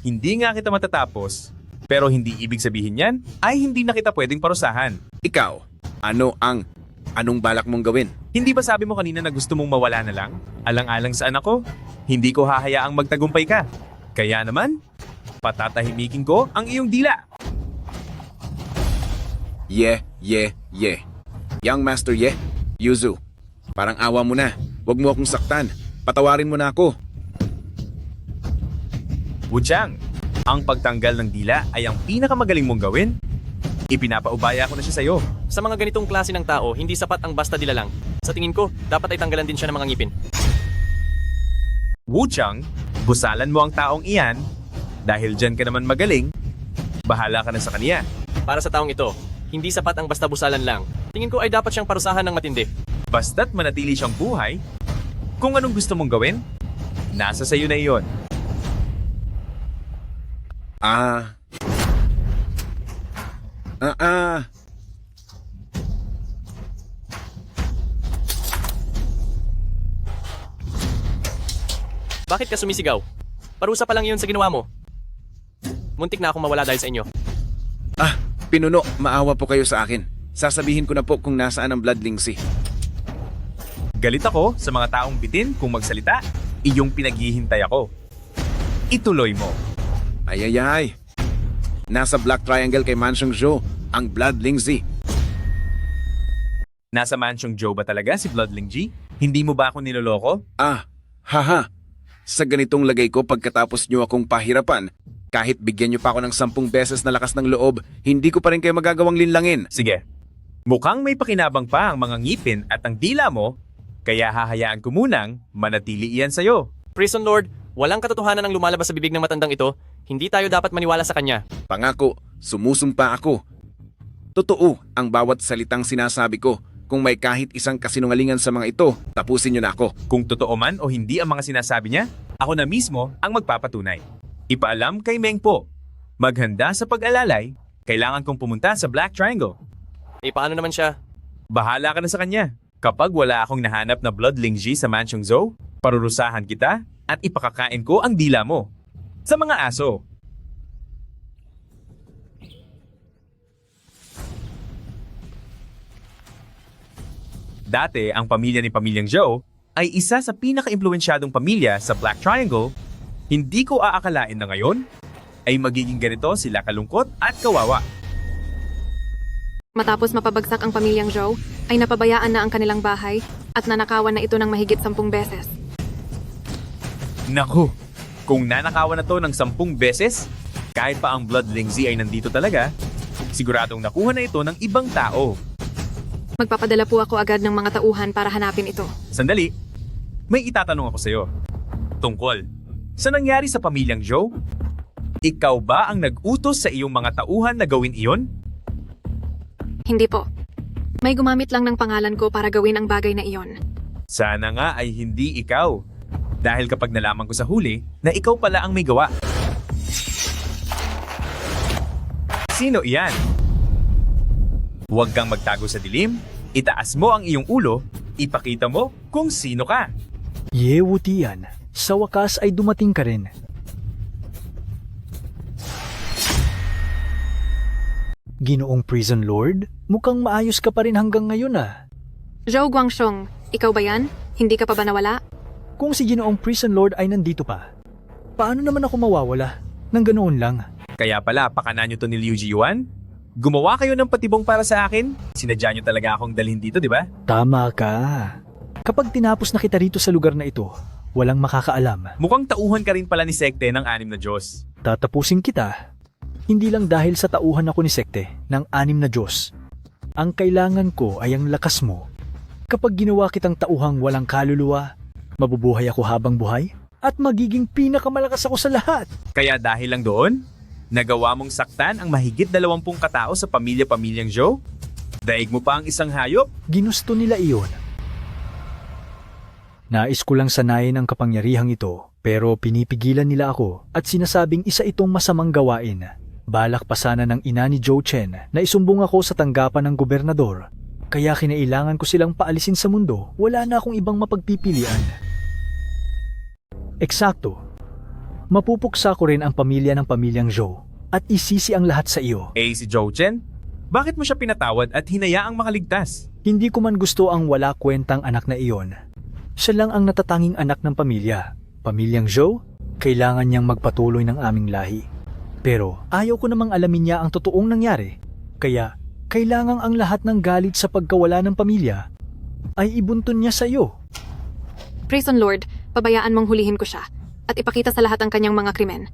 Hindi nga kita matatapos, pero hindi ibig sabihin yan ay hindi na kita pwedeng parusahan. Ikaw, anong balak mong gawin? Hindi ba sabi mo kanina na gusto mong mawala na lang? Alang-alang sa anak ko, hindi ko hahayaang magtagumpay ka. Kaya naman, patatahimikin ko ang iyong dila. Young Master Yuzu, parang awa mo na. Huwag mo akong saktan. Patawarin mo na ako. Wuchang, ang pagtanggal ng dila ay ang pinakamagaling mong gawin. Ipinapaubaya ko na siya sa'yo. Sa mga ganitong klase ng tao, hindi sapat ang basta dila lang. Sa tingin ko, dapat ay tanggalan din siya ng mga ngipin. Wuchang, busalan mo ang taong iyan. Dahil dyan ka naman magaling, bahala ka na sa kanya. Para sa taong ito, hindi sapat ang basta busalan lang. Tingin ko ay dapat siyang parusahan ng matindi. Basta't manatili siyang buhay, kung anong gusto mong gawin, nasa sayo na iyon. Bakit ka sumisigaw? Parusa pa lang iyon sa ginawa mo. Muntik na akong mawala dahil sa inyo. Pinuno, maawa po kayo sa akin. Sasabihin ko na po kung nasaan ang Bloodling Z. Galit ako sa mga taong bitin kung magsalita, iyong pinaghihintay ako. Ituloy mo. Ay. Nasa Black Triangle kay Mansyong Zhou, ang Bloodling Z. Nasa Mansyong Joe ba talaga si Bloodling G? Hindi mo ba ako niloloko? Haha. Sa ganitong lagay ko pagkatapos nyo akong pahirapan, kahit bigyan nyo pa ako ng 10 beses na lakas ng loob, hindi ko pa rin kayo magagawang linlangin. Sige. Mukhang may pakinabang pa ang mga ngipin at ang dila mo, kaya hahayaan ko munang manatili iyan sa'yo. Prison Lord, walang katotohanan ang lumalabas sa bibig ng matandang ito. Hindi tayo dapat maniwala sa kanya. Pangako, sumusumpa ako. Totoo ang bawat salitang sinasabi ko. Kung may kahit isang kasinungalingan sa mga ito, tapusin nyo na ako. Kung totoo man o hindi ang mga sinasabi niya, ako na mismo ang magpapatunay. Ipaalam kay Meng Po. Maghanda sa pag-alalay, kailangan kong pumunta sa Black Triangle. Paano naman siya? Bahala ka na sa kanya. Kapag wala akong nahanap na Bloodling G sa Mansyong Zhou, parurusahan kita at ipakakain ko ang dila mo. Sa mga aso. Dati, ang pamilya ni Pamilyang Zhou ay isa sa pinaka-impluensyadong pamilya sa Black Triangle. Hindi ko aakalain na ngayon ay magiging ganito sila kalungkot at kawawa. Matapos mapabagsak ang pamilyang Zhou, ay napabayaan na ang kanilang bahay at nanakawan na ito ng mahigit 10 beses. Naku, kung nanakawan na to ng 10 beses, kahit pa ang Bloodling Z ay nandito talaga, siguradong nakuha na ito ng ibang tao. Magpapadala po ako agad ng mga tauhan para hanapin ito. Sandali, may itatanong ako sa'yo. Tungkol, sa nangyari sa pamilyang Zhou, ikaw ba ang nag-utos sa iyong mga tauhan na gawin iyon? Hindi po. May gumamit lang ng pangalan ko para gawin ang bagay na iyon. Sana nga ay hindi ikaw. Dahil kapag nalaman ko sa huli na ikaw pala ang may gawa. Sino iyan? Huwag kang magtago sa dilim, itaas mo ang iyong ulo, ipakita mo kung sino ka. Wutian, sa wakas ay dumating ka rin. Ginoong Prison Lord, mukhang maayos ka pa rin hanggang ngayon Zhou Guangxiong, ikaw ba yan? Hindi ka pa ba nawala? Kung si Ginoong Prison Lord ay nandito pa, paano naman ako mawawala? Nang ganoon lang. Kaya pala, pakana nyo to ni Liu Jiyuan? Gumawa kayo ng patibong para sa akin? Sinadya nyo talaga akong dalhin dito, di ba? Tama ka. Kapag tinapos na kita rito sa lugar na ito, walang makakaalam. Mukhang tauhan ka rin pala ni Sekte ng 6 na Diyos. Tatapusin kita. Hindi lang dahil sa tauhan ako ni Sekte ng 6 na Diyos. Ang kailangan ko ay ang lakas mo. Kapag ginawa kitang tauhang walang kaluluwa, mabubuhay ako habang buhay at magiging pinakamalakas ako sa lahat. Kaya dahil lang doon, nagawa mong saktan ang mahigit 20 katao sa pamilya-pamilyang Zhou? Daig mo pa ang isang hayop? Ginusto nila iyon. Nais ko lang sanayin ang kapangyarihang ito, pero pinipigilan nila ako at sinasabing isa itong masamang gawain. Balak pa sana ng ina ni Zhou Chen na isumbong ako sa tanggapan ng gobernador. Kaya kinailangan ko silang paalisin sa mundo, wala na akong ibang mapagpipilian. Eksakto. Mapupuksa ko rin ang pamilya ng pamilyang Zhou at isisi ang lahat sa iyo. Si Zhou Chen? Bakit mo siya pinatawad at hinayaang makaligtas? Hindi ko man gusto ang wala kwentang anak na iyon. Siya lang ang natatanging anak ng pamilya. Pamilyang Zhou, kailangan niyang magpatuloy ng aming lahi. Pero ayaw ko namang alamin niya ang totoong nangyari. Kaya kailangang ang lahat ng galit sa pagkawala ng pamilya ay ibuntun niya sa iyo. Prison Lord, pabayaan mong hulihin ko siya at ipakita sa lahat ang kanyang mga krimen.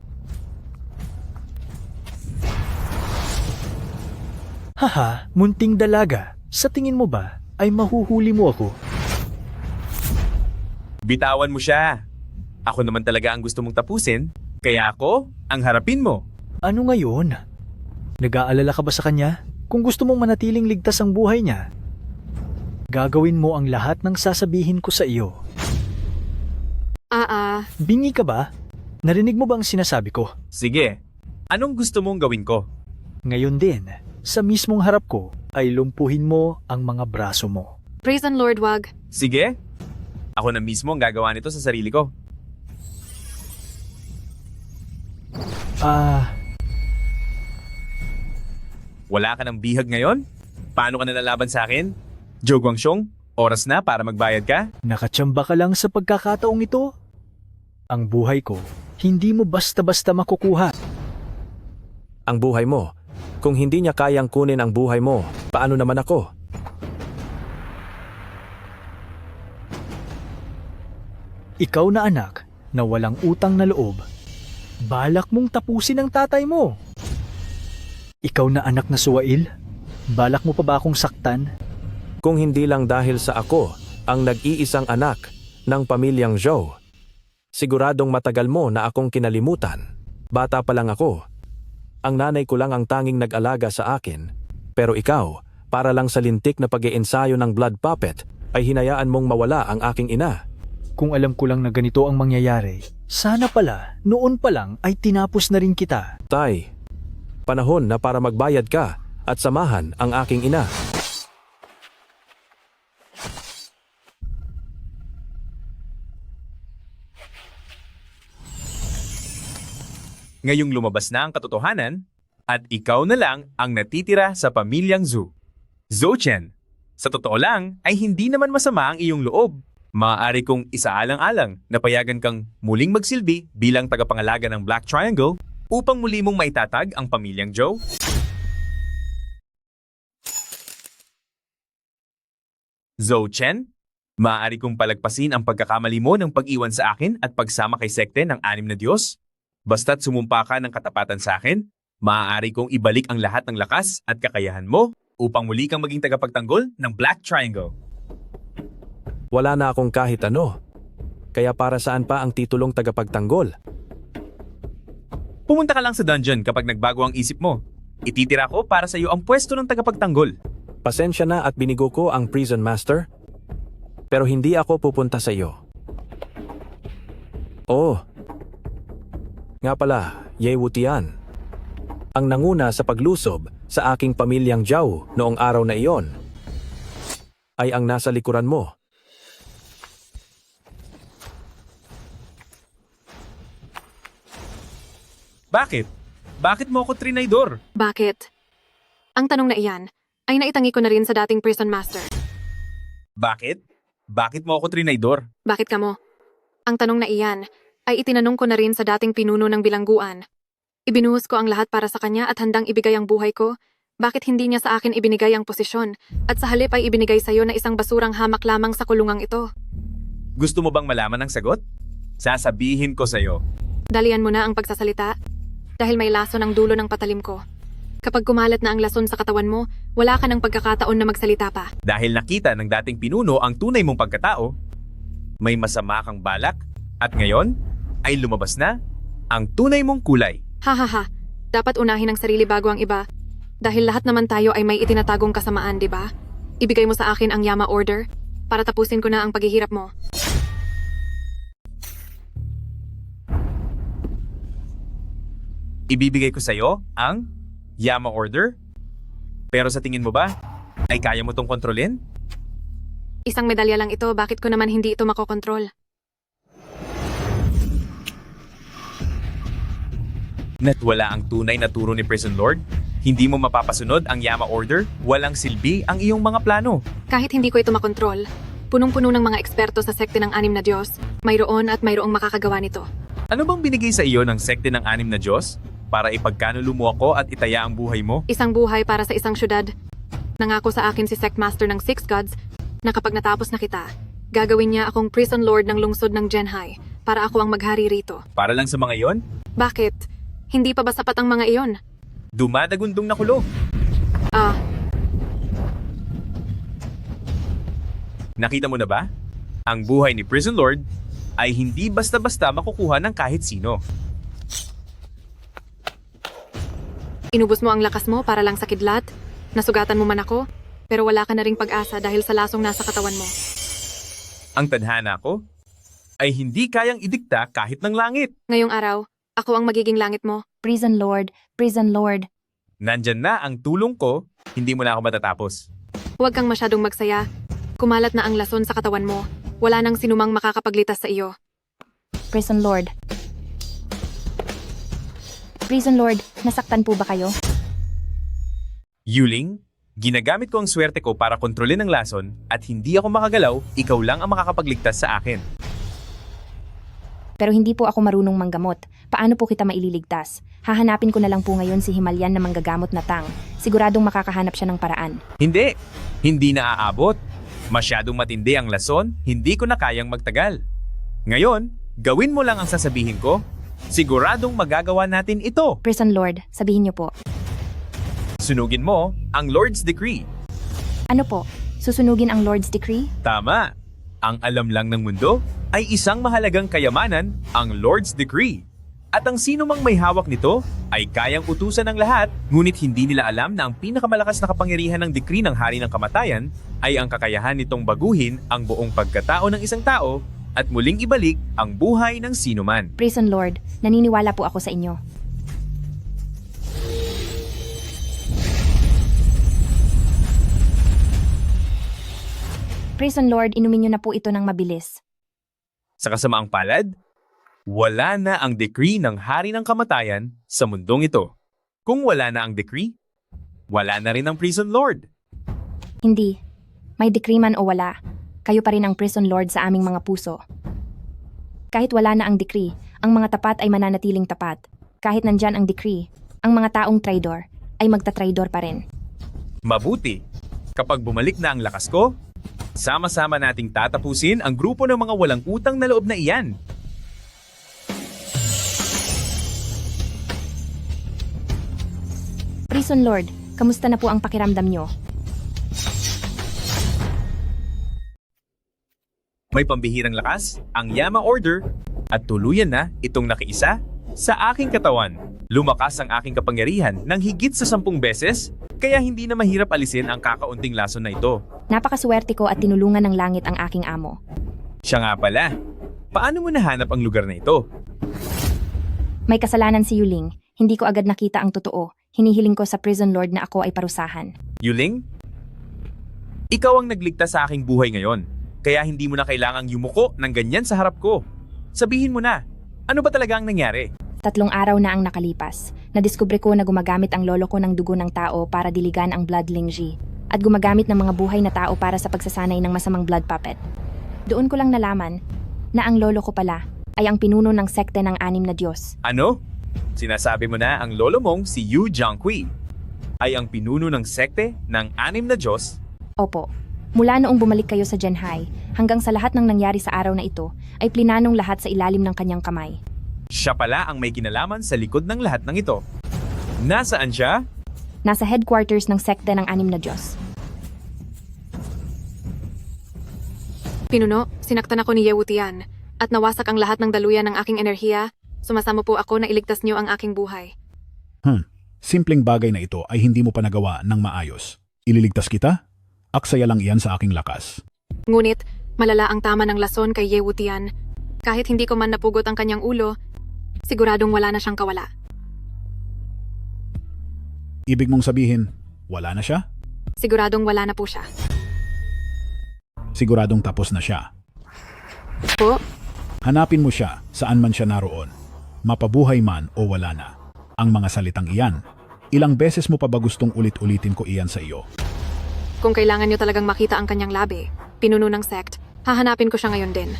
Haha, munting dalaga. Sa tingin mo ba ay mahuhuli mo ako? Bitawan mo siya. Ako naman talaga ang gusto mong tapusin, kaya ako ang harapin mo. Ano ngayon? Nag-aalala ka ba sa kanya? Kung gusto mong manatiling ligtas ang buhay niya, gagawin mo ang lahat ng sasabihin ko sa iyo. Bingi ka ba? Narinig mo ba ang sinasabi ko? Sige, anong gusto mong gawin ko? Ngayon din, sa mismong harap ko ay lumpuhin mo ang mga braso mo. Prison Lord, wag. Sige, ako na mismo ang gagawa nito sa sarili ko. Wala ka ng bihag ngayon? Paano ka nalalaban sa akin? Zhou Guangxiong, oras na para magbayad ka? Nakachamba ka lang sa pagkakataong ito? Ang buhay ko, hindi mo basta-basta makukuha. Ang buhay mo? Kung hindi niya kayang kunin ang buhay mo, paano naman ako? Ikaw na anak na walang utang na loob, balak mong tapusin ang tatay mo. Ikaw na anak na suwail, balak mo pa ba akong saktan? Kung hindi lang dahil sa ako ang nag-iisang anak ng pamilyang Zhou, siguradong matagal mo na akong kinalimutan. Bata pa lang ako. Ang nanay ko lang ang tanging nag-alaga sa akin. Pero ikaw, para lang sa lintik na pag-iensayo ng blood puppet, ay hinayaan mong mawala ang aking ina. Kung alam ko lang na ganito ang mangyayari, sana pala, noon pa lang ay tinapos na rin kita. Tay, panahon na para magbayad ka at samahan ang aking ina. Ngayong lumabas na ang katotohanan, at ikaw na lang ang natitira sa pamilyang Zhou. Zhou Chen, sa totoo lang ay hindi naman masama ang iyong loob. Maaari kong isaalang-alang na payagan kang muling magsilbi bilang tagapangalaga ng Black Triangle upang muli mong maitatag ang pamilyang Zhou. Zhou Chen, maaari kong palagpasin ang pagkakamali mo ng pag-iwan sa akin at pagsama kay sekte ng 6 na Diyos. Basta't sumumpa ka ng katapatan sa akin, maaari kong ibalik ang lahat ng lakas at kakayahan mo upang muli kang maging tagapagtanggol ng Black Triangle. Wala na akong kahit ano. Kaya para saan pa ang titulong tagapagtanggol? Pumunta ka lang sa dungeon kapag nagbago ang isip mo. Ititira ko para sa iyo ang pwesto ng tagapagtanggol. Pasensya na at binigo ko ang prison master. Pero hindi ako pupunta sa iyo. Oh, nga pala, Ye Wutian. Ang nanguna sa paglusob sa aking pamilyang Zhou noong araw na iyon ay ang nasa likuran mo. Bakit? Bakit mo ako trinaydor? Bakit? Ang tanong na iyan ay naitangi ko na rin sa dating prison master. Bakit? Bakit mo ako trinaydor? Bakit ka mo? Ang tanong na iyan ay itinanong ko na rin sa dating pinuno ng bilangguan. Ibinuhos ko ang lahat para sa kanya at handang ibigay ang buhay ko. Bakit hindi niya sa akin ibinigay ang posisyon at sa halip ay ibinigay sa iyo na isang basurang hamak lamang sa kulungang ito? Gusto mo bang malaman ang sagot? Sasabihin ko sa iyo. Dalian mo na ang pagsasalita dahil may lason ang dulo ng patalim ko. Kapag kumalat na ang lason sa katawan mo, wala ka ng pagkakataon na magsalita pa. Dahil nakita ng dating pinuno ang tunay mong pagkatao, may masama kang balak at ngayon ay lumabas na ang tunay mong kulay. Hahaha, dapat unahin ang sarili bago ang iba. Dahil lahat naman tayo ay may itinatagong kasamaan, di ba? Ibigay mo sa akin ang Yama Order para tapusin ko na ang paghihirap mo. Ibibigay ko sa'yo ang Yama Order? Pero sa tingin mo ba, ay kaya mo tong kontrolin? Isang medalya lang ito, bakit ko naman hindi ito makokontrol? Na't wala ang tunay na turo ni Prison Lord? Hindi mo mapapasunod ang Yama Order? Walang silbi ang iyong mga plano. Kahit hindi ko ito makontrol, punong-puno ng mga eksperto sa sekte ng 6 na Diyos, mayroon at mayroong makakagawa nito. Ano bang binigay sa iyo ng sekte ng 6 na Diyos? Para ipagkanulo mo ako at itaya ang buhay mo? Isang buhay para sa isang syudad. Nangako sa akin si Sect Master ng 6 Gods na kapag natapos na kita, gagawin niya akong Prison Lord ng lungsod ng Genhai para ako ang maghari rito. Para lang sa mga iyon? Bakit? Hindi pa ba sapat ang mga iyon? Dumadagundong na kulo. Nakita mo na ba? Ang buhay ni Prison Lord ay hindi basta-basta makukuha ng kahit sino. Inubos mo ang lakas mo para lang sa kidlat, nasugatan mo man ako, pero wala ka na ring pag-asa dahil sa lasong nasa katawan mo. Ang tadhana ko ay hindi kayang idikta kahit ng langit. Ngayong araw, ako ang magiging langit mo. Prison Lord, Prison Lord. Nandyan na ang tulong ko, hindi mo na ako matatapos. Huwag kang masyadong magsaya. Kumalat na ang lason sa katawan mo. Wala nang sinumang makakapaglitas sa iyo. Prison Lord. Prison Lord, nasaktan po ba kayo? Yuling, ginagamit ko ang swerte ko para kontrolin ang lason at hindi ako makagalaw, ikaw lang ang makakapagligtas sa akin. Pero hindi po ako marunong manggamot. Paano po kita maililigtas? Hahanapin ko na lang po ngayon si Himalayan na manggagamot na Tang. Siguradong makakahanap siya ng paraan. Hindi na aabot. Masyadong matindi ang lason, hindi ko na kayang magtagal. Ngayon, gawin mo lang ang sasabihin ko. Siguradong magagawa natin ito. Prison Lord, sabihin niyo po. Sunugin mo ang Lord's Decree. Ano po? Susunugin ang Lord's Decree? Tama. Ang alam lang ng mundo ay isang mahalagang kayamanan, ang Lord's Decree. At ang sino mang may hawak nito ay kayang utusan ng lahat, ngunit hindi nila alam na ang pinakamalakas na kapangyarihan ng decree ng Hari ng Kamatayan ay ang kakayahan nitong baguhin ang buong pagkatao ng isang tao at muling ibalik ang buhay ng sinuman. Prison Lord, naniniwala po ako sa inyo. Prison Lord, inumin niyo na po ito ng mabilis. Sa kasamaang palad, wala na ang decree ng Hari ng Kamatayan sa mundong ito. Kung wala na ang decree, wala na rin ang Prison Lord. Hindi. May decree man o wala, kayo pa rin ang Prison Lord sa aming mga puso. Kahit wala na ang decree, ang mga tapat ay mananatiling tapat. Kahit nandyan ang decree, ang mga taong traidor ay magta-traidor pa rin. Mabuti, kapag bumalik na ang lakas ko, sama-sama nating tatapusin ang grupo ng mga walang utang na loob na iyan. Prison Lord, kamusta na po ang pakiramdam nyo? May pambihirang lakas, ang Yama Order, at tuluyan na itong nakiisa sa aking katawan. Lumakas ang aking kapangyarihan ng higit sa 10 beses, kaya hindi na mahirap alisin ang kakaunting lason na ito. Napakaswerte ko at tinulungan ng langit ang aking amo. Siya nga pala, paano mo nahanap ang lugar na ito? May kasalanan si Yuling, hindi ko agad nakita ang totoo. Hinihiling ko sa Prison Lord na ako ay parusahan. Yuling? Ikaw ang nagligtas sa aking buhay ngayon. Kaya hindi mo na kailangang yumuko ng ganyan sa harap ko. Sabihin mo na, ano ba talaga ang nangyari? 3 araw na ang nakalipas. Nadiskubre ko na gumagamit ang lolo ko ng dugo ng tao para diligan ang Blood Lingji at gumagamit ng mga buhay na tao para sa pagsasanay ng masamang blood puppet. Doon ko lang nalaman na ang lolo ko pala ay ang pinuno ng sekte ng 6 na Diyos. Ano? Sinasabi mo na ang lolo mong si Yu Jiangqi ay ang pinuno ng sekte ng 6 na Diyos? Opo. Mula noong bumalik kayo sa Genhai, hanggang sa lahat ng nangyari sa araw na ito, ay plinanong lahat sa ilalim ng kanyang kamay. Siya pala ang may kinalaman sa likod ng lahat ng ito. Nasaan siya? Nasa headquarters ng sekte ng 6 na Diyos. Pinuno, sinaktan ako ni Yewutian at nawasak ang lahat ng daluyan ng aking enerhiya. Sumasamo po ako na iligtas niyo ang aking buhay. Simpleng bagay na ito ay hindi mo pa nagawa ng maayos. Ililigtas kita? Aksaya lang iyan sa aking lakas. Ngunit, malala ang tama ng lason kay Ye Wutian. Kahit hindi ko man napugot ang kanyang ulo, siguradong wala na siyang kawala. Ibig mong sabihin, wala na siya? Siguradong wala na po siya. Siguradong tapos na siya. Po? Hanapin mo siya saan man siya naroon. Mapabuhay man o wala na. Ang mga salitang iyan, ilang beses mo pa ba gustong ulit-ulitin ko iyan sa iyo? Kung kailangan nyo talagang makita ang kanyang labi, pinuno ng sect, hahanapin ko siya ngayon din.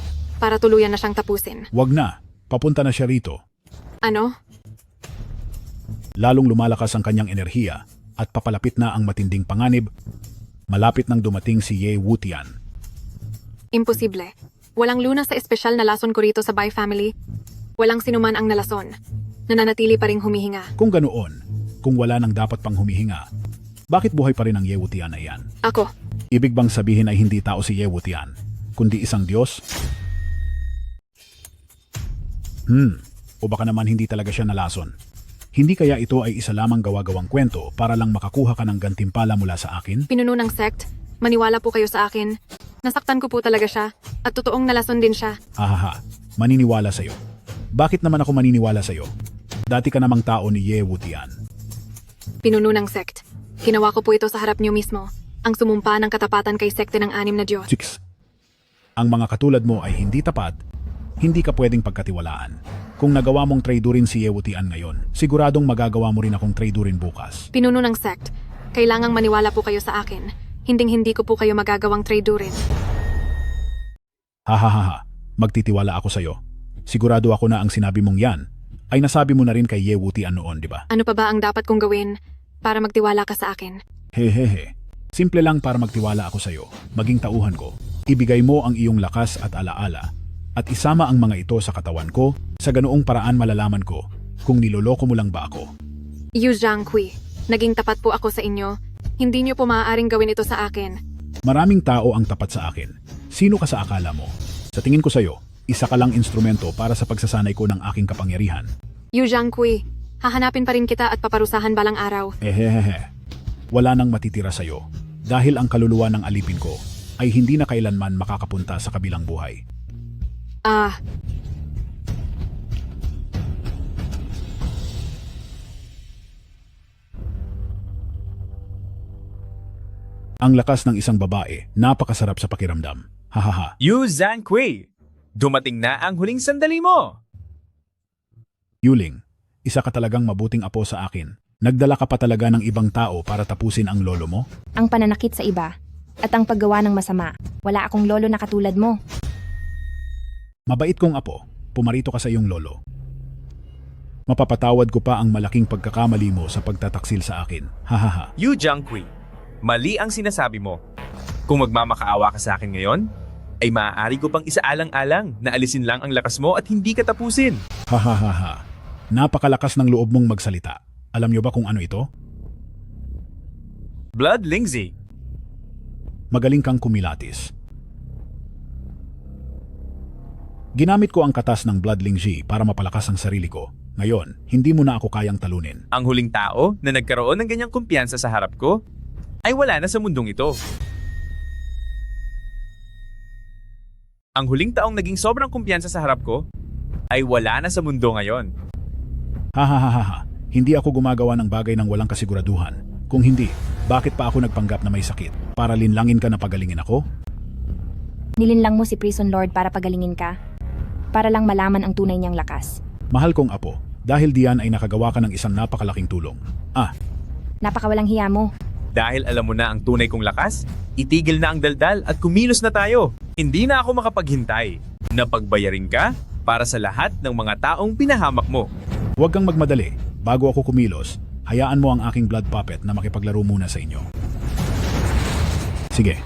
Para tuluyan na siyang tapusin. Wag na, papunta na siya rito. Ano? Lalong lumalakas ang kanyang enerhiya at papalapit na ang matinding panganib. Malapit nang dumating si Ye Wutian. Imposible. Walang lunas sa espesyal na lason ko rito sa Bai family. Walang sinuman ang nalason. Nananatili pa ring humihinga. Kung ganoon, kung wala nang dapat pang humihinga, bakit buhay pa rin ang Ye Wutian na iyan? Ako. Ibig bang sabihin ay hindi tao si Ye Wutian, kundi isang Diyos? O baka naman hindi talaga siya nalason. Hindi kaya ito ay isa lamang gawa-gawang kwento para lang makakuha ka ng gantimpala mula sa akin? Pinuno ng sect, maniwala po kayo sa akin. Nasaktan ko po talaga siya, at totoong nalason din siya. Hahaha, maniniwala sa'yo. Bakit naman ako maniniwala sa'yo? Dati ka namang tao ni Ye Wutian. Pinuno ng sect. Ginawa ko po ito sa harap niyo mismo. Ang sumumpa ng katapatan kay sekte ng 6 na Diyos. Chicks, ang mga katulad mo ay hindi tapat, hindi ka pwedeng pagkatiwalaan. Kung nagawa mong traidorin si Ye Wutian ngayon, siguradong magagawa mo rin akong traidorin bukas. Pinuno ng sect. Kailangang maniwala po kayo sa akin. Hinding-hindi ko po kayo magagawang traidorin. Hahaha, magtitiwala ako sa'yo. Sigurado ako na ang sinabi mong yan ay nasabi mo na rin kay Ye Wutian noon, di ba? Ano pa ba ang dapat kong gawin para magtiwala ka sa akin? Hehehe. Simple lang para magtiwala ako sa'yo. Maging tauhan ko. Ibigay mo ang iyong lakas at alaala. At isama ang mga ito sa katawan ko. Sa ganoong paraan malalaman ko kung niloloko mo lang ba ako. Yu Zhangqi, naging tapat po ako sa inyo. Hindi niyo po maaaring gawin ito sa akin. Maraming tao ang tapat sa akin. Sino ka sa akala mo? Sa tingin ko sa'yo, isa ka lang instrumento para sa pagsasanay ko ng aking kapangyarihan. Yu Zhangqi, hahanapin pa rin kita at paparusahan balang araw. Ehehehe. Wala nang matitira sa'yo. Dahil ang kaluluwa ng alipin ko ay hindi na kailanman makakapunta sa kabilang buhay. Ang lakas ng isang babae, napakasarap sa pakiramdam. Hahaha. Yu Zhangqi, dumating na ang huling sandali mo. Yuling, isa ka talagang mabuting apo sa akin. Nagdala ka pa talaga ng ibang tao para tapusin ang lolo mo? Ang pananakit sa iba at ang paggawa ng masama. Wala akong lolo na katulad mo. Mabait kong apo, pumarito ka sa iyong lolo. Mapapatawad ko pa ang malaking pagkakamali mo sa pagtataksil sa akin. Hahaha. Yu Zhangqi, mali ang sinasabi mo. Kung magmamakaawa ka sa akin ngayon, ay maaari ko pang isaalang-alang na alisin lang ang lakas mo at hindi ka tapusin. Hahaha. Napakalakas ng loob mong magsalita. Alam niyo ba kung ano ito? Blood Lingzi. Magaling kang kumilatis. Ginamit ko ang katas ng Blood Lingzi para mapalakas ang sarili ko. Ngayon, hindi mo na ako kayang talunin. Ang huling tao na nagkaroon ng ganyang kumpiyansa sa harap ko ay wala na sa mundong ito. Ang huling taong naging sobrang kumpiyansa sa harap ko ay wala na sa mundo ngayon. Hahaha. Hindi ako gumagawa ng bagay ng walang kasiguraduhan. Kung hindi, bakit pa ako nagpanggap na may sakit? Para linlangin ka na pagalingin ako? Nilinlang mo si Prison Lord para pagalingin ka. Para lang malaman ang tunay niyang lakas. Mahal kong apo, dahil diyan ay nakagawa ka ng isang napakalaking tulong. Napakawalang hiya mo. Dahil alam mo na ang tunay kong lakas, itigil na ang daldal at kumilos na tayo. Hindi na ako makapaghintay. Napagbayarin ka para sa lahat ng mga taong pinahamak mo. Huwag kang magmadali. Bago ako kumilos, hayaan mo ang aking blood puppet na makipaglaro muna sa inyo. Sige.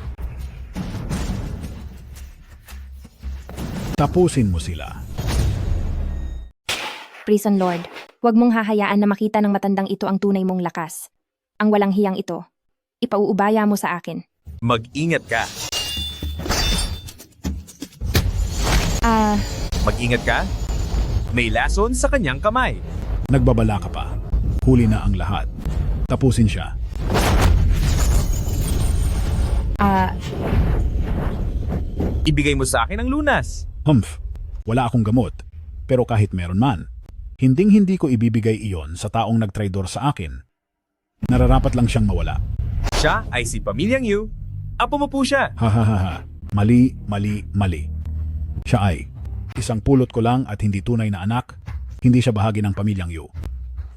Tapusin mo sila. Prison Lord, huwag mong hahayaan na makita ng matandang ito ang tunay mong lakas. Ang walang hiyang ito. Ipauubaya mo sa akin. Mag-ingat ka. Mag-ingat ka? May lason sa kanyang kamay. Nagbabala ka pa. Huli na ang lahat. Tapusin siya. Ibigay mo sa akin ang lunas. Wala akong gamot. Pero kahit meron man, hinding-hindi ko ibibigay iyon sa taong nagtraidor sa akin. Nararapat lang siyang mawala. Siya ay si Pamilyang Yu. Apo mo po siya. Ha. Mali. Siya ay isang pulot ko lang at hindi tunay na anak. Hindi siya bahagi ng Pamilyang Yu.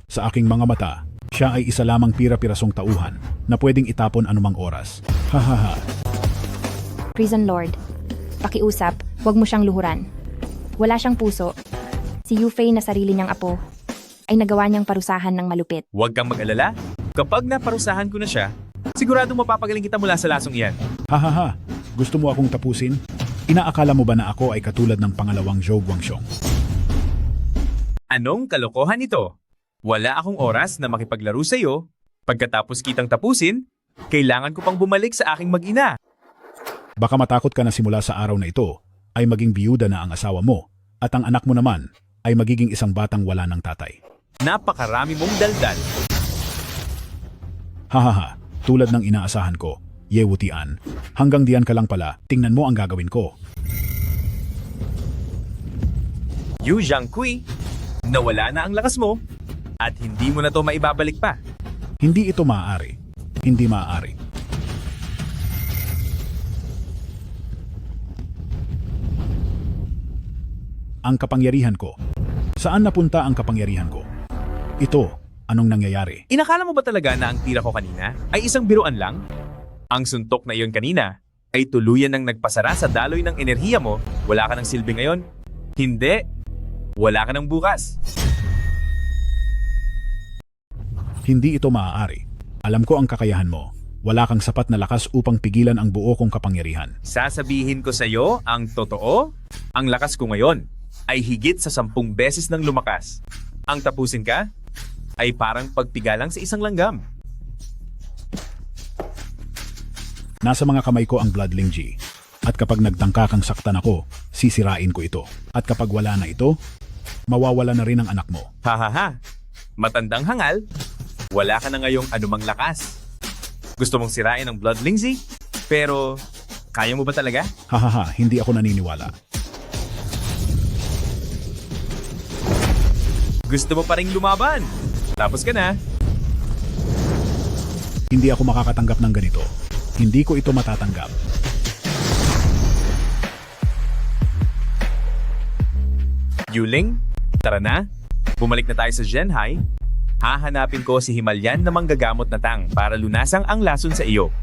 Sa aking mga mata, siya ay isa lamang pira-pirasong tauhan na pwedeng itapon anumang oras. Ha. Prison Lord, pakiusap, huwag mo siyang luhuran. Wala siyang puso. Si Yufei na sarili niyang apo ay nagawa niyang parusahan ng malupit. Huwag kang mag-alala. Kapag naparusahan ko na siya, siguradong mapapagaling kita mula sa lasong iyan. Ha. Gusto mo akong tapusin? Inaakala mo ba na ako ay katulad ng pangalawang Zhou Guangxiong? Anong kalokohan ito? Wala akong oras na makipaglaro sa iyo. Pagkatapos kitang tapusin, kailangan ko pang bumalik sa aking mag-ina. Baka matakot ka na simula sa araw na ito ay maging biyuda na ang asawa mo at ang anak mo naman ay magiging isang batang wala ng tatay. Napakarami mong daldal. Ha. Tulad ng inaasahan ko, Ye Wutian. Hanggang diyan ka lang pala, tingnan mo ang gagawin ko. Yu Zhangqi, nawala na ang lakas mo at hindi mo na to maibabalik pa. Hindi ito maaari. Hindi maaari. Ang kapangyarihan ko. Saan napunta ang kapangyarihan ko? Ito, anong nangyayari? Inakala mo ba talaga na ang tira ko kanina ay isang biruan lang? Ang suntok na iyon kanina ay tuluyan ng nagpasara sa daloy ng enerhiya mo. Wala ka ng silbi ngayon? Hindi. Wala ka ng bukas. Hindi ito maaari. Alam ko ang kakayahan mo. Wala kang sapat na lakas upang pigilan ang buo kong kapangyarihan. Sasabihin ko sa iyo ang totoo, ang lakas ko ngayon ay higit sa 10 beses ng lumakas. Ang tapusin ka ay parang pagpigalang sa isang langgam. Nasa mga kamay ko ang Bloodling G. At kapag nagtangka kang saktan ako, sisirain ko ito. At kapag wala na ito, mawawala na rin ang anak mo. Ha. Matandang hangal, wala ka na ngayong anumang lakas. Gusto mong sirain ang Bloodling Z? Pero, kaya mo ba talaga? Ha, hindi ako naniniwala. Gusto mo pa ring lumaban? Tapos ka na. Hindi ako makakatanggap ng ganito. Hindi ko ito matatanggap. Yuling, tara na. Bumalik na tayo sa Zhenhai. Hahanapin ko si Himalayan na manggagamot na tang para lunasang ang lason sa iyo.